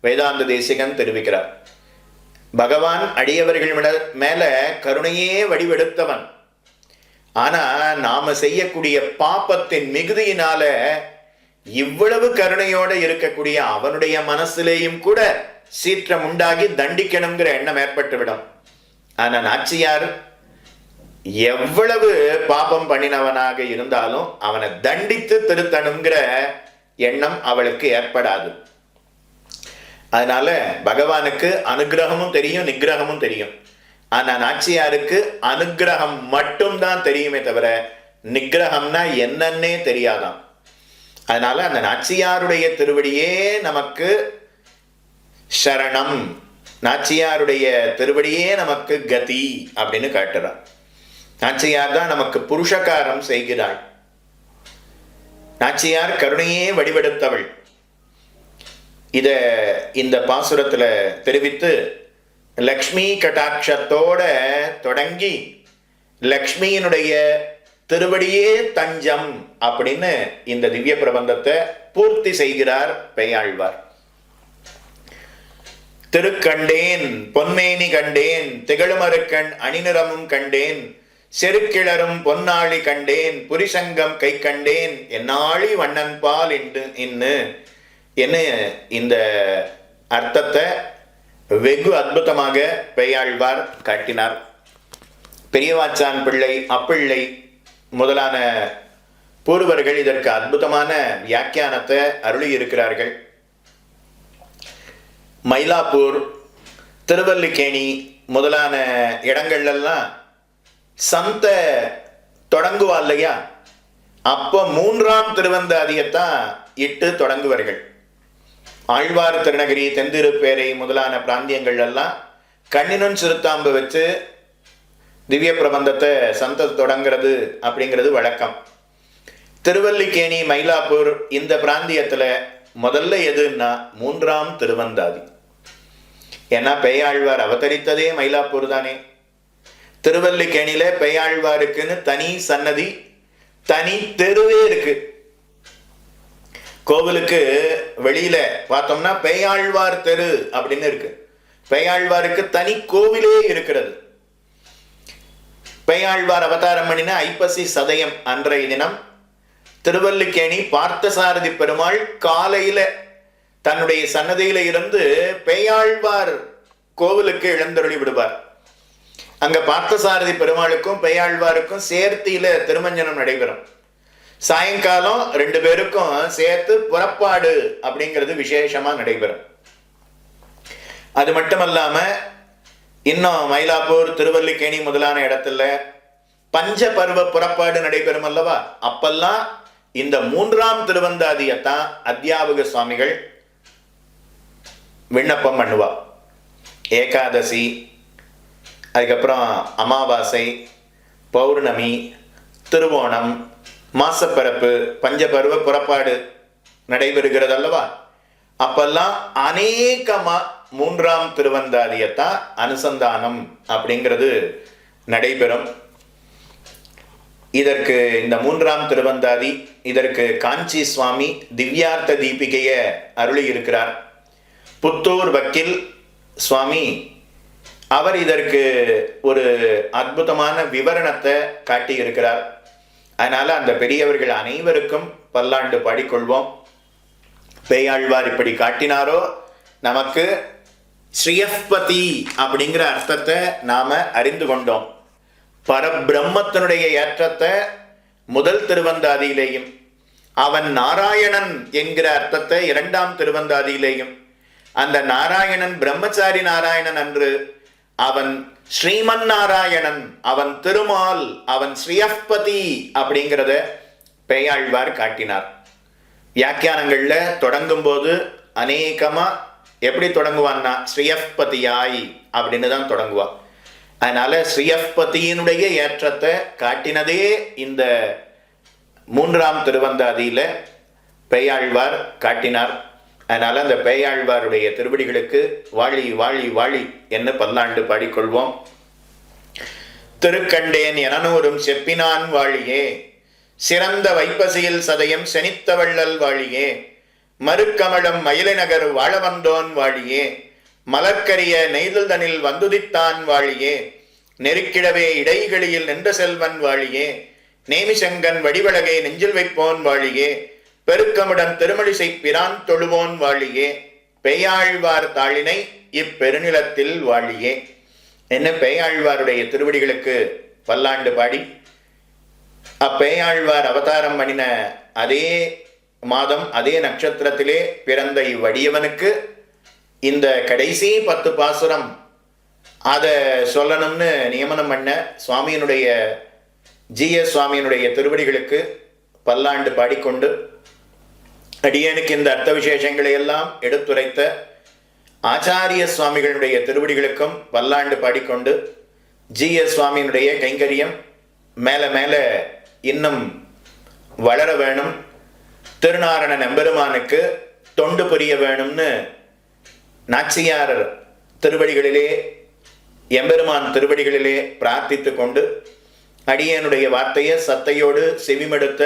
Speaker 2: வேதாந்த தேசிகன் தெரிவிக்கிறார். பகவான் அடியவர்கள் மேல கருணையே வடிவெடுத்தவன். ஆனா நாம செய்யக்கூடிய பாப்பத்தின் மிகுதியினால இவ்வளவு கருணையோட இருக்கக்கூடிய அவனுடைய மனசிலேயும் கூட சீற்றம் உண்டாகி தண்டிக்கணுங்கிற எண்ணம் ஏற்பட்டுவிடும். ஆனா நாச்சியார் எவ்வளவு பாபம் பண்ணினவனாக இருந்தாலும் அவனை தண்டித்து திருத்தணுங்கிற எண்ணம் அவளுக்கு ஏற்படாது. அதனால பகவானுக்கு அனுகிரகமும் தெரியும், நிகிரகமும் தெரியும். ஆனா நாச்சியாருக்கு அனுகிரகம் மட்டும்தான் தெரியுமே தவிர நிகிரகம்னா என்னன்னே தெரியாதாம். அதனால அந்த நாச்சியாருடைய திருவடியே நமக்கு சரணம், நாச்சியாருடைய திருவடியே நமக்கு கதி அப்படின்னு காட்டுறார். நாச்சியார் தான் நமக்கு புருஷகாரம் செய்கிறாள். நாச்சியார் கருணையே வடிவெடுத்தவள். இந்த பாசுரத்துல தெரிவித்து லக்ஷ்மி கடாட்சத்தோட தொடங்கி லக்ஷ்மியினுடைய திருவடியே தஞ்சம் அப்படின்னு இந்த திவ்ய பிரபந்தத்தை பூர்த்தி செய்கிறார் பெய்யாழ்வார். திருக்கண்டேன் பொன்மேனி கண்டேன், திகழுமருக்கண் அணிநிறமும் கண்டேன், செருக்கிளரும் பொன்னாளி கண்டேன், புரிசங்கம் கை கண்டேன், என்னாளி வண்ணன்பால் இன்னு என்ன இந்த அர்த்தத்தை வெகு அற்புதமாக பெய்யாழ்வார் காட்டினார். பெரியவாச்சான் பிள்ளை, அப்பிள்ளை முதலான பூர்வர்கள் இதற்கு அற்புதமான வியாக்கியானத்தை அருளி இருக்கிறார்கள். மயிலாப்பூர், திருவல்லிக்கேணி முதலான இடங்கள்லாம் சந்த தொடங்குவா இல்லையா, அப்போ 3ஆம் திருவந்தாதியத்தான் இட்டு தொடங்குவார்கள். ஆழ்வார் திருநகரி, தென்திருப்பேரை முதலான பிராந்தியங்கள் எல்லாம் கண்ணினும் சிறுத்தாம்பு வச்சு திவ்ய பிரபந்தத்தை சந்த தொடங்கிறது அப்படிங்கிறது வழக்கம். திருவல்லிக்கேணி, மயிலாப்பூர் இந்த பிராந்தியத்துல முதல்ல எதுன்னா 3ஆம் திருவந்தாதி. ஏன்னா பெய்யாழ்வார் அவதரித்ததே மயிலாப்பூர் தானே. திருவல்லிக்கேணியில பெய்யாழ்வாருக்குன்னு தனி சன்னதி, தனி தெருவே இருக்கு. கோவிலுக்கு வெளியில பார்த்தோம்னா பெய்யாழ்வார் தெரு அப்படின்னு இருக்கு. பெய்யாழ்வாருக்கு தனி கோவிலே இருக்கிறது. பெய்யாழ்வார் அவதாரம் பண்ணின ஐப்பசி சதயம் அன்றைய தினம் திருவல்லிக்கேணி பார்த்தசாரதி பெருமாள் காலையில தன்னுடைய சன்னதியில இருந்து பெய்யாழ்வார் கோவிலுக்கு எழுந்தருளி விடுவார். அங்க பார்த்தசாரதி பெருமாளுக்கும் பெய்யாழ்வாருக்கும் சேர்த்தியில திருமஞ்சனம் நடைபெறும். சாயங்காலம் 2 பேருக்கும் சேர்த்து புறப்பாடு அப்படிங்கிறது விசேஷமா நடைபெறும். அது மட்டுமல்லாம இன்னும் மயிலாப்பூர், திருவல்லிக்கேணி முதலான இடத்துல பஞ்ச பருவ புறப்பாடு நடைபெறும் அல்லவா. அப்பெல்லாம் இந்த 3ஆம் திருவந்தாதியத்தான் அத்தியாபக சுவாமிகள் விண்ணப்பம் பண்ணுவா. ஏகாதசி, அதுக்கப்புறம் அமாவாசை, பௌர்ணமி, திருவோணம், மாசப்பரப்பு, பஞ்சபருவ புறப்பாடு நடைபெறுகிறது அல்லவா. அப்பெல்லாம் அநேகமா 3ஆம் திருவந்தாதியத்தான் அனுசந்தானம் அப்படிங்கிறது நடைபெறும். இதற்கு இந்த 3ஆம் திருவந்தாதி இதற்கு காஞ்சி சுவாமி திவ்யார்த்த தீபிகைய அருளி இருக்கிறார். புத்தூர் வக்கீல் சுவாமி அவர் இதற்கு ஒரு அற்புதமான விவரணத்தை காட்டி இருக்கிறார். அதனால அந்த பெரியவர்கள் அனைவருக்கும் பல்லாண்டு பாடிக்கொள்வோம். பெய்யாழ்வார் இப்படி காட்டினாரோ நமக்கு ஸ்ரீயப்பதி அப்படிங்கிற அர்த்தத்தை நாம அறிந்து கொண்டோம். பரபிரம்மத்தினுடைய ஏற்றத்தை முதல் திருவந்தாதியிலேயும், அவன் நாராயணன் என்கிற அர்த்தத்தை 2ஆம் திருவந்தாதியிலேயும், அந்த நாராயணன் பிரம்மச்சாரி நாராயணன் அன்று அவன் ஸ்ரீமன் நாராயணன், அவன் திருமால், அவன் ஸ்ரீயப்பதி அப்படிங்கிறத பெய்யாழ்வார் காட்டினார். வியாக்கியானங்கள்ல தொடங்கும் போது அநேகமா எப்படி தொடங்குவான்னா ஸ்ரீயப்பதியாய் அப்படின்னு தான் தொடங்குவா. அதனால ஸ்ரீயப்பதியினுடைய ஏற்றத்தை காட்டினதே இந்த 3ஆம் திருவந்தாதியில பெய்யாழ்வார் காட்டினார். அதனால அந்த பெய்யாழ்வாருடைய திருவடிகளுக்கு வாழி வாழி வாழி என்று பல்லாண்டு பாடிக்கொள்வோம். திருக்கண்டேன் எனனூரும் செப்பினான் வாழியே, சிறந்த வைப்பசியில் சதயம் செனித்தவள்ளல் வாழியே, மறுக்கமலம் மயிலைநகர் வாழ வந்தோன் வாழியே, மலர்க்கரிய நெய்தல்தனில் வந்துதித்தான் வாழியே, நெருக்கிடவே இடைகளில் நின்ற செல்வன் வாழியே, நேமிசங்கன் வடிவழகை நெஞ்சில் வைப்போன் வாழியே, பெருக்கமுடன் திருமழிசை பிரான் தொழுவோன் வாழியே, பெய்யாழ்வார் தாளினை இப்பெருநிலத்தில் வாழியே என்ன பெய்யாழ்வாருடைய திருவடிகளுக்கு பல்லாண்டு பாடி அப்பெய்யாழ்வார் அவதாரம் பண்ணின அதே மாதம் அதே நட்சத்திரத்திலே பிறந்த இவ்வடியவனுக்கு இந்த கடைசி 10 பாசுரம் அதை சொல்லணும்னு நியமனம் பண்ண சுவாமியினுடைய ஜிஎஸ் சுவாமியினுடைய திருவடிகளுக்கு பல்லாண்டு பாடிக்கொண்டு அடியனுக்கு இந்த அர்த்த விசேஷங்களை எல்லாம் எடுத்துரைத்த ஆச்சாரிய சுவாமிகளுடைய திருவடிகளுக்கும் பல்லாண்டு பாடிக்கொண்டு ஜிஎஸ் சுவாமியினுடைய கைங்கரியம் மேல மேல இன்னும் வளர வேணும், திருநாரண நம்பெருமானுக்கு தொண்டு புரிய வேணும்னு நாச்சியார் திருவடிகளிலே எம்பெருமான் திருவடிகளிலே பிரார்த்தித்து கொண்டு அடியனுடைய வார்த்தையை சத்தையோடு செவிமடுத்த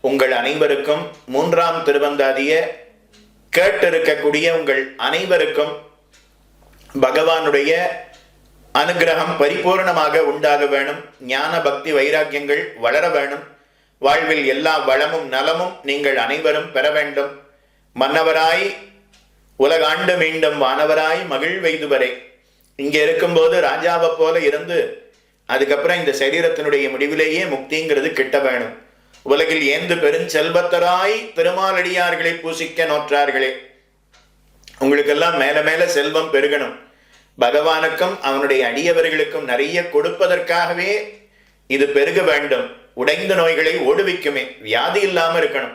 Speaker 2: உங்கள் அனைவருக்கும், மூன்றாம் திருவந்தாதிய கேட்டிருக்கக்கூடிய உங்கள் அனைவருக்கும் பகவானுடைய அனுகிரகம் பரிபூர்ணமாக உண்டாக வேணும். ஞான பக்தி வைராக்கியங்கள் வளர வேணும். வாழ்வில் எல்லா வளமும் நலமும் நீங்கள் அனைவரும் பெற வேண்டும். மன்னவராய் உலகாண்டு மீண்டும் வானவராய் மகிழ்வெய்துவரே. இங்கே இருக்கும்போது ராஜாவை போல இருந்து அதுக்கப்புறம் இந்த சரீரத்தினுடைய முடிவிலேயே முக்திங்கிறது கிட்ட வேணும். உலகில் ஏந்து பெருஞ்செல்வத்தராய் திருமாலடியார்களை பூசிக்க நோற்றார்களே. உங்களுக்கெல்லாம் மேல மேல செல்வம் பெருகணும். பகவானுக்கும் அவனுடைய அடியவர்களுக்கும் நிறைய கொடுப்பதற்காகவே இது பெருக வேண்டும். உடைந்த நோய்களை ஓடுவிக்குமே, வியாதி இல்லாம இருக்கணும்.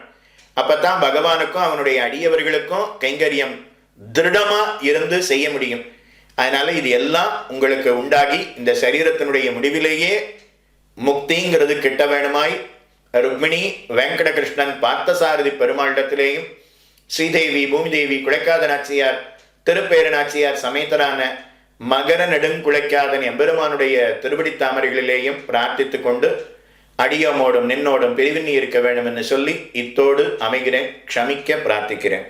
Speaker 2: அப்பதான் பகவானுக்கும் அவனுடைய அடியவர்களுக்கும் கைங்கரியம் திருடமா இருந்து செய்ய முடியும். அதனால இது எல்லாம் உங்களுக்கு உண்டாகி இந்த சரீரத்தினுடைய முடிவிலேயே முக்திங்கிறது கிட்ட வேணுமாய் ருக்மிணி வெங்கடகிருஷ்ணன் பார்த்தசாரதி பெருமாளிடத்திலேயும் ஸ்ரீதேவி பூமிதேவி குழைக்காத நாச்சியார் திருப்பேர நாச்சியார் சமேதரான மகர நெடுங்குழைக்காதன் எம்பெருமானுடைய திருவடி தாமரைகளிலேயும் பிரார்த்தித்துக் கொண்டு அடியோமோடும் நின்னோடும் பிரிவினி இருக்க வேண்டும் என்று சொல்லி இத்தோடு அமைகிறேன். க்ஷமிக்க பிரார்த்திக்கிறேன்.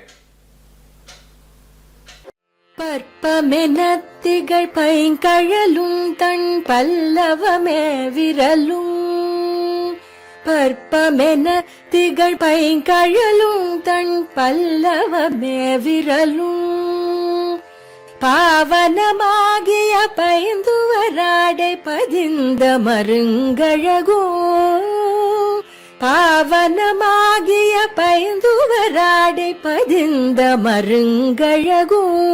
Speaker 1: பற்பமென திகழ் பைங்கழலும் தன் பல்லவமே விரலும். பற்பமென திகழ் பைங்கழலும் தன் பல்லவமே விரலும். பாவனமாகிய பைந்துவராடை பதிந்த மருங்கழகும். பாவனமாகிய பைந்துவராடை பதிந்த மருங்கழகும்.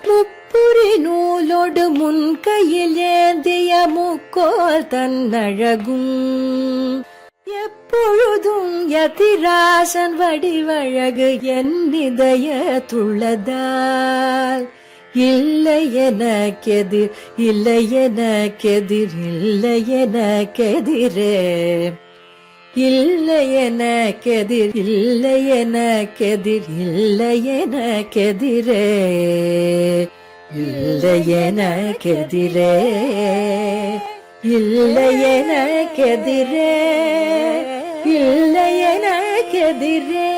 Speaker 1: முப்புரி நூலோடு முன்கையில் ஏந்திய முக்கோல் தன்னழகும். எப்பொழுதும் யதிராசன் வடிவழகு என் இதயத்துள்ளதால். இல்லை எனக்கெதிர், இல்லை எனக்கெதிர், இல்லை எனக்கெதிரே. இல்லை எனக்கெதிர், இல்லை எனக்கெதிர், இல்லை எனக்கெதிரே. இல்லை எனக்கெதிரே, இல்லை எனக்கெதிரே, இல்லை எனக்கெதிரே.